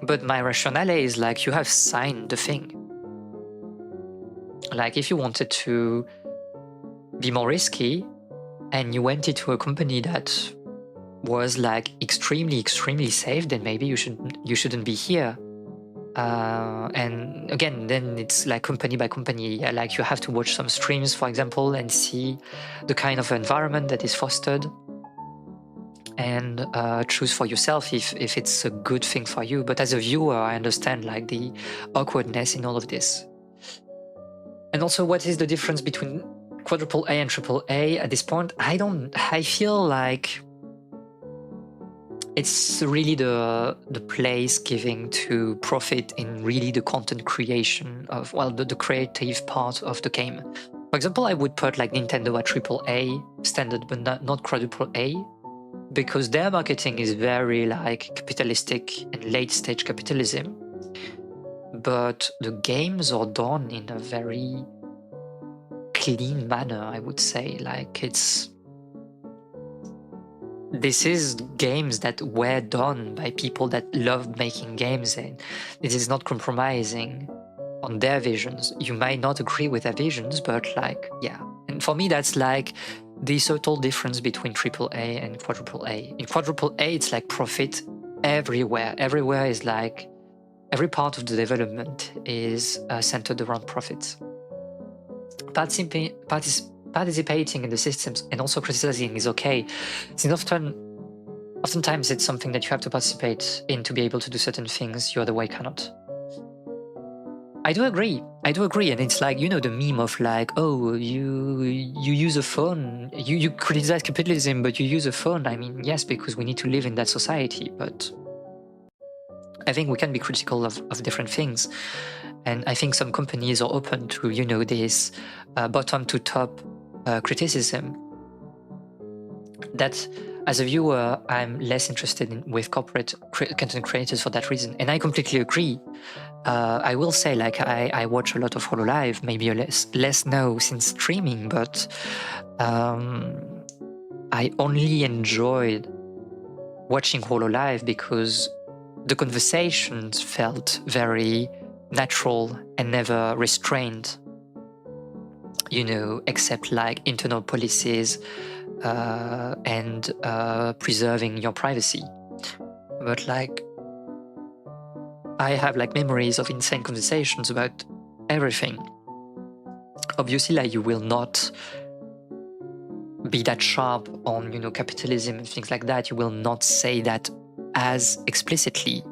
but my rationale is like, you have signed the thing. Like if you wanted to be more risky and you went into a company that was like extremely safe, then maybe you shouldn't be here. And again, then it's like company by company. Yeah, like you have to watch some streams, for example, and see the kind of environment that is fostered, and choose for yourself if it's a good thing for you. But as a viewer, I understand like the awkwardness in all of this. And also, what is the difference between quadruple A and triple A at this point? I feel like it's really the place giving to profit in really the content creation of, well, the creative part of the game. For example, I would put like Nintendo at triple A standard, but not quadruple A, because their marketing is very like capitalistic and late stage capitalism. But the games are done in a very clean manner, I would say. Like this is games that were done by people that love making games, and it is not compromising. on their visions. You might not agree with their visions, but like, yeah. And for me, that's like the subtle difference between AAA and quadruple A. In quadruple A, it's like profit everywhere. Everywhere is like, every part of the development is centered around profits. Participating in the systems and also criticizing is okay. Since oftentimes it's something that you have to participate in to be able to do certain things you otherwise cannot. I do agree, and it's like, you know, the meme of like, oh, you use a phone, you criticize capitalism, but you use a phone. I mean, yes, because we need to live in that society, but I think we can be critical of different things. And I think some companies are open to, you know, this bottom to top criticism. That, as a viewer, I'm less interested with corporate content creators for that reason. And I completely agree. I will say, like, I watch a lot of HoloLive, maybe less now since streaming, but I only enjoyed watching HoloLive because the conversations felt very natural and never restrained, you know, except like internal policies and preserving your privacy. But like, I have like memories of insane conversations about everything. Obviously, like, you will not be that sharp on, you know, capitalism and things like that. You will not say that as explicitly,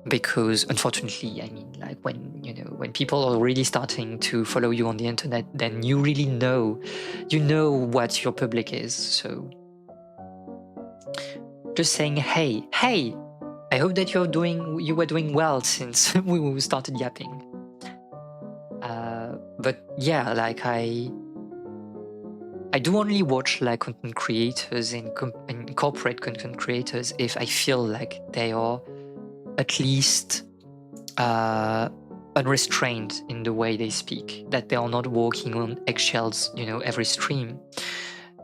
because unfortunately, I mean, like, when, you know, when people are really starting to follow you on the internet, then you really know, you know what your public is. So just saying, hey, I hope that you were doing well since we started yapping. But yeah, like, I do only watch like content creators and corporate content creators if I feel like they are at least unrestrained in the way they speak, that they are not walking on eggshells, you know, every stream.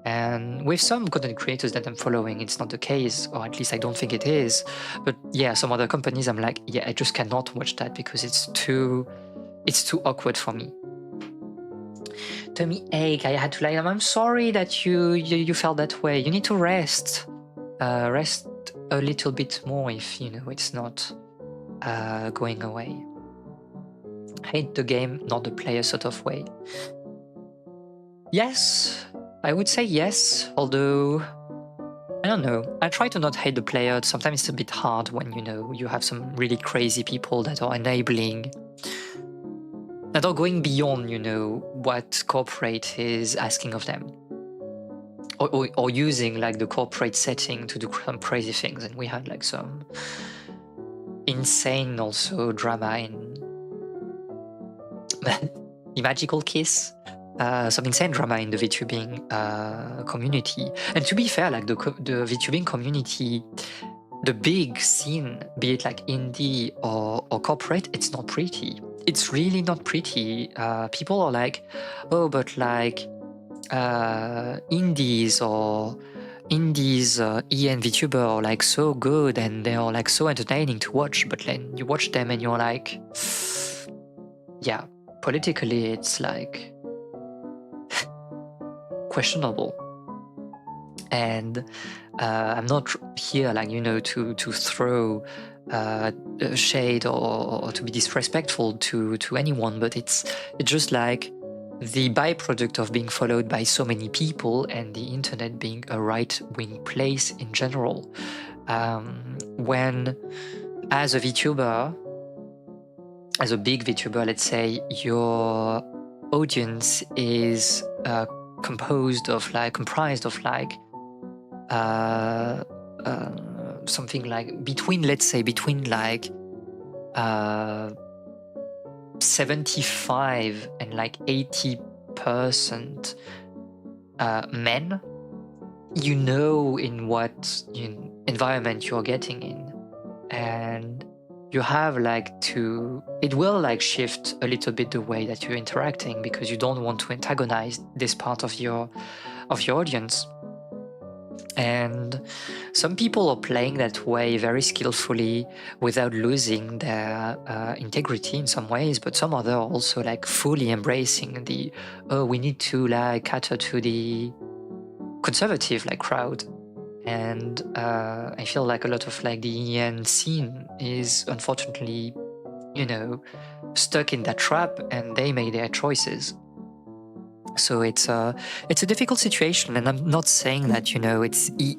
And with some content creators that I'm following, it's not the case, or at least I don't think it is. But yeah, some other companies, I'm like, yeah, I just cannot watch that because it's too awkward for me. Tummy ache, I had to lie. I'm sorry that you felt that way. You need to rest. Rest a little bit more if, you know, it's not going away. Hate the game, not the player sort of way. Yes, I would say yes, although I don't know. I try to not hate the player. Sometimes it's a bit hard when, you know, you have some really crazy people that are enabling, that are going beyond, you know, what corporate is asking of them, or using like the corporate setting to do some crazy things. And we had like some insane also drama in the Magical Kiss. Some insane drama in the VTubing community. And to be fair, like the VTubing community, the big scene, be it like indie or corporate, it's not pretty. It's really not pretty. People are like, oh, but like indies EN VTuber are like so good and they are like so entertaining to watch. But then you watch them and you're like, yeah, politically it's like questionable. And I'm not here, like, you know, to throw shade or to be disrespectful to anyone, but it's just like the byproduct of being followed by so many people and the internet being a right-wing place in general. When, as a VTuber, as a big VTuber, let's say, your audience is comprised of like something like between like 75 and like 80% men, you know in what environment you're getting in, and you have like to, it will like shift a little bit the way that you're interacting, because you don't want to antagonize this part of your audience. And some people are playing that way very skillfully without losing their integrity in some ways, but some other are also like fully embracing the, oh, we need to like cater to the conservative like crowd. And I feel like a lot of like the EN scene is unfortunately, you know, stuck in that trap, and they made their choices. So it's a difficult situation, and I'm not saying that, you know,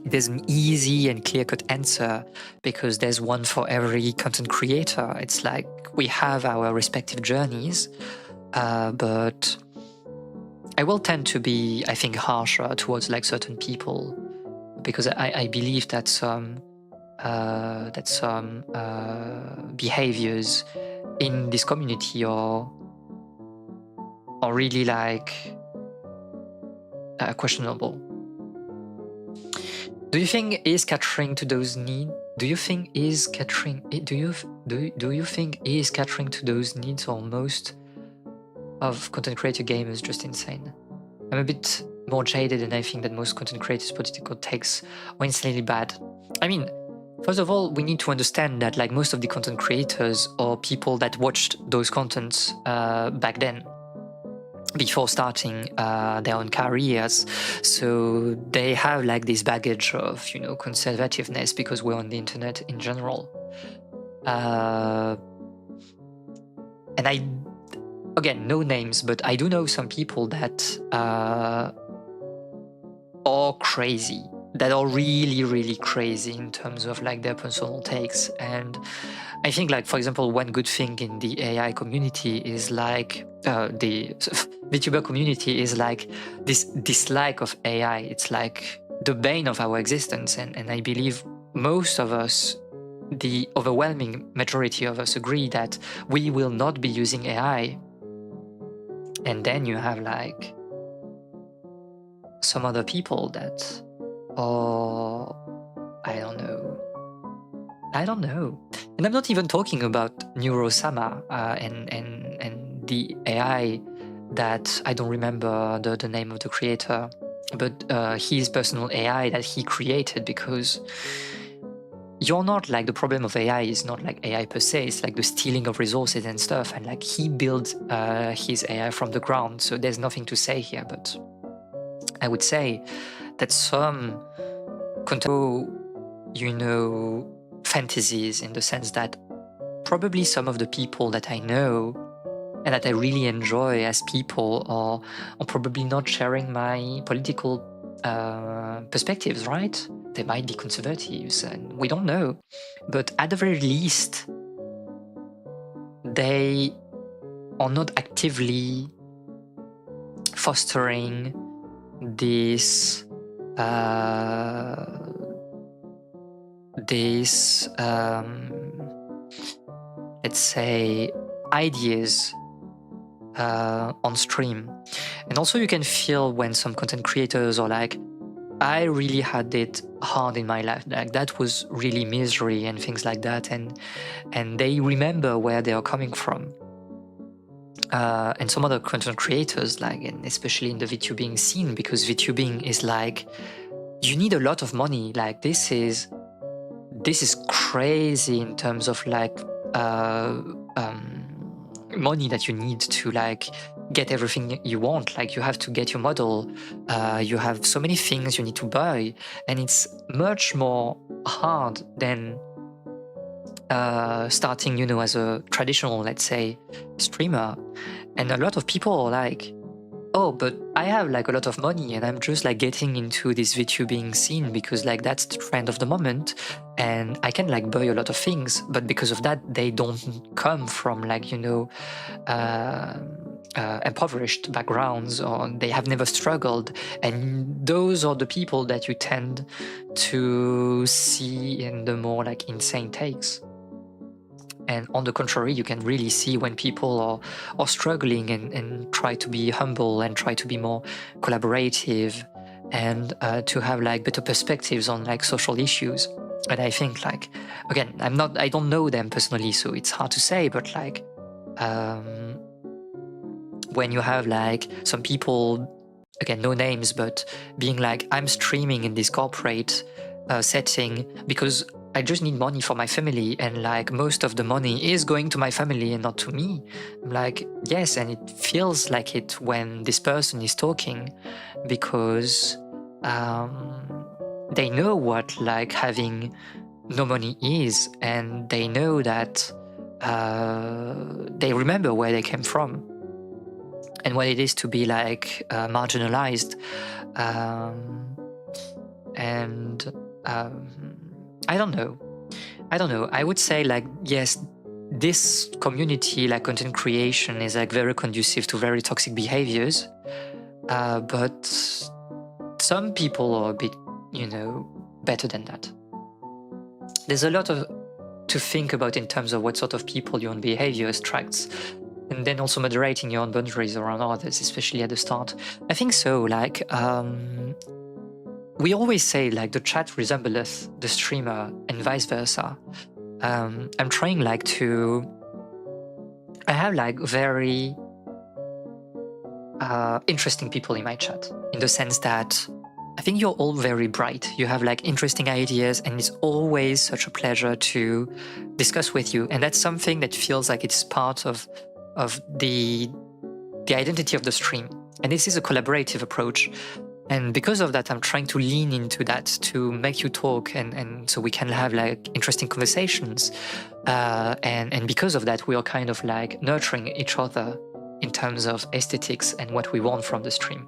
there's an easy and clear-cut answer, because there's one for every content creator. It's like we have our respective journeys, but I will tend to be, I think, harsher towards like certain people, because I believe that some behaviors in this community are really like questionable. Do you think is catering to those needs? Do you think is catering? Do you think is catering to those needs, or most of content creator gamers just insane? I'm a bit more jaded, and I think that most content creators' political takes are insanely bad. I mean, first of all, we need to understand that like most of the content creators are people that watched those contents back then, before starting their own careers. So they have like this baggage of, you know, conservativeness, because we're on the internet in general. And again, no names, but I do know some people that are crazy, that are really, really crazy in terms of like their personal takes. And I think, like, for example, one good thing in the AI community is like the VTuber community is like this dislike of AI. It's like the bane of our existence. And I believe most of us, the overwhelming majority of us, agree that we will not be using AI. And then you have like some other people that are, I don't know. And I'm not even talking about Neurosama and the AI that I don't remember the name of the creator, but his personal AI that he created, because you're not like, the problem of AI is not like AI per se, it's like the stealing of resources and stuff. And like he built his AI from the ground, so there's nothing to say here. But I would say that some control, you know, fantasies, in the sense that probably some of the people that I know and that I really enjoy as people are probably not sharing my political perspectives, right? They might be conservatives, and we don't know. But at the very least, they are not actively fostering this let's say, ideas on stream. And also you can feel when some content creators are like, I really had it hard in my life, like that was really misery and things like that, and they remember where they are coming from. And some other content creators, like, and especially in the VTubing scene, because VTubing is like, you need a lot of money. Like this is crazy in terms of like money that you need to like get everything you want. Like you have to get your model, you have so many things you need to buy, and it's much more hard than starting, you know, as a traditional, let's say, streamer. And a lot of people are like, oh, but I have like a lot of money and I'm just like getting into this VTubing scene because like that's the trend of the moment, and I can like buy a lot of things. But because of that, they don't come from like, you know, impoverished backgrounds, or they have never struggled. And those are the people that you tend to see in the more like insane takes. And on the contrary, you can really see when people are struggling and try to be humble and try to be more collaborative and to have like better perspectives on like social issues. And I think like, again, I don't know them personally, so it's hard to say, but like when you have like some people again, no names, but being like, I'm streaming in this corporate setting because I just need money for my family, and like most of the money is going to my family and not to me. I'm like, yes, and it feels like it when this person is talking, because they know what like having no money is, and they know that they remember where they came from and what it is to be like marginalized, and I don't know. I would say like, yes, this community, like content creation, is like very conducive to very toxic behaviors, but some people are a bit, better than that. There's a lot to think about in terms of what sort of people your own behavior attracts, and then also moderating your own boundaries around others, especially at the start. I think so, like, we always say like the chat resembleth the streamer and vice versa. I'm trying like I have like very interesting people in my chat, in the sense that I think you're all very bright. You have like interesting ideas, and it's always such a pleasure to discuss with you. And that's something that feels like it's part of the identity of the stream. And this is a collaborative approach. And because of that, I'm trying to lean into that to make you talk, and so we can have like interesting conversations. And because of that, we are kind of like nurturing each other in terms of aesthetics and what we want from the stream.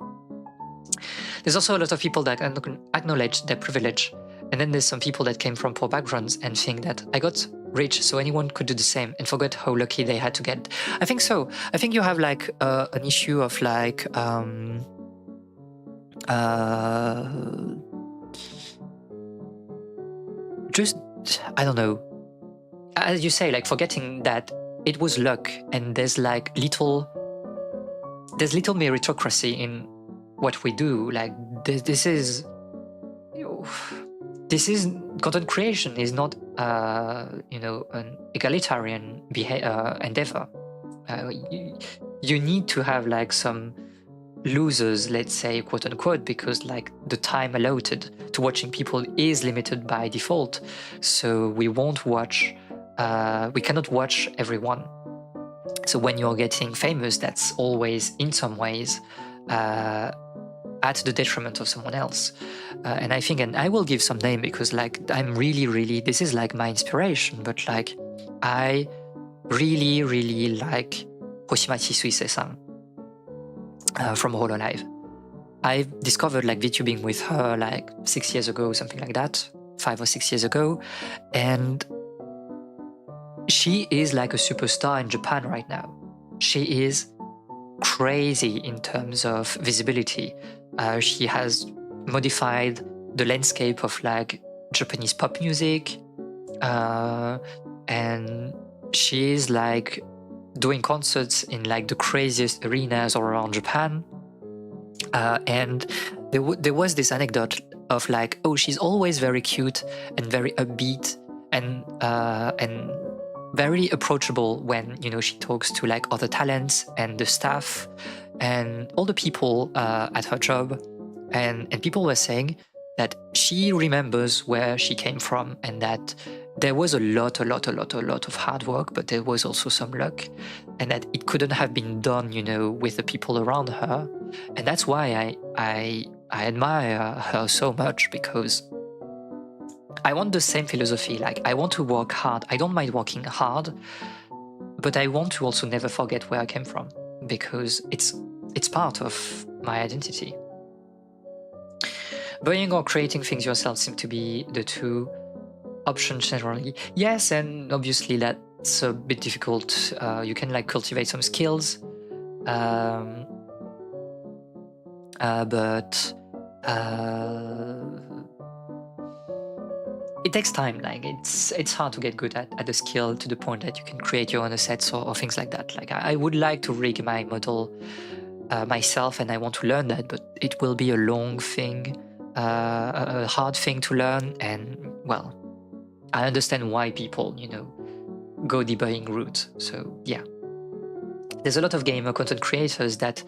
There's also a lot of people that acknowledge their privilege. And then there's some people that came from poor backgrounds and think that I got rich, so anyone could do the same, and forget how lucky they had to get. I think so. I think you have like an issue of like, just, I don't know, as you say, like forgetting that it was luck, and there's little meritocracy in what we do. Like this is content creation is not an egalitarian endeavor. You need to have like some losers, let's say, quote unquote, because like the time allotted to watching people is limited by default. So we won't watch, we cannot watch everyone. So when you're getting famous, that's always in some ways at the detriment of someone else. And I think, and I will give some name because like I'm really, this is like my inspiration, but like I really like Hoshimachi Suisei-san from Hololive. I discovered like VTubing with her like 6 years ago, something like that, 5 or 6 years ago. And she is like a superstar in Japan right now. She is crazy in terms of visibility. She has modified the landscape of like Japanese pop music, and she is like doing concerts in like the craziest arenas all around Japan. And there was this anecdote of like, oh, she's always very cute and very upbeat and very approachable when she talks to like other talents and the staff and all the people at her job, and people were saying that she remembers where she came from, and that there was a lot of hard work, but there was also some luck, and that it couldn't have been done with the people around her. And that's why I admire her so much, because I want the same philosophy. Like, I want to work hard. I don't mind working hard, but I want to also never forget where I came from, because it's part of my identity. Buying or creating things yourself seem to be the two options generally. Yes, and obviously that's a bit difficult. You can like cultivate some skills, but it takes time. Like it's hard to get good at the skill to the point that you can create your own assets or things like that. Like I would like to rig my model myself, and I want to learn that, but it will be a long thing, a hard thing to learn. And well, I understand why people, go debugging route. So yeah, there's a lot of gamer content creators that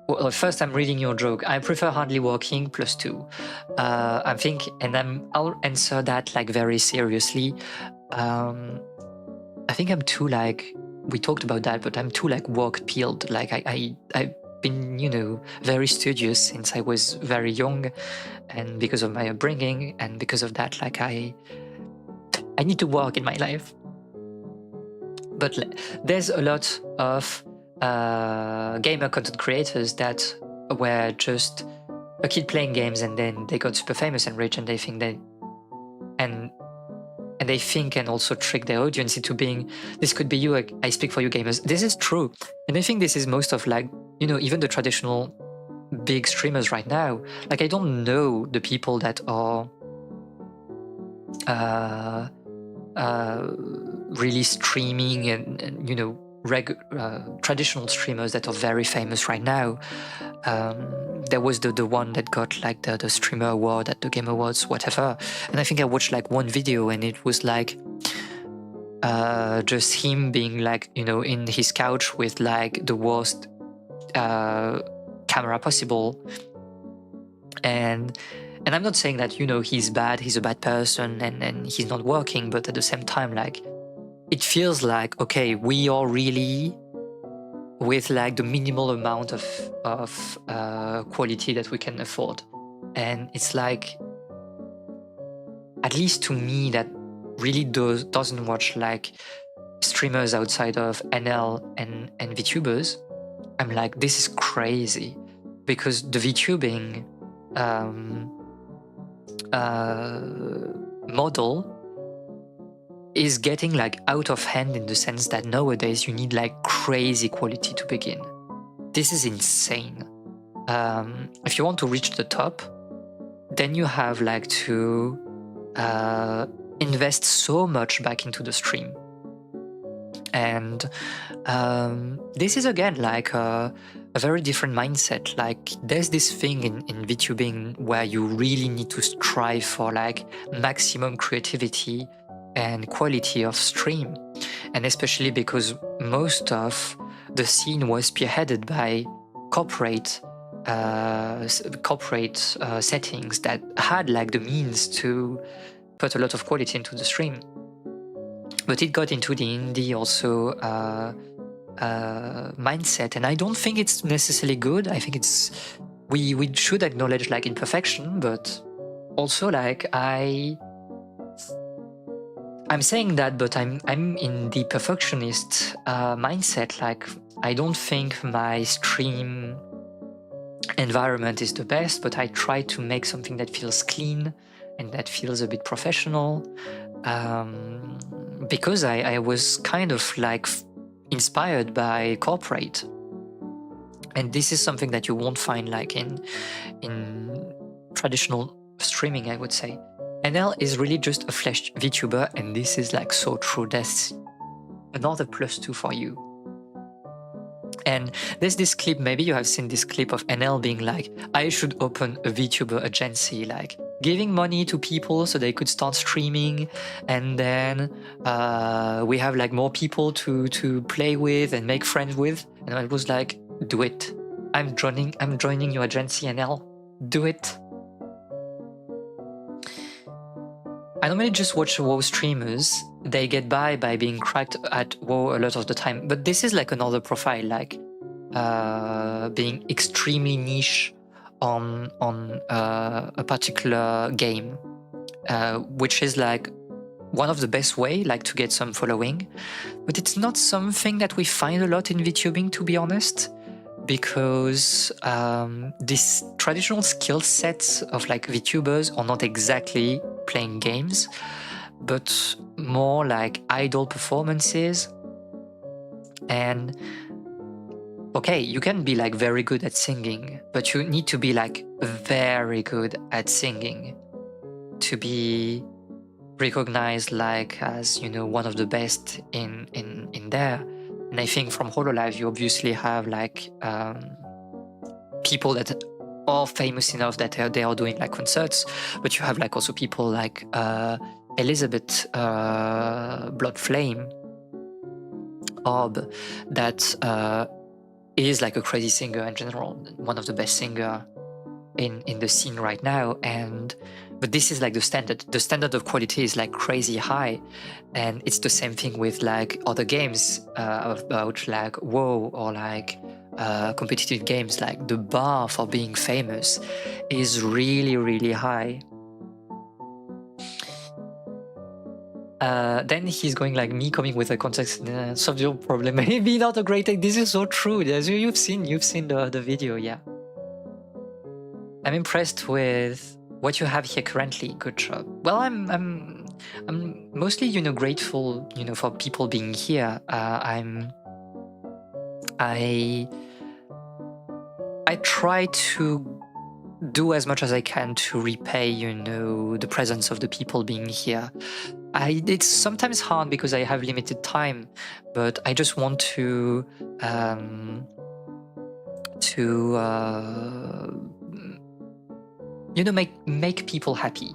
Well, first, I'm reading your joke. I prefer hardly working +2. I think, and I'll answer that like very seriously. I think I'm too like, we talked about that, but I'm too like work-peeled. Like I've been, you know, very studious since I was very young, and because of my upbringing, and because of that, like I need to work in my life. But there's a lot of gamer content creators that were just a kid playing games, and then they got super famous and rich, and they think and they think and also trick their audience into being, this could be you, I speak for you gamers. This is true. And I think this is most of like, you know, even the traditional big streamers right now. Like, I don't know the people that are really streaming and you know, traditional streamers that are very famous right now. There was the one that got like the streamer award at the Game Awards, whatever. And I think I watched like one video, and it was like just him being like, you know, in his couch with like the worst camera possible. And I'm not saying that, you know, he's bad, he's a bad person, and he's not working, but at the same time, like, it feels like, okay, we are really with like the minimal amount of quality that we can afford. And it's like, at least to me, that really doesn't watch like streamers outside of NL and VTubers, I'm like, this is crazy, because the VTubing model is getting like out of hand, in the sense that nowadays you need like crazy quality to begin. This is insane. If you want to reach the top, then you have like to invest so much back into the stream. And this is again like a very different mindset. Like, there's this thing in VTubing where you really need to strive for like maximum creativity and quality of stream. And especially because most of the scene was spearheaded by corporate settings that had like the means to put a lot of quality into the stream. But it got into the indie also mindset, and I don't think it's necessarily good. I think it's we should acknowledge like imperfection, but also like I'm saying that, but I'm in the perfectionist mindset. Like, I don't think my stream environment is the best, but I try to make something that feels clean and that feels a bit professional. Because I was kind of like inspired by corporate, and this is something that you won't find like in traditional streaming, I would say. NL is really just a flesh VTuber, and this is like so true. That's another +2 for you. And there's this clip, maybe you have seen this clip of NL being like, I should open a VTuber agency, like giving money to people so they could start streaming, and then we have like more people to play with and make friends with. And I was like, do it. I'm joining your agency, NL. Do it. I normally just watch WoW streamers. They get by being cracked at WoW a lot of the time. But this is like another profile, like being extremely niche on a particular game, which is like one of the best way like to get some following. But it's not something that we find a lot in VTubing, to be honest, because these traditional skill sets of like VTubers are not exactly playing games, but more like idol performances. And okay, you can be like very good at singing, but you need to be like very good at singing to be recognized like as, you know, one of the best in there. And I think from HoloLive you obviously have like people that are famous enough that they are doing like concerts, but you have like also people like Elizabeth Bloodflame Orb that is like a crazy singer in general, one of the best singer in the scene right now. But this is like the standard of quality is like crazy high, and it's the same thing with like other games about like WoW or like competitive games. Like the bar for being famous is really, really high. Then he's going like, me coming with a context solve your problem. Maybe not a great thing. This is so true. As you've seen the video, yeah. I'm impressed with what you have here currently. Good job. Well, I'm mostly, you know, grateful, you know, for people being here. I try to do as much as I can to repay, you know, the presence of the people being here. It's sometimes hard because I have limited time, but I just want to you know, make people happy.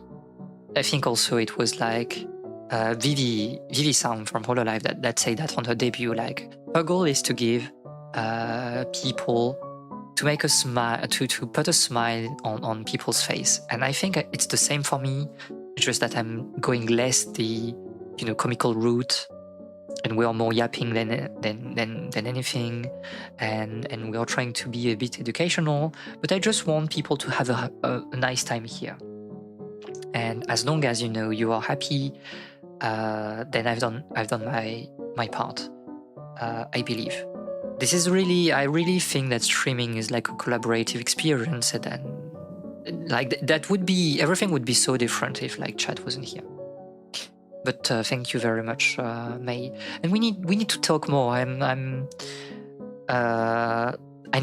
I think also it was like Vivi Sound from Hololive that said that on her debut. Like, her goal is to give people, to make a smile, to put a smile on people's face. And I think it's the same for me, just that I'm going less the, you know, comical route, and we are more yapping than anything, and we are trying to be a bit educational. But I just want people to have a nice time here. And as long as, you know, you are happy, then I've done my part. I believe. This is really, I really think that streaming is like a collaborative experience, and then like that would be, everything would be so different if like chat wasn't here. But thank you very much, May. And we need to talk more. I know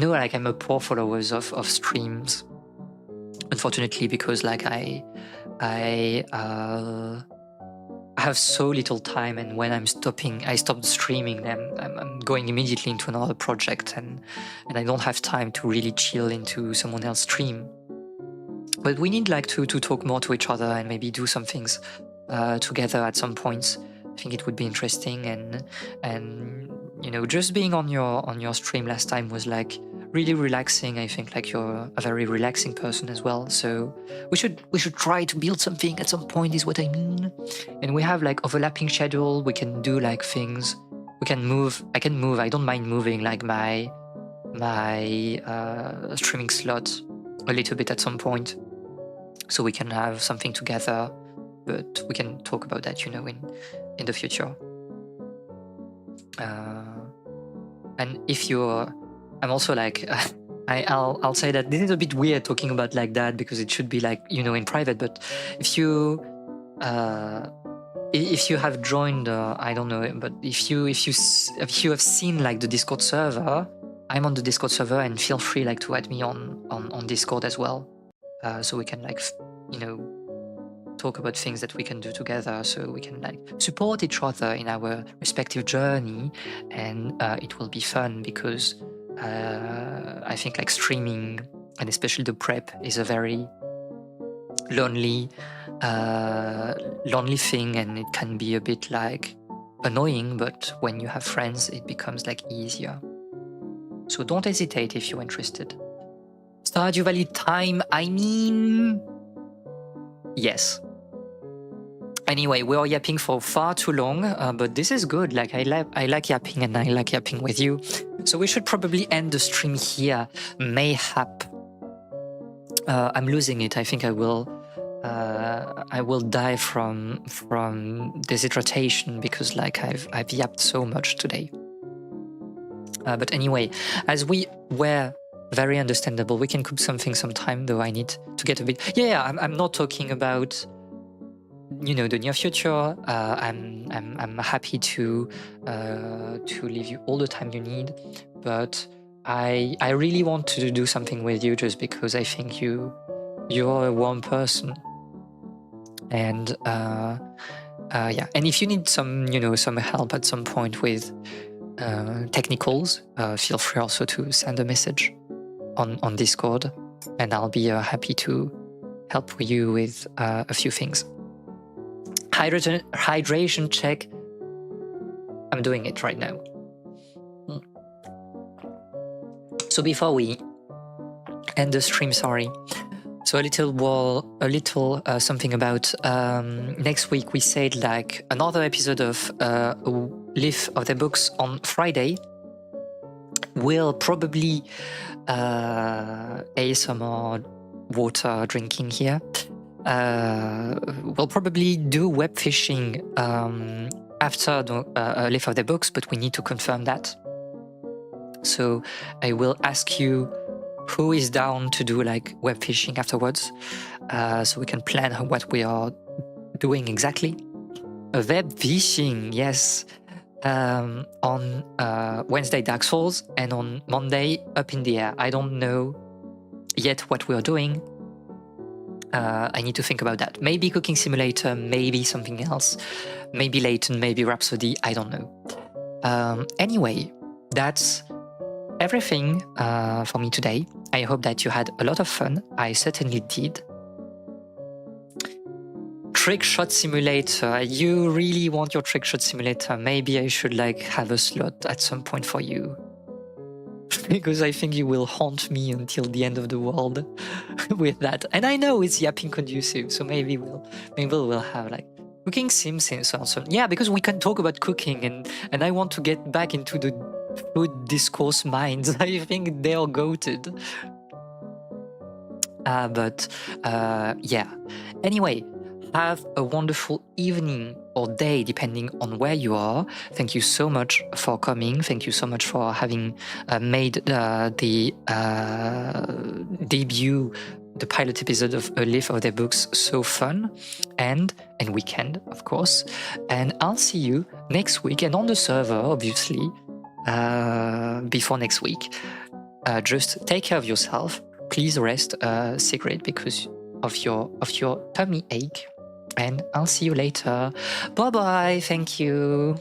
like I'm a poor follower of streams, unfortunately, because like I have so little time, and when I stopped streaming, I'm going immediately into another project, and I don't have time to really chill into someone else's stream. But we need like to talk more to each other and maybe do some things together at some points. I think it would be interesting, and you know, just being on your stream last time was like really relaxing. I think like you're a very relaxing person as well. So we should try to build something at some point, is what I mean. And we have like overlapping schedule. We can do like things. We can move. I can move. I don't mind moving like my streaming slot a little bit at some point, so we can have something together. But we can talk about that, you know, in the future. And if you're, I'm also like, I'll say that this is a bit weird talking about like that, because it should be like, you know, in private. But if you have joined, I don't know, but if you have seen like the Discord server, I'm on the Discord server, and feel free like to add me on Discord as well, so we can like, you know, talk about things that we can do together, so we can like support each other in our respective journey, and it will be fun, because I think like streaming, and especially the prep, is a very lonely thing, and it can be a bit like annoying, but when you have friends it becomes like easier. So don't hesitate if you're interested. Stardew Valley time, I mean, yes. Anyway, we are yapping for far too long, but this is good. Like I like yapping, and I like yapping with you. So we should probably end the stream here. Mayhap. I'm losing it. I think I will die from dehydration, because like I've yapped so much today. But anyway, as we were very understandable, we can cook something sometime. Though I need to get a bit. Yeah, I'm not talking about, you know, the near future. I'm happy to leave you all the time you need, but I really want to do something with you, just because I think you're a warm person, and yeah. And if you need some, you know, some help at some point with technicals, feel free also to send a message on Discord, and I'll be happy to help you with a few things. Hydration check. I'm doing it right now. So before we end the stream, sorry. So a little something about next week. We said like another episode of Leaf of the Books on Friday. We'll probably ASMR water drinking here. We'll probably do web fishing after the Leaf of the Books, but we need to confirm that. So I will ask you who is down to do like web fishing afterwards, so we can plan what we are doing exactly. Web fishing, yes, on Wednesday Dark Souls, and on Monday Up in the Air. I don't know yet what we are doing. I need to think about that. Maybe Cooking Simulator, maybe something else, maybe Layton, maybe Rhapsody, I don't know. Anyway, that's everything for me today. I hope that you had a lot of fun. I certainly did. Trick Shot Simulator. You really want your Trick Shot Simulator? Maybe I should like have a slot at some point for you. Because I think you will haunt me until the end of the world with that. And I know it's yapping conducive, so maybe we'll have like cooking sims also. Yeah, because we can talk about cooking, and I want to get back into the food discourse minds. I think they are goated. Yeah. Anyway, have a wonderful evening or day, depending on where you are. Thank you so much for coming. Thank you so much for having made the debut, the pilot episode of A Leaf of the Books so fun and weekend, of course. And I'll see you next week, and on the server, obviously, before next week. Just take care of yourself. Please rest secret because of your tummy ache. And I'll see you later. Bye bye. Thank you.